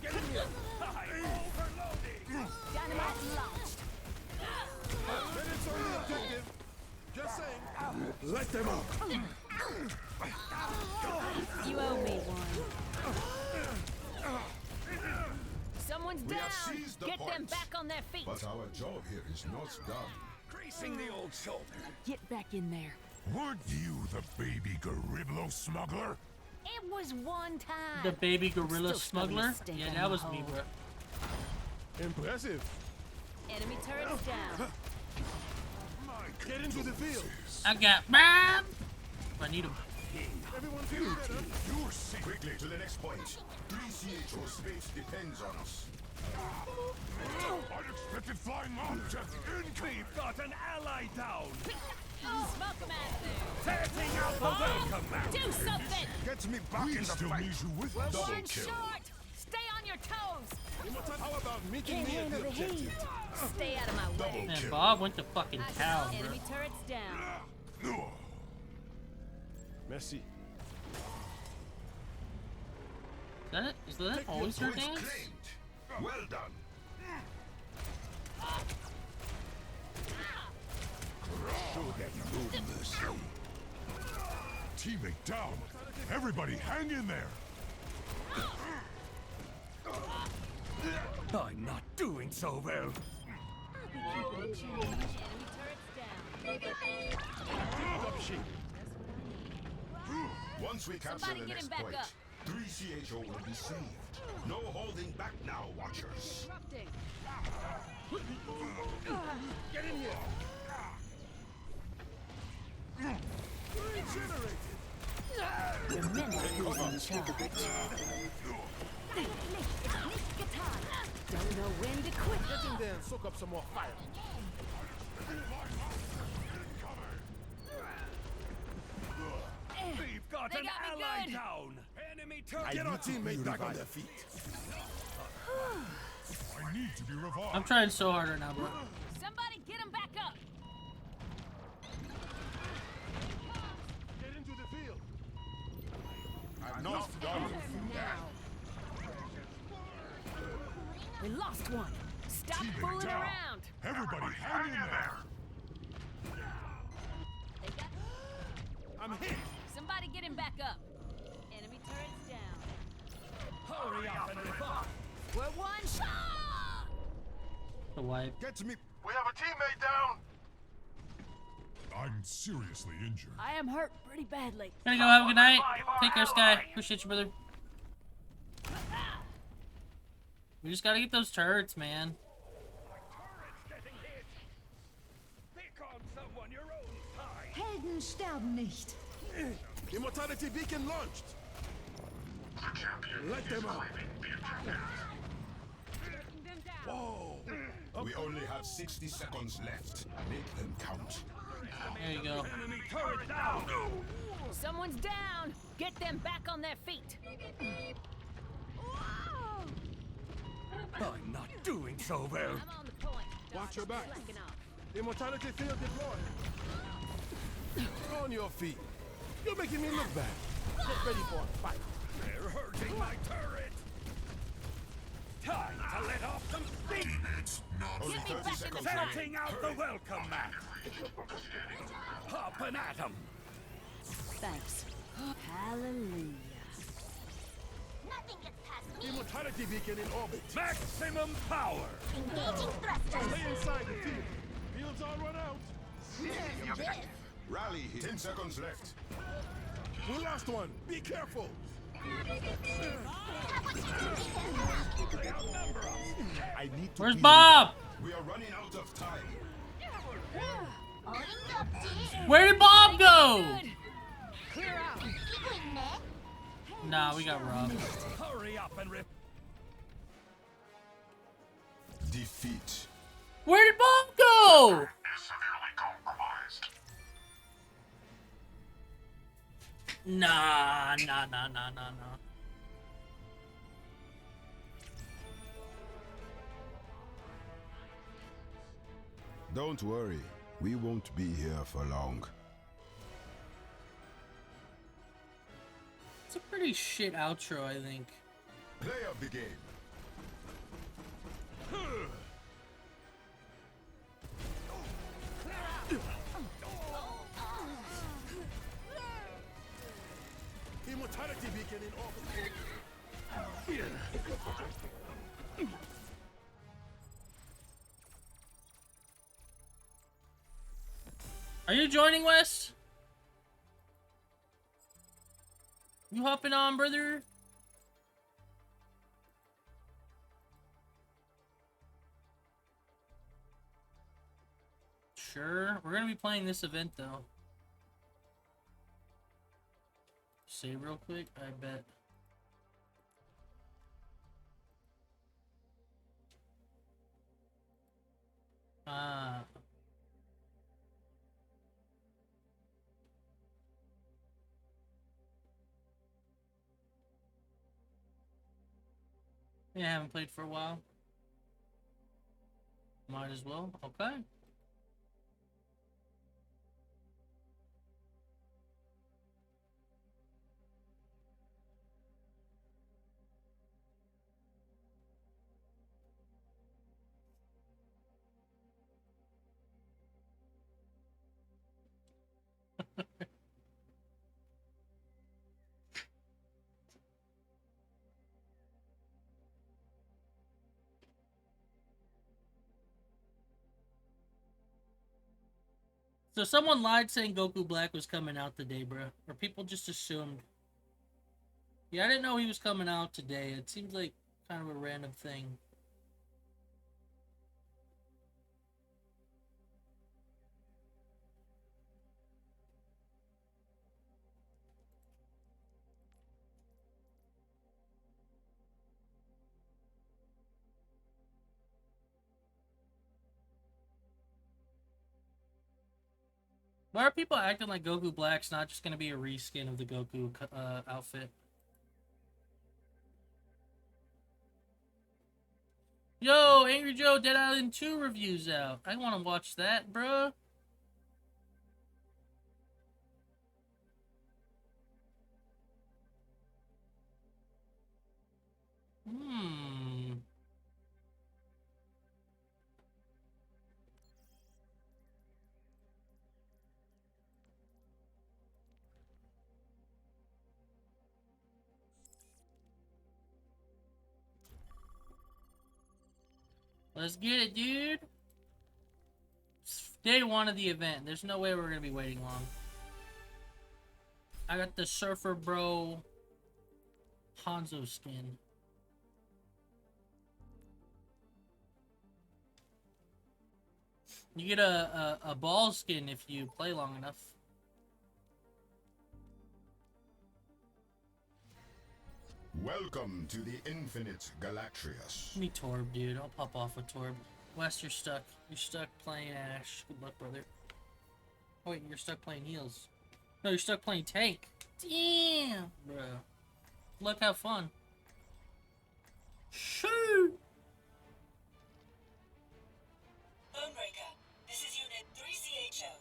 Get in here. Overloading. Dynamite launched. Minutes on the objective. Just saying. Let them up. You owe me one. Someone's We down. have seized the Get them point. back on their feet. But our job here is not done. Greasing the old shoulder. Get back in there. Weren't you the baby Gariblo smuggler? It was one time. The baby gorilla Still smelling smuggler? the stink Yeah, on that the was me, hole. bro. Impressive. Enemy turrets down. Get into the field. I got man. I need him. Everyone feels better. You're sick. Quickly to the next point. 3CHO space depends on us. Unexpected flying object incoming. We've got an ally down. Smoke him out there. Taking out the welcome mat. Do something. Gets me back We in the still fight. need you with One double short. kill. Stay on your toes. How about meeting Can't me at handle the the heat. objective? Stay out of my way. Man, Bob went to fucking I town, got bro. enemy turrets down. Merci. Is that always her dance? Claimed. Well done. Show them no mercy. Teammate down. Everybody hang in there. I'm not doing so well. Enemy turrets down. Once we capture Somebody the get him next back point, up. 3CHO will be saved. No holding back now, Watchers. Get in here. You're meant to be in charge. Don't know when to quit. Get in there and soak up some more fire. We've got They an got me ally good. down. Enemy turret. Get our teammate back on their feet. I need to be revived. I'm trying so hard right now, bro. Somebody get him back up. Get into the field. I'm not done. We lost one. Stop Teammate fooling down. around. Everybody hang in there. They got... I'm hit. Somebody get him back up. Enemy turrets down. Hurry up and revive. We're one shot. The wipe. Get to me. We have a teammate down. I'm seriously injured. I am hurt pretty badly. Gotta go. Have a good night. Take care, Sky. Appreciate you, brother. We just gotta get those turrets, man. Pick on someone your own size. Helden sterben nicht. Immortality beacon launched. Let them up. Whoa. We only have 60 seconds left. Make them count. There you go. Enemy turret down. Someone's down. Get them back on their feet. I'm not doing so well. I'm on the point. Watch your back. Slacking off. Immortality field deployed. On your feet. You're making me look bad. Get ready for a fight. They're hurting my turret. Time to let off some steam. Only Get me 30 back in the seconds fight. left. Setting out the welcome mat. Pop an atom. Thanks. Hallelujah. Nothing gets past me. Immortality beacon in orbit. Maximum power. Engaging thrusters. Stay inside the field. Fields all run out. Rally here. 10 seconds left. We lost one. Be careful. I need to Where's be Bob? We are running out of time. Where did Bob go? Clear out. Nah, we got robbed. Hurry up and rip. Defeat. Where did Bob go? Nah. Don't worry. We won't be here for long. It's a pretty shit outro, I think. Play of the game. Immortality beacon in orbit. Are you joining, Wes? You hopping on, brother? Sure. We're gonna be playing this event, though. Save real quick, I bet. Ah. Yeah, I haven't played for a while. Might as well. Okay. So someone lied saying Goku Black was coming out today, bro. Or people just assumed. Yeah, I didn't know he was coming out today. It seems like kind of a random thing. Why are people acting like Goku Black's not just going to be a reskin of the Goku outfit? Yo, Angry Joe Dead Island 2 reviews out. I want to watch that, bruh. Let's get it, dude. It's day one of the event. There's no way we're going to be waiting long. I got the Surfer Bro Hanzo skin. You get a ball skin if you play long enough. Welcome to the Infinite Galatrius. Give me Torb, dude. I'll pop off with Torb. Wes, you're stuck. You're stuck playing Ash. Good luck, brother. Oh, wait, you're stuck playing heals. No, you're stuck playing tank. Damn, bro. Look, have fun. Shoot! Bonebreaker, this is Unit 3CHO.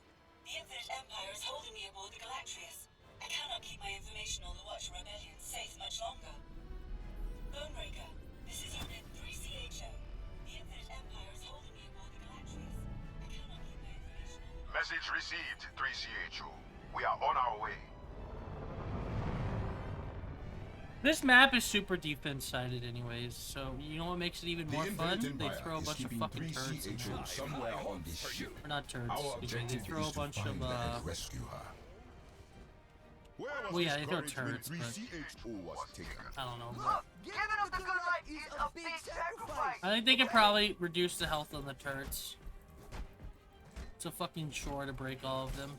The Infinite Empire is holding me aboard the Galatrius. I cannot keep my information or the Watcher Rebellion safe much longer. Bonebreaker, this is Unit 3CHO. The Infinite Empire is holding me aboard the Galatrius. I cannot keep my information or the Message received, 3CHO. We are on our way. This map is super defense-sided anyways, so you know what makes it even more fun? They throw a bunch of fucking turrets in there. Somewhere on this ship. Or not turrets, Our excuse me, they objective throw is a to bunch find of, her and rescue her. well, yeah, they throw turrets, but I don't know. Look, giving up the good life is a big sacrifice. I think they could probably reduce the health on the turrets. It's a fucking chore to break all of them.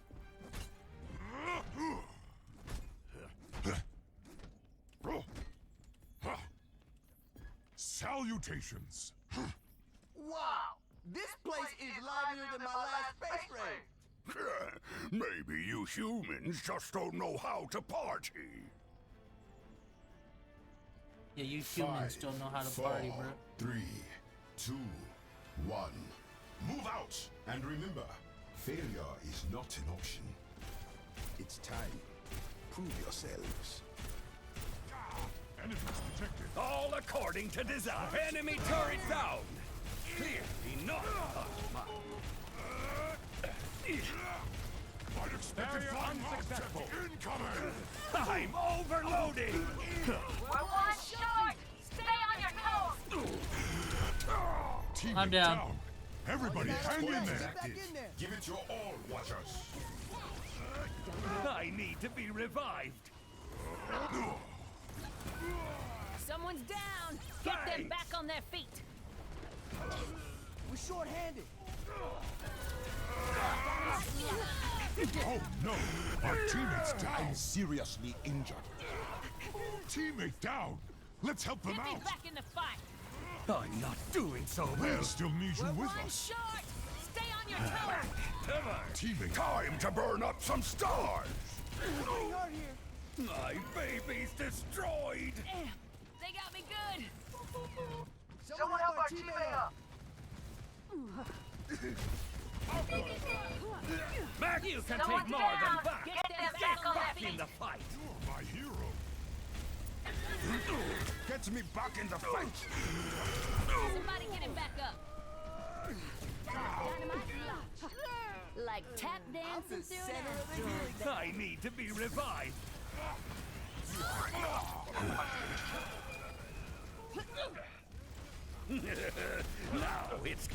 Salutations. Wow, this place is livelier than my last space raid. Maybe you humans just don't know how to party. Yeah, you humans don't know how to party, bro. 3, 2, 1. Move out! And remember, failure is not an option. It's time. Prove yourselves. Enemies detected. All according to design. Enemy turret down. Clear. Enough. Unexpected unsuccessful. Incoming. I'm overloading. We're one short. Stay on your toes. Team I'm down. Everybody hang in there. Give it your all, Watchers. I need to be revived. Someone's down. Get them back on their feet. We're short-handed. Oh no! Our teammate's down. I'm seriously injured. Teammate down. Let's help them Get me out. back in the fight. I'm not doing so We well. still need you with One us. short. Stay on your toes. Teammate. Time to burn up some stars. My baby's destroyed. They got me good. Someone help our teammate up. Mac, you can Someone take more down. than that. Get them back on their in feet. the fight. You're my hero. Get me back in the fight. Somebody get him back up. Like tap dancing through an asteroid. I need to be revived. Now it's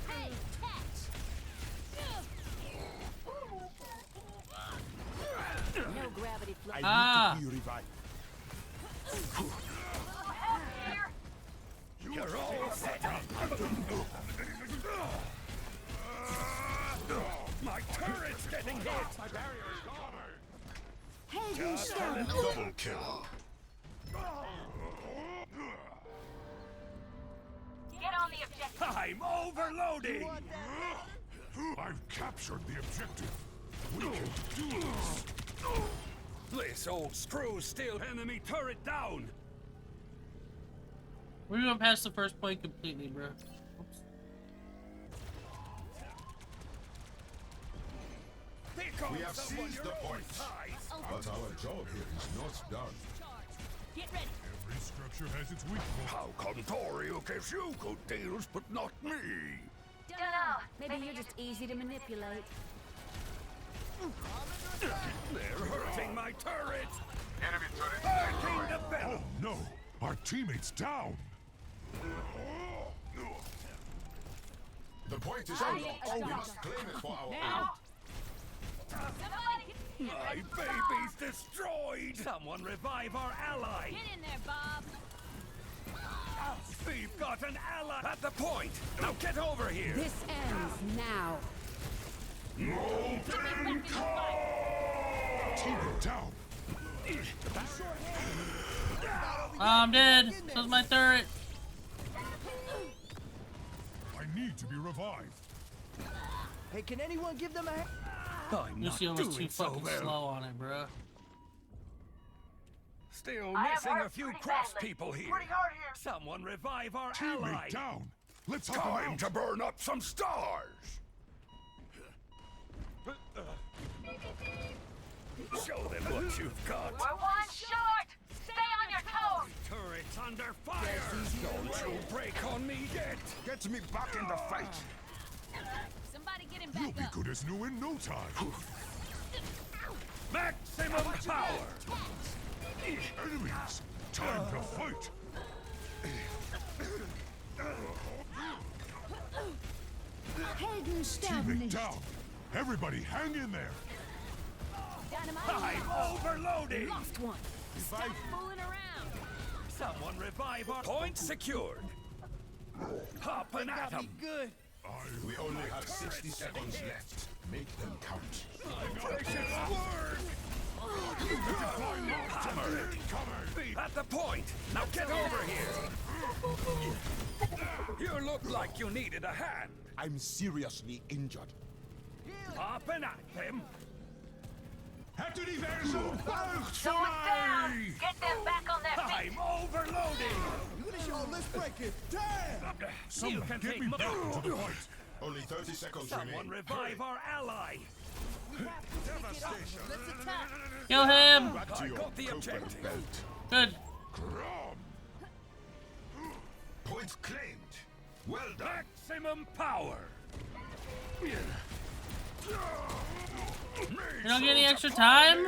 Hey, catch. No gravity flow. Ah! Be revived. You're all set up. My turret's getting hit. My barrier's gone. Hey, Just a little Double kill. Get on the objective. I'm overloading. I've captured the objective. We can do this. This old screw's still enemy turret down. We went past the first point completely, bro. Oops. We have seized the point. But our job here is not done. Get ready. Every structure has its weak point. How come Torio gives you good deals, but not me? Dunno. Maybe you're just easy to manipulate. They're hurting my turret. Enemy turret. Backing the bell. Oh no! Our teammate's down. The point is over. We must claim it for our own. My baby's destroyed. Someone revive our ally. Get in there, Bob. We've got an ally at the point. Now get over here. This ends now. Teammate down. I'm dead. So's my turret. I need to be revived. Hey, can anyone give them a... I'm not Lucio was too doing so fucking well. slow on it, bro. Still I have missing a hurt few pretty cross badly. people here. Pretty hard here. Someone revive our ally. Teammate down. Let's help him Time out. to burn up some stars. Show them what you've got. We're one short. Stay on your toes. Turret's under fire. Don't you break on me yet. Get me back in the fight. Somebody Get him You'll back be up. good as new in no time. Maximum power! Enemies, time to fight. Helden sterben Teammate nicht. down. Everybody, hang in there. I'm overloading! Lost one. Stop fooling around. Someone revive our point secured. Hopping at him. Good. We only have 60 seconds left. Make them count. Hammer it. At the point. Now get over here. You look like you needed a hand. I'm seriously injured. Hopping at them. Hebt u die verzoek buigt voor Someone's down. mij? Get them back on their feet. I'm overloading. Let's break it. Damn. You Someone can get take me my... back to the fight. Only 30 seconds Someone remain. revive our ally. Let's attack. Kill him. Back to I your got the coconut objective. belt. Good. Point claimed. Well done. Maximum power. You don't get any extra time?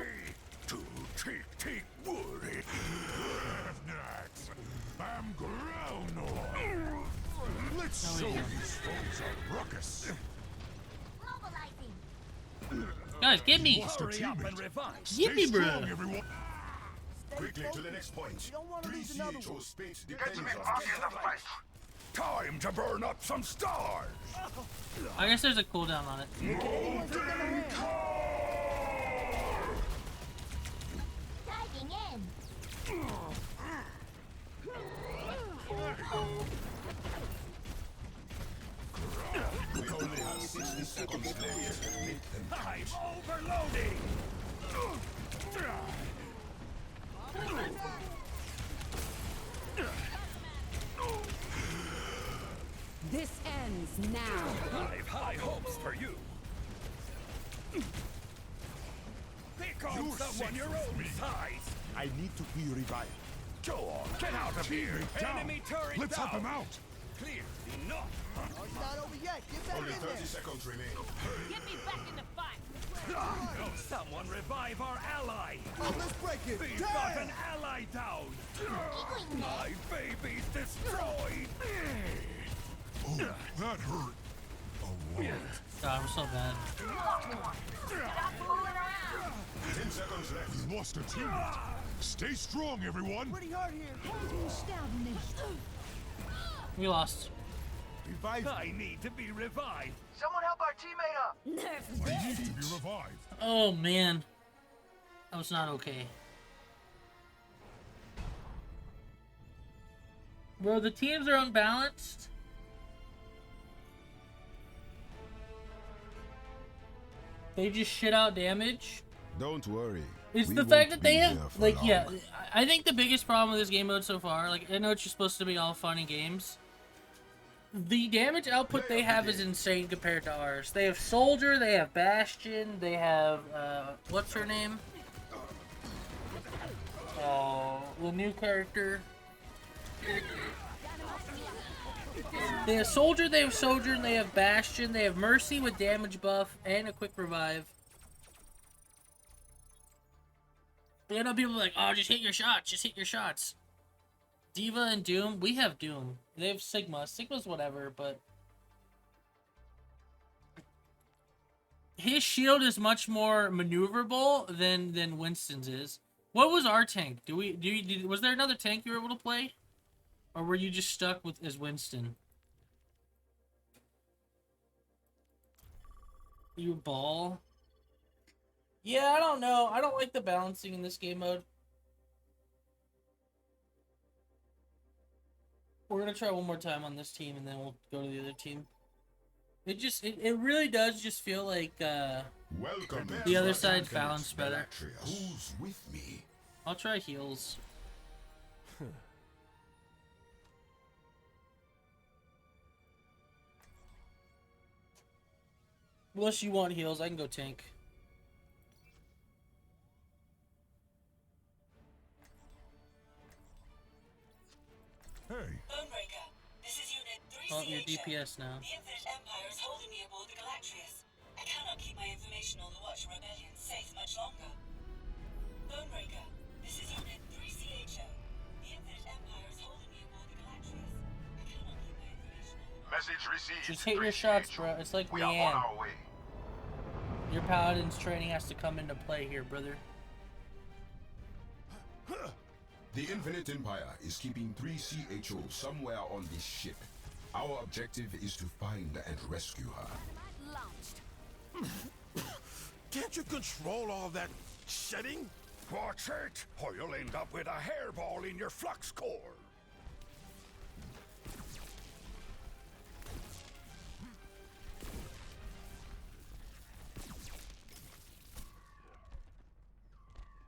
Take wood. Next, I'm Groundhog. Let's show these foes a ruckus. Guys, get me. Lost a Hurry up and teammate. revive. Stay Yippee, bro. strong, everyone. Quickly to the next point. don't wanna 3 lose another CHO one. space depends on Time to burn up some stars. I guess there's a cooldown on it. Diving in. We only have 60 seconds left. Make them I'm overloading. This ends now. I've high hopes for you. Pick on You're someone safe your with own me. size. I need to be revived. Go on, get out of here. Teammate down. Enemy turret Let's down. help him out. Clear. Enough. Oh, it's not over yet. Get back Only in 30 there. seconds remain. Get me back in the fight. Someone revive our ally. Oh, let's break it. We've got an Damn. ally down. My baby's destroyed. Oh, that hurt. A lot. God, I'm so bad. Stop fooling around. 10 seconds left. We lost a teammate. Stay strong, everyone. Pretty hard here. Helden sterben nicht. We lost. Revive. I need to be revived. Someone help our teammate up. Nerf I need to be revived. Oh man, that was not okay. Bro, the teams are unbalanced. They just shit out damage. Don't worry. It's We the fact won't that be they have, here for like, long. yeah, I think the biggest problem with this game mode so far, like, I know it's just supposed to be all fun and games. The damage output they have is insane compared to ours. They have Soldier, they have Bastion, they have, what's her name? The new character. They have Soldier, they have Sojourn, they have Bastion, they have Mercy with damage buff and a quick revive. I know people are like, oh, just hit your shots, just hit your shots. Diva and Doom, we have Doom. They have Sigma. Sigma's whatever, but his shield is much more maneuverable than Winston's is. What was our tank? Was there another tank you were able to play? Or were you just stuck with as Winston? You ball? Yeah, I don't know. I don't like the balancing in this game mode. We're gonna try one more time on this team and then we'll go to the other team. It really does just feel like Welcome the to other our side's Anchorage, balanced better. Bellatrius. Who's with me? I'll try heals. Unless you want heals, I can go tank. Hey. Bonebreaker, this is Unit 3CHO. Oh, you're DPS now. The Infinite Empire is holding me aboard the Galatrius. my information on the Watcher Rebellion safe much longer. Bonebreaker, this is Unit 3CHO. The Infinite Empire is holding me aboard the Galactrius. I cannot keep my information on the Message received. Just hit your shots, bro. It's like We are on Leanne. our way. Your paladin's training has to come into play here, brother. The Infinite Empire is keeping 3CHO somewhere on this ship. Our objective is to find and rescue her. Can't you control all that shedding? Watch it, or you'll end up with a hairball in your flux core.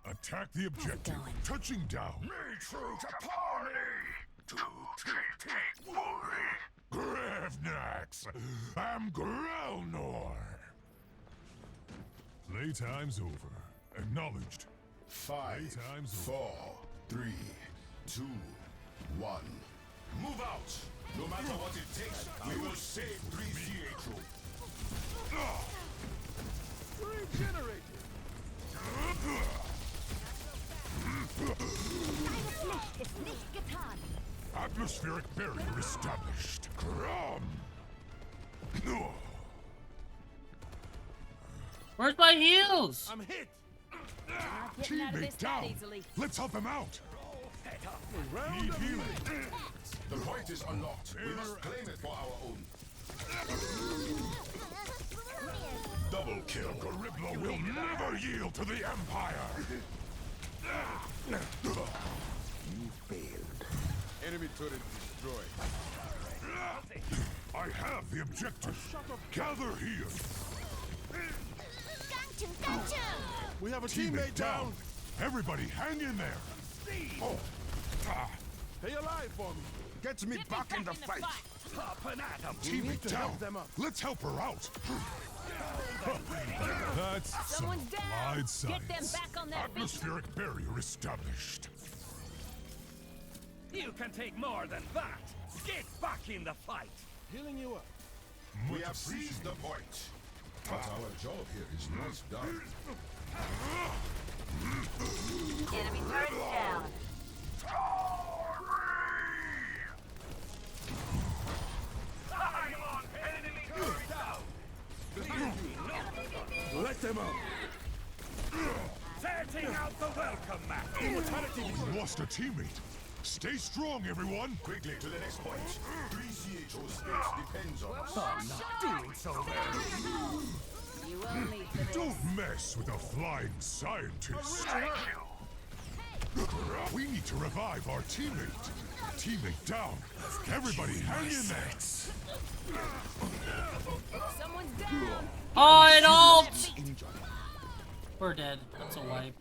Attack the objective. Touching down. Me troops upon me. To take worry. Gravnax. I'm Grelnor. Playtime's over. Acknowledged. 5, 4, 3, 2, 1. Move out! No matter what it takes, we will save 3CHO. Regenerated! Atmospheric barrier established. Crom! Where's my heals? I'm hit! Getting out of this Teammate that down! easily. Let's help him out! Need healing. The point is unlocked. We must claim it for our own. Double kill. Garibla will never yield to the Empire! You failed. Enemy turret destroyed. I have the objective. Gather here. We have a teammate down. Everybody hang in there. Oh. Stay alive for me. Gets me back in the fight. Teammate down. Let's help her out. That's Someone's some down. applied Get science. them back on their feet. Atmospheric barrier established. You can take more than that. Get back in the fight. Healing you up. We have seized the point. But our job here is not done. Enemy turret down. Let them out. Setting out the welcome mat. We lost a teammate. Stay strong, everyone. Quickly to the next point. 3CHO's fate depends on us. I'm not doing so well. You owe me for this. Don't mess with a flying scientist. We need to revive our teammate. Teammate down. Everybody hang in there. Someone's down. Oh, it ult! We're dead. That's a wipe.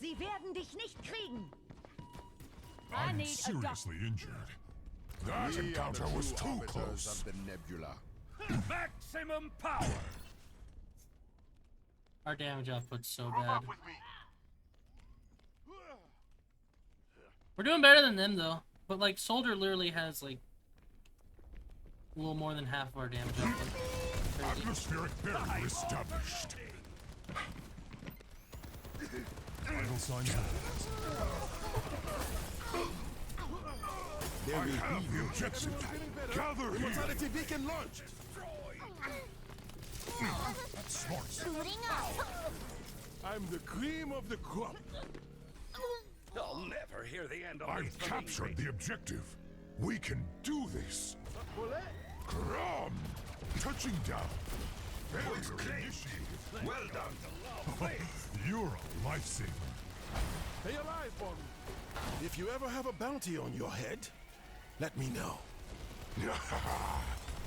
Sie werden dich nicht kriegen. I I'm need a seriously injured. That encounter was too close. The nebula. Maximum power. Our damage output's so bad. We're doing better than them though. But like Soldier literally has like a little more than half of our damage output. Crazy. Atmospheric barrier established. Vital signs I have the objective. Gather here. Mortality beacon launched. That's smart. I'm the cream of the crop. I'll never hear the end of I've this. captured the objective. We can do this. Crom! Touching down. Barrier initiated. Well done. You're a lifesaver. Stay alive for me. If you ever have a bounty on your head, let me know.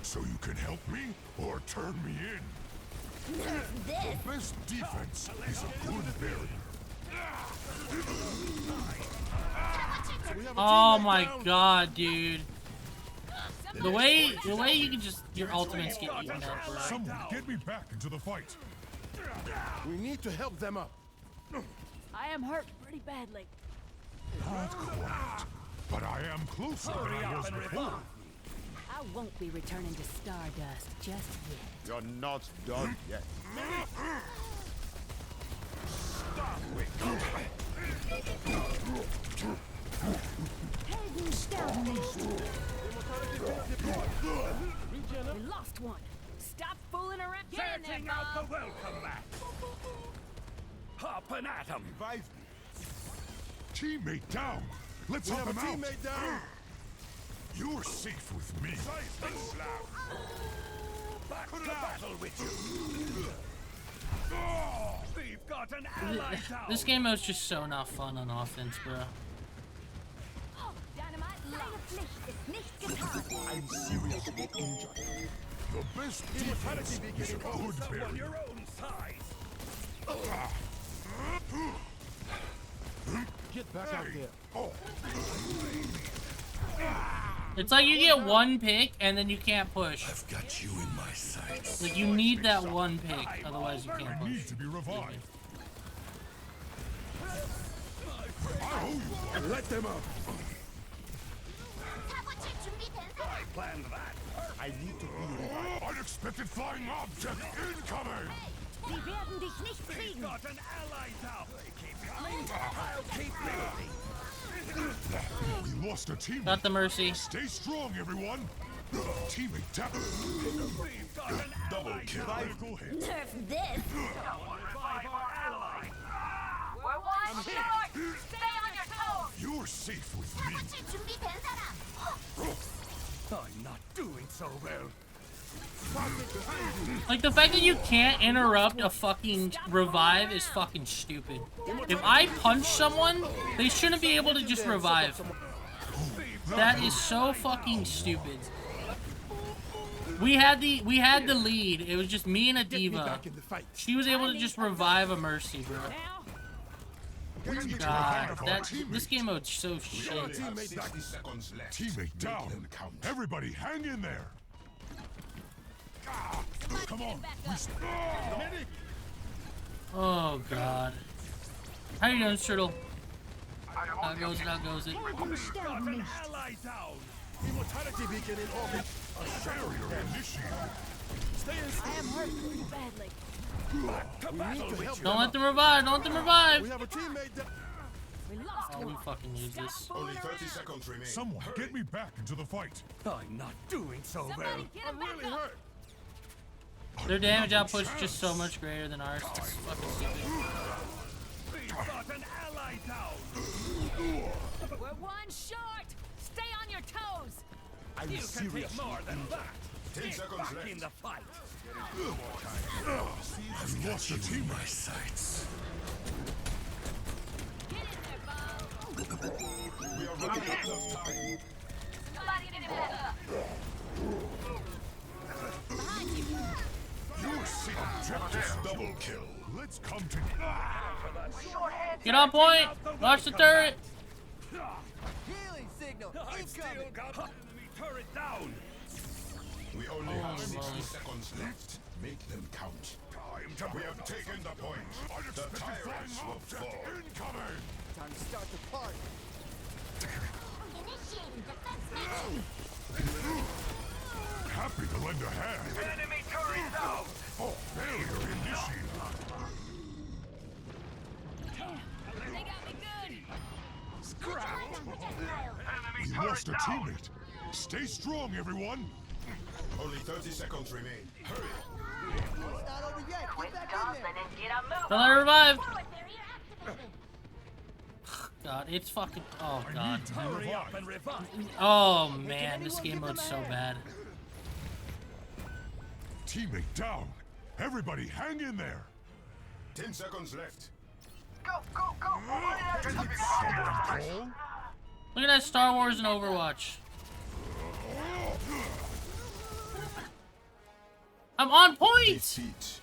So you can help me or turn me in. The best defense is a good barrier. Oh my god, dude. The way you can just your ultimates get eaten up, bro. Someone get me back into the fight. We need to help them up. I am hurt pretty badly. Not quite, but I am closer than I was before. I won't be returning to Stardust just yet. You're not done yet. Stop Helden sterben nicht. We lost one. Stop fooling around. Get in there, Setting out the Bob. welcome mat. Hopping at him. Revive me. Teammate down. Let's We help have him a out. teammate down. You're safe with me. Back to battle with you. We've got an ally down. This game mode's just so not fun on offense, bro. I'm seriously injured. The best defense is a good Someone your barrier. own size. Get back out there. It's like you get one pick and then you can't push. I've got you in my sights. Like you need that one pick, otherwise you can't push. Need to be revived. I owe you one. Let them up. I planned that. I need to be revived. Unexpected flying object incoming. Sie werden dich nicht We've kriegen. got an ally down. They keep coming. I'll keep moving. We lost a teammate. Got the mercy. Stay strong, everyone. Teammate down. We've got an Double ally kill. down. Critical hit. Nerf this. Someone revive our ally. We're one short. Stay on your toes. You're safe with me. I'm not doing so well. Like the fact that you can't interrupt a fucking revive is fucking stupid. If I punch someone, they shouldn't be able to just revive. That is so fucking stupid. We had the lead. It was just me and a diva. She was able to just revive a Mercy, bro. God, this game mode's so shit. Teammate down. Everybody, hang in there. Come on. Oh god. How you doing, Turtle? How goes it? How goes it? We've got an ally down. Immortality beacon in orbit. A barrier initiated. I am hurt pretty badly. Back to battle with you. Don't let them revive. Don't let them revive. We have a teammate down. We lost Oh, we one. fucking lose this. Only 30 seconds remain. Someone get me back into the fight. I'm not doing so well. Somebody get him back up. Their damage output is just so much greater than ours. It's fucking stupid. We've got an ally down. We're one short. Stay on your toes. I'm You can serious. take more than that. 10 Get seconds back left. in the fight. I've lost a team. My sights. Get in there, Bob. We are running out of time. Somebody get him back up. Behind you. Your safe objective double kill. Let's come to. Get on point. Watch the turret. Healing signal. I've still got enemy turret down. We only Oh, have 60 Lord. seconds left. Make them count. We have taken the point. The Unexpected flying tyrants will object fall. incoming. Time to start the party. Happy to lend a hand. Enemy turret down. Oh, barrier initiated. They got me good. We lost a teammate. Stay strong, everyone. Only 30 seconds remain. Hurry. It's not over yet. Get back in there. Don't let her revive. God, it's fucking. Oh god. Hurry up and revive. Oh man, this game mode's so bad. Teammate down. Everybody, hang in there. 10 seconds left. Look at that Star Wars and Overwatch. I'm on point. Defeat.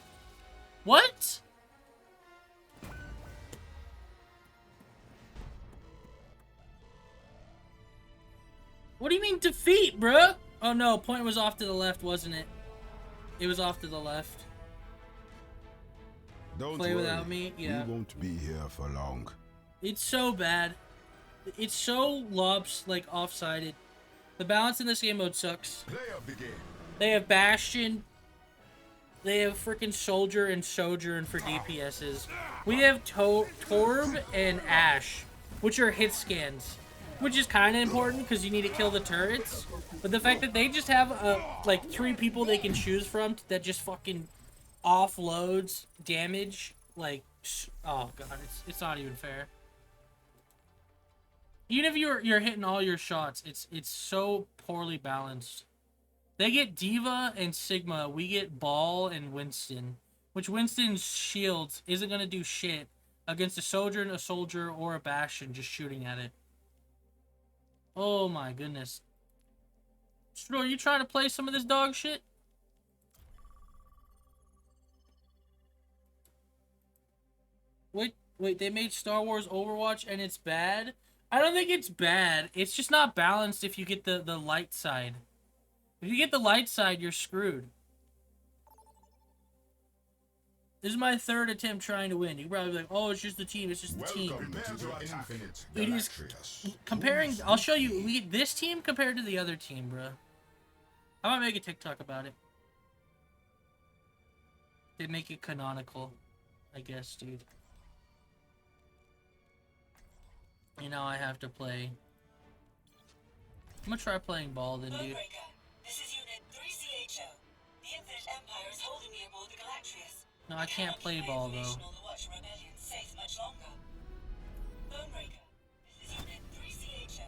What? What do you mean defeat, bruh? Oh no, point was off to the left, wasn't it? It was off to the left. Don't Play worry. without me? Yeah. We won't be here for long. It's so bad. It's so like offsided. The balance in this game mode sucks. Play of the game. They have Bastion. They have freaking Soldier and Sojourn for DPSs. We have Torb and Ash, which are hit scans, which is kind of important because you need to kill the turrets. But the fact that they just have like 3 people they can choose from that just fucking offloads damage, like, oh god, it's not even fair. Even if you're hitting all your shots, it's so poorly balanced. They get Diva and Sigma, we get Ball and Winston, which Winston's shields isn't gonna do shit against a Sojourn, a Soldier, or a Bastion just shooting at it. Oh my goodness. Stro, are you trying to play some of this dog shit? Wait, they made Star Wars Overwatch and it's bad? I don't think it's bad. It's just not balanced if you get the light side. If you get the light side, you're screwed. This is my 3rd attempt trying to win. You probably be like, oh, it's just the team. It's just the team. It is comparing. I'll show you. This team compared to the other team, bro. I might make a TikTok about it. They make it canonical, I guess, dude. You know I have to play. I'm gonna try playing Ball then, dude. This is Unit 3CHO. The Infinite Empire is holding me aboard the Galatrius. No, I can't play Ball though. The Watch Rebellion safe much longer. Bonebreaker. This is Unit 3CHO.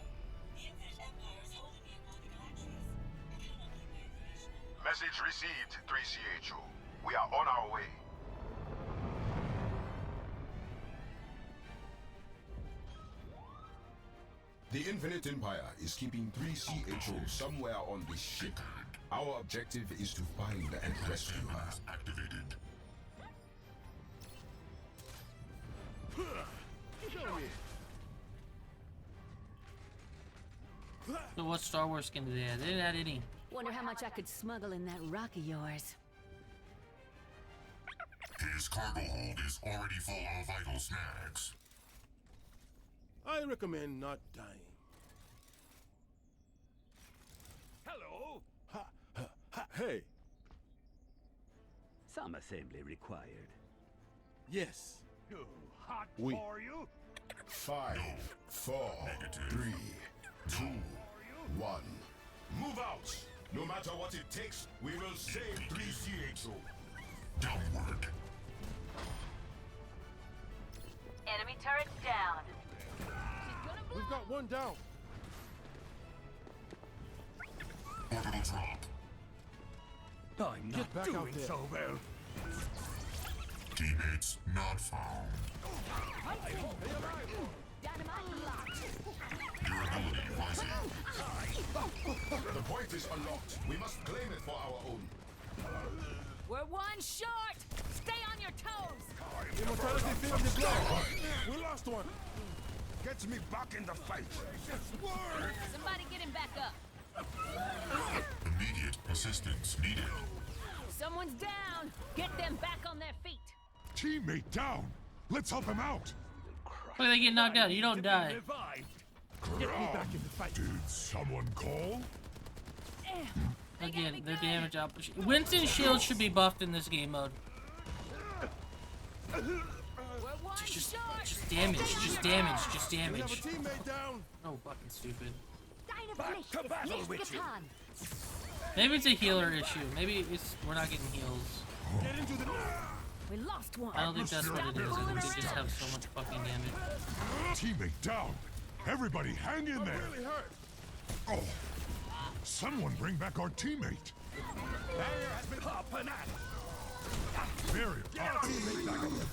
The Infinite Empire is holding me aboard the Galatrius. I cannot keep my information on the Message received, 3CHO. We are on our way. The Infinite Empire is keeping 3CHO somewhere on this ship. Our objective is to find and rescue her. Activated. So what Star Wars skin did they add? They didn't add any. Wonder how much I could smuggle in that rock of yours. His cargo hold is already full of vital snacks. I recommend not dying. Hello? Hey. Some assembly required. Yes. Too hot We. for you? 5, 4, 3, 2, 1. Move out! No matter what it takes, we will save 3CHO. Downward. Enemy turret down. We've got one down. Orbital drop. I'm Get not back out doing there. so well. Teammates not found. Durability rising. The point is unlocked. We must claim it for our own. We're one short. Stay on your toes. Immortality field deployed. We lost one. Gets me back in the fight. Somebody get him back up. Immediate assistance needed. Someone's down. Get them back on their feet. Teammate down. Let's help him out. Look, they get knocked out. You don't die. Get me back in the fight. Did someone call? Again, their damage output. Winston's shield should be buffed in this game mode. Just damage, just damage, just We have a damage. teammate down. Oh, fucking stupid. Back to battle with you. Maybe it's a healer issue. Maybe it's we're not getting heals. Get into the. We lost one. I don't think that's what it is. I think they just have so much fucking damage. Teammate down. Everybody hang in there. Really hurt. Oh. Someone bring back our teammate. Barrier has been hopping at. Barrier. Get our teammate back in there.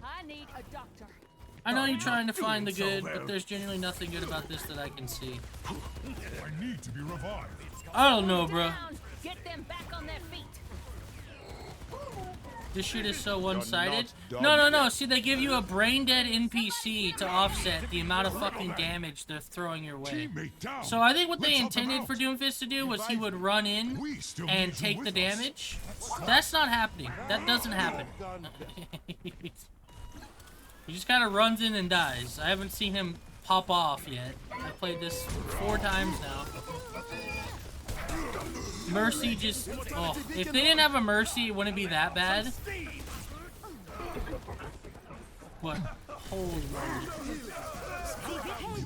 I need a doctor. I know you're trying to find the good, but there's genuinely nothing good about this that I can see. I need to be revived. I don't know, bro. Down. Get them back on their feet. This shit is so one-sided. No. See, they give you a brain-dead NPC to offset the amount of fucking damage they're throwing your way. So I think what they intended for Doomfist to do was he would run in and take the damage. That's not happening. That doesn't happen. He just kind of runs in and dies. I haven't seen him pop off yet. I've played this 4 times now. Mercy just... Oh, if they didn't have a Mercy, it wouldn't be that bad. But, holy moly.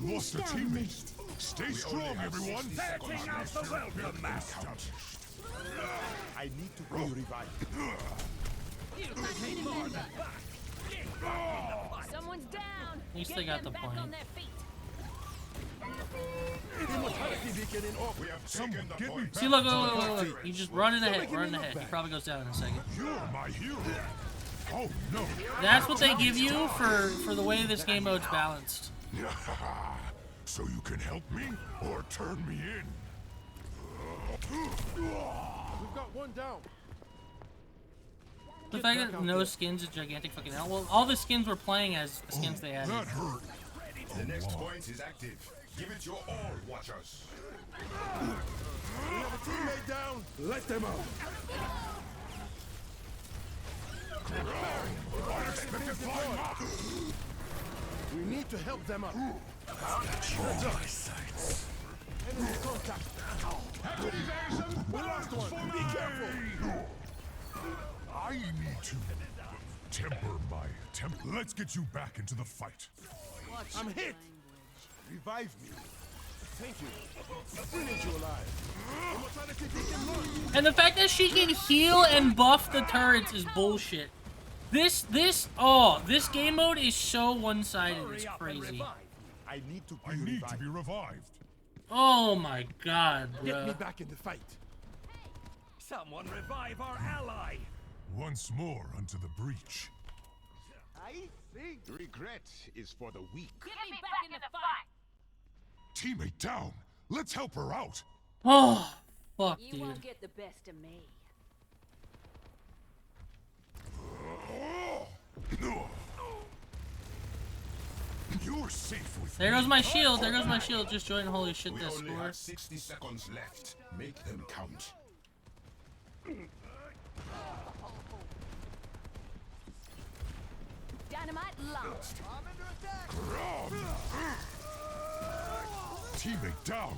We lost a teammate. Stay strong, everyone. Setting out the welcome mat. I need to be revived. Someone's down. At least Get they got them the back point. on their feet. We have taken the point. See, look. He's just running ahead. He probably goes down in a second. You're my hero. Oh, no. That's what they give you for the way this game mode's balanced. So you can help me or turn me in? We've got one down. The fact that no skins is gigantic fucking hell. Well, all the skins were playing as the skins they added. That hurt. The next point is active. Give it your all, Watchers. We have a teammate down. Let them out. Unexpected flying up. We need to help them up. Enemy contact. We lost one. Be careful. I need to temper my temper. Let's get you back into the fight. I'm hit. Revive me. Thank you. We need you alive. Immortality beacon launched. And the fact that she can heal and buff the turrets is bullshit. This game mode is so one-sided. It's crazy. I need to be revived. Oh my god, Get me bruh. back in the fight. Someone revive our ally. Once more unto the breach. I think regret is for the weak. Get me back in the fight. Teammate down. Let's help her out. Oh, fuck, You dude. won't get the best of me. You're safe with There me. goes my shield. There goes my shield. Just joined. Holy shit, We that only score. have 60 seconds left. Make them count. Dynamite launched. Teammate down.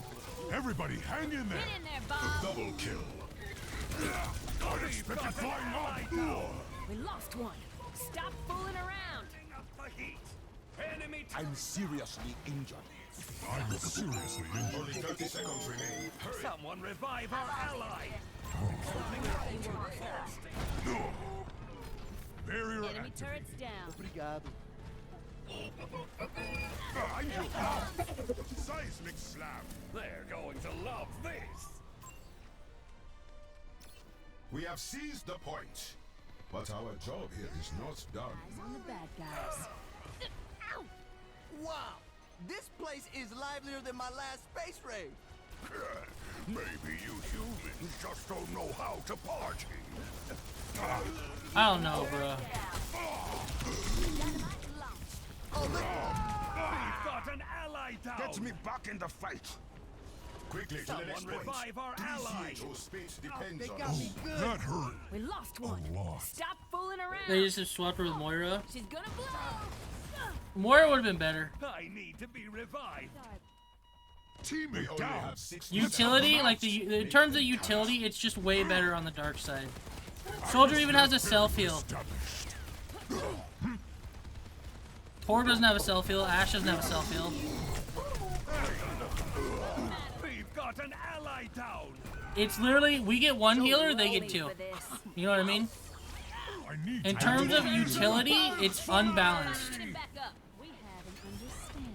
Everybody hang in there. Get in there, Bob. Double kill. Unexpected flying up. We lost one. Stop fooling around. Enemy I'm seriously injured. I'm seriously injured. Only 30 seconds remain. Hurry. Someone revive our ally. Barrier Enemy activated. turrets down. Obrigado. Behind you. Seismic slam. They're going to love this. We have seized the point. But our job here is not done. Eyes on the bad guys. Ow! Wow, this place is livelier than my last space raid. Maybe you humans just don't know how to party. I don't know, bro. We've got an ally down. Get me back in the fight. Quickly to the next Someone point. revive our ally. CHO's fate depends they on got us. me good. That hurt. We lost one. lot. Stop fooling around. They just have swapped her with Moira. She's gonna blow. Moira would have been better. I need to be revived. Teammate We only down. have 60 Utility, like in terms of utility, it's just way better on the dark side. Soldier even has a self heal. Established. Torb doesn't have a self heal. Ashe doesn't have a self heal. We've got an ally down. It's literally we get one healer, they get two. You know what I mean? I need In to terms of utility, it's unbalanced. Back up. We have an understanding.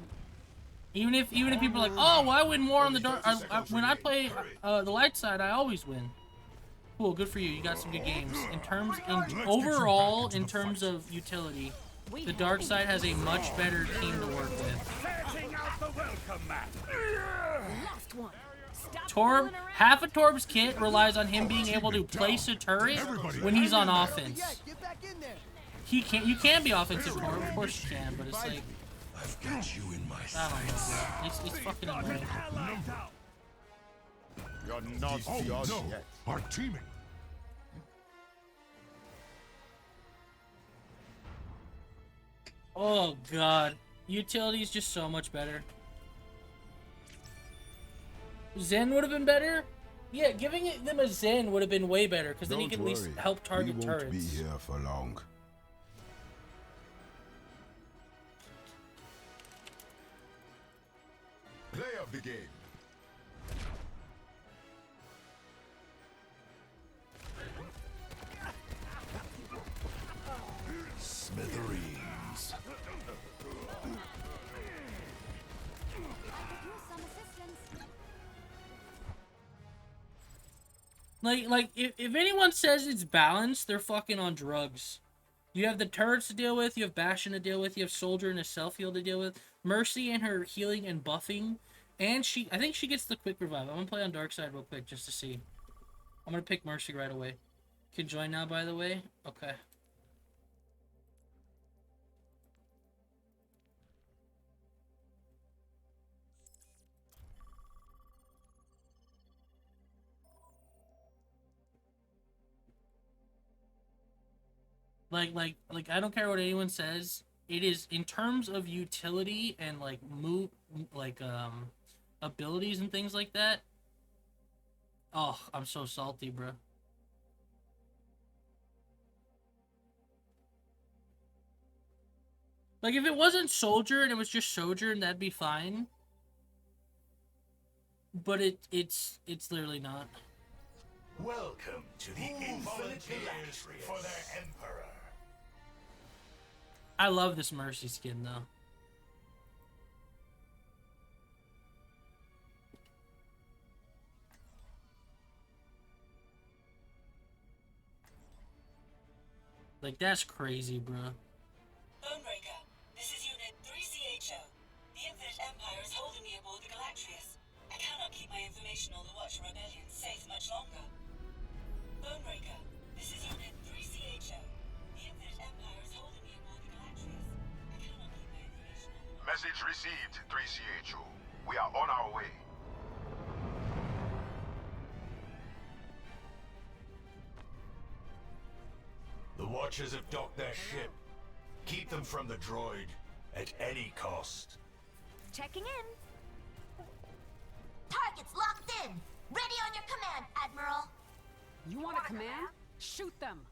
Even if people are like, oh, well, I win more on the dark. When I play the light side, I always win. Cool, good for you. You got some good games. Overall, in terms of utility, the dark side has a much better team to work with. Setting out the welcome mat. Lost one. Stop Torb, fooling around. half of Torb's kit relies on him being able to place a turret when he's on offense. Get back in there. He can't. You can be offensive, Torb. Of course you can, but it's like I've got you in my I don't know, bro. It's fucking annoying. Ally down. You're not Oh yours no, yet. our teammate. Oh god. Utility is just so much better. Zen would have been better. Yeah, giving them a Zen would have been way better because then you can at least help target we turrets. Won't be here for long. Play of the game. Smithereens. Like if anyone says it's balanced, they're fucking on drugs. You have the turrets to deal with, you have Bastion to deal with, you have Soldier and a self-heal to deal with, Mercy and her healing and buffing, and I think she gets the quick revive. I'm gonna play on Darkseid real quick just to see. I'm gonna pick Mercy right away. Can join now, by the way? Okay. Like I don't care what anyone says. It is in terms of utility and like abilities and things like that. Oh, I'm so salty, bro. Like if it wasn't Soldier and it was just Sojourn, that'd be fine. But it's literally not. Welcome to the Infinite Galactrius for their Emperor. I love this Mercy skin though. Like that's crazy, bro. Bonebreaker, this is Unit 3CHO. The Infinite Empire is holding me aboard the Galactrius. I cannot keep my information or the Watcher Rebellion safe much longer. Bonebreaker, this is Unit 3CHO. The Infinite Empire is holding me aboard the Galactrius. I cannot keep my information or the Message received, 3CHO. We are on our way. The Watchers have docked their ship. Keep them from the droid at any cost. Checking in. Targets locked in. Ready on your command, Admiral. You want a command? Shoot them.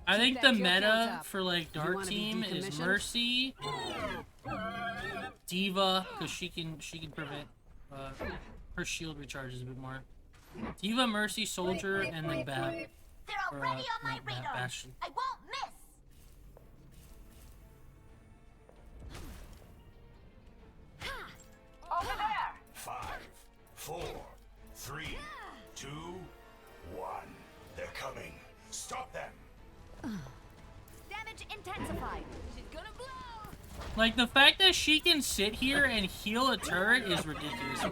I think Keep the that kill count meta up. for like You Dark wanna be Team is decommissioned? Mercy, Diva, because she can prevent her shield recharges a bit more. Diva, Mercy, Soldier, and then Bab. They're Or, already on my not Bab, radar. Bastion. I won't miss. Over there! 5, 4, 3, 2, 1. They're coming. Stop them. Damage intensified. She's gonna blow. Like the fact that she can sit here and heal a turret is ridiculous, bro.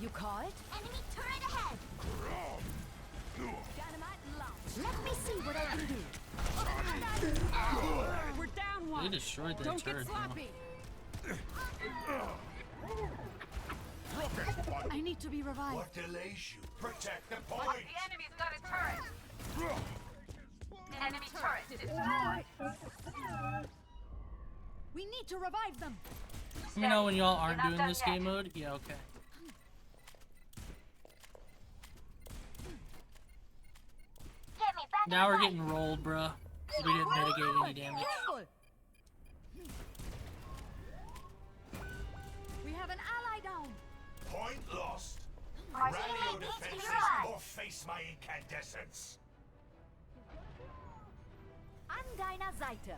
You call it? Enemy turret ahead. Dynamite launch. Let me see what I can do. We're down one. They destroyed that Don't turret, get though. sloppy. I need to be revived. What delays you? Protect the point. The enemy's got a turret. Enemy turret destroyed. We need to revive them. Let me know when y'all aren't doing this game mode. Yeah, okay. Get me back Now we're in the getting rolled, bruh. We didn't mitigate any damage. Careful. We have an ally down. Point lost. Our Rally teammate your needs to be defenses revived. or face my incandescence. Angeina Seite.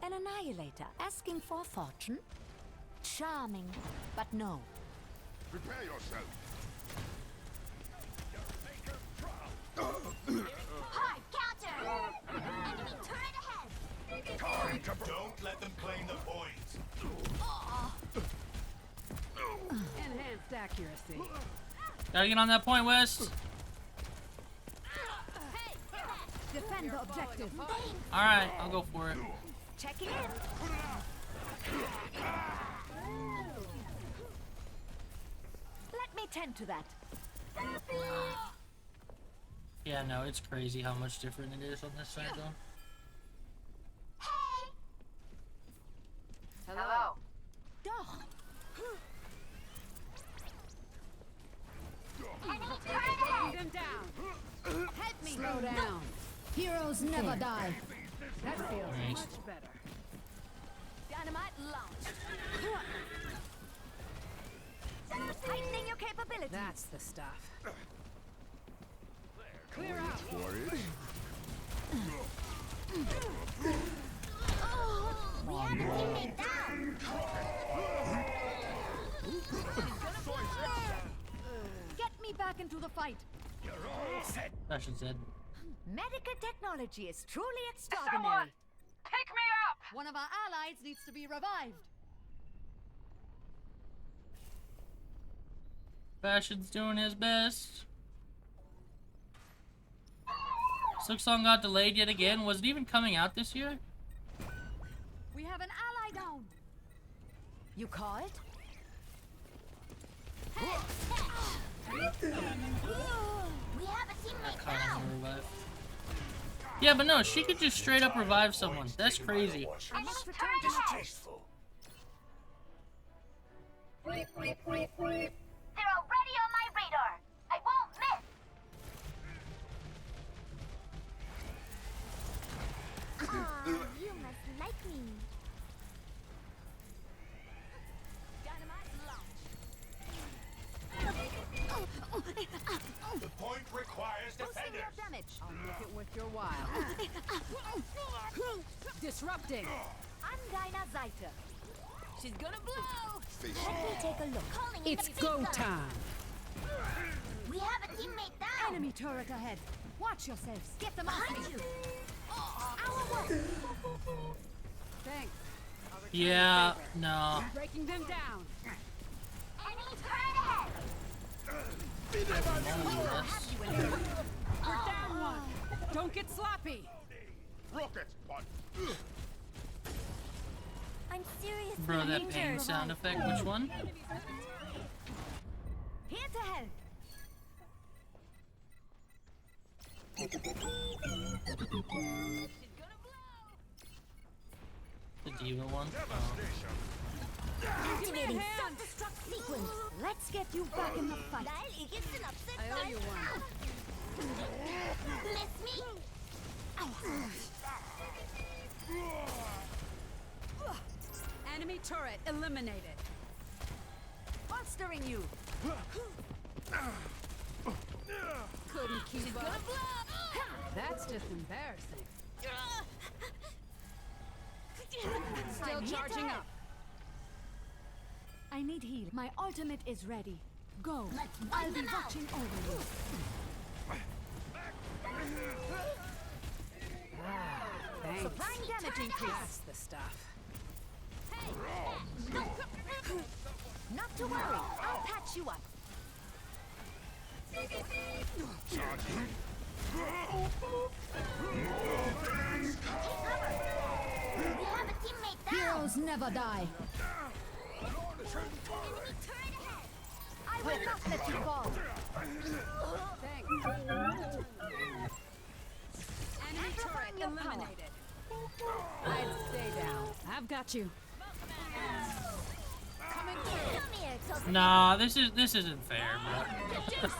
An annihilator asking for fortune? Charming, but no. Prepare yourself. Hard counter. Enemy turret ahead. Don't let them claim the point. Enhanced accuracy. Gotta get on that point, West. Defend the objective. Alright, I'll go for it. Checking in. Let me tend to that. Yeah, no, it's crazy how much different it is on this side, though. Hello. Taking them down. Help me. Slow down. Heroes never die. That feels Nice. much better. Dynamite launch. Tightening your capabilities. That's the stuff. Clear out. We have a teammate down. Get me back into the fight. Fashion said. Medical technology is truly extraordinary. Pick me up. One of our allies needs to be revived. Fashion's doing his best. Silksong got delayed yet again. Was it even coming out this year? We have an ally down. You call it? We have a teammate down. Revive. Yeah, but no, she could just straight up revive someone. That's crazy. I must return to my post. They're already on my radar. I won't miss. Aw, you must like me. The point requires defenders. Damage. I'll make it worth your while. Disrupting. I'm Dinah Zeiter. She's gonna blow. Let me take a look. Calling It's in the go big guns. time. We have a teammate down. Enemy turret ahead. Watch yourselves. Get them Behind off me. you. Our work. Thanks. Yeah, no. Breaking them down. Enemy turret ahead. We're down one. Don't get sloppy. Rocket one. I'm serious. Bro, that pain sound effect, which one? Here to help. The diva one? Activating self-destruct sequence. Let's get you back in the fight. I owe you one. Miss me? Enemy turret eliminated. Bolstering you. Couldn't keep up. That's just embarrassing. Still I'm here charging to up. I need heal. My ultimate is ready. Go. Let's I'll wipe be them out. watching over you. Thanks. Supplying damage increase. That's the stuff. Not to worry. I'll patch you up. We have a teammate down. Heroes never die. I will not let you fall. Thanks. Enemy turret eliminated. I'd stay down. I've got you. Coming through. Come here, Toast. Nah, this isn't fair, bro.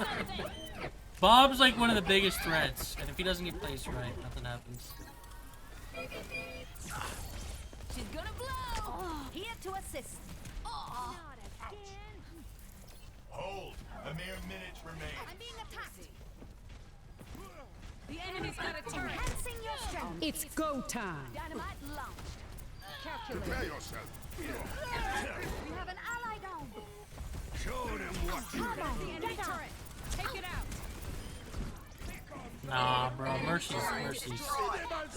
Bob's like one of the biggest threats, and if he doesn't get placed right, nothing happens. She's gonna blow. Here to assist. Not again. Hold. A mere minute remains. I'm being attacked. The enemy's got a turret. Enhancing your strength. It's go time. Dynamite launch. Prepare Calculate. yourself. We have an ally down. Show them what you Come on, The enemy get down. turret. Take it out. Nah, bro, Mercy's.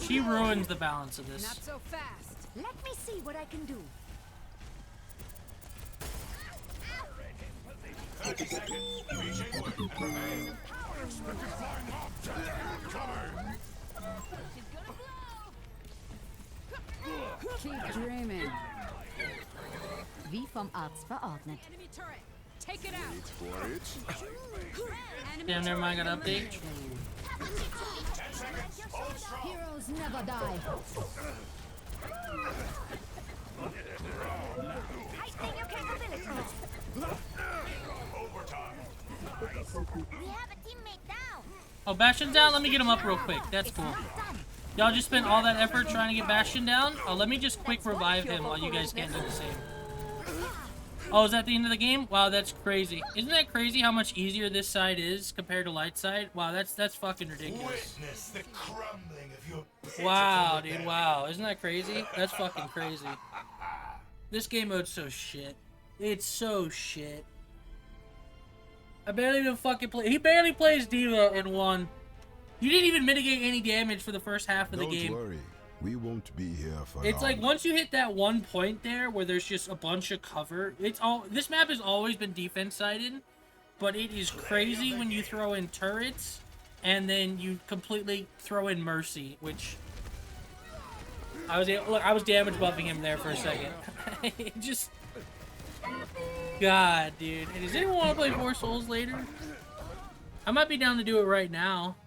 She ruins the balance of this. Not so fast. Let me see what I can do. 30 seconds. Reaching work and remain. Keep dreaming. Wie vom Arzt verordnet. Enemy turret. Take it out. For it. Damn, never mind, got an update. Heroes never die. Heightening your capabilities. We have a teammate down. Oh, Bastion's down? Let me get him up real quick. That's cool. Y'all just spent all that effort trying to get Bastion down? Oh, let me just quick revive him while you guys can't do the same. Oh, is that the end of the game? Wow, that's crazy. Isn't that crazy how much easier this side is compared to light side? Wow, that's fucking ridiculous. Witness the crumbling of your Wow, dude, wow. Isn't that crazy? That's fucking crazy. This game mode's so shit. It's so shit. I barely even fucking play. He barely plays D.Va in one. You didn't even mitigate any damage for the first half of the game. Don't worry. We won't be here for It's long. like once you hit that one point there where there's just a bunch of cover. It's all. This map has always been defense sided, but it is crazy when you throw in turrets and then you completely throw in Mercy, which I was damage buffing him there for a second. It just. God, dude. Hey, does anyone want to play 4 Souls later? I might be down to do it right now.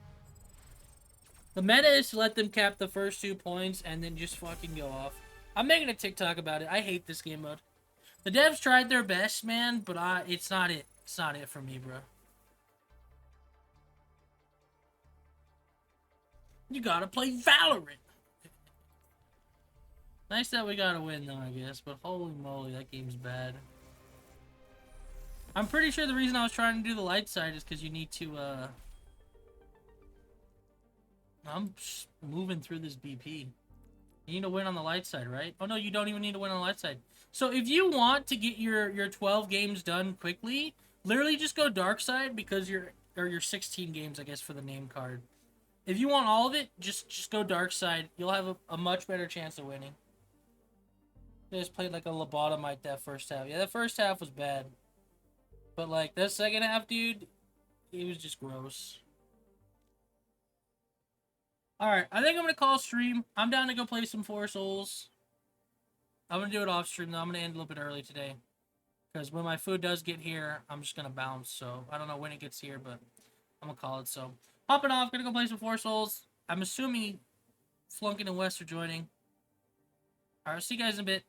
The meta is to let them cap the first 2 points and then just fucking go off. I'm making a TikTok about it. I hate this game mode. The devs tried their best, man, but it's not it. It's not it for me, bro. You gotta play Valorant. Nice that we got a win, though, I guess, but holy moly, that game's bad. I'm pretty sure the reason I was trying to do the light side is because you need to, I'm just moving through this BP. You need to win on the light side, right? Oh, no, you don't even need to win on the light side. So if you want to get your 12 games done quickly, literally just go dark side because your 16 games, I guess, for the name card. If you want all of it, just go dark side. You'll have a much better chance of winning. They just played like a lobotomite that first half. Yeah, that first half was bad. But like that second half, dude, it was just gross. Alright, I think I'm going to call stream. I'm down to go play some 4 Souls. I'm going to do it off stream, though. I'm going to end a little bit early today. Because when my food does get here, I'm just going to bounce. So, I don't know when it gets here, but I'm going to call it. So, hopping off. Going to go play some 4 Souls. I'm assuming Flunkin and West are joining. Alright, see you guys in a bit.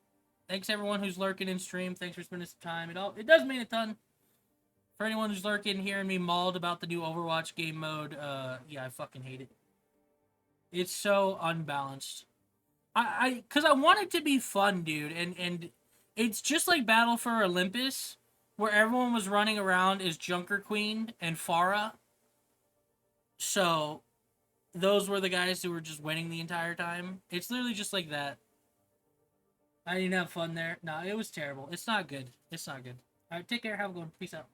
Thanks, everyone who's lurking in stream. Thanks for spending some time. It does mean a ton. For anyone who's lurking, hearing me mauled about the new Overwatch game mode, yeah, I fucking hate it. It's so unbalanced. Cause I want it to be fun, dude, and it's just like Battle for Olympus, where everyone was running around as Junker Queen and Pharah. So, those were the guys who were just winning the entire time. It's literally just like that. I didn't have fun there. No, it was terrible. It's not good. It's not good. Alright, take care. Have a good one. Peace out.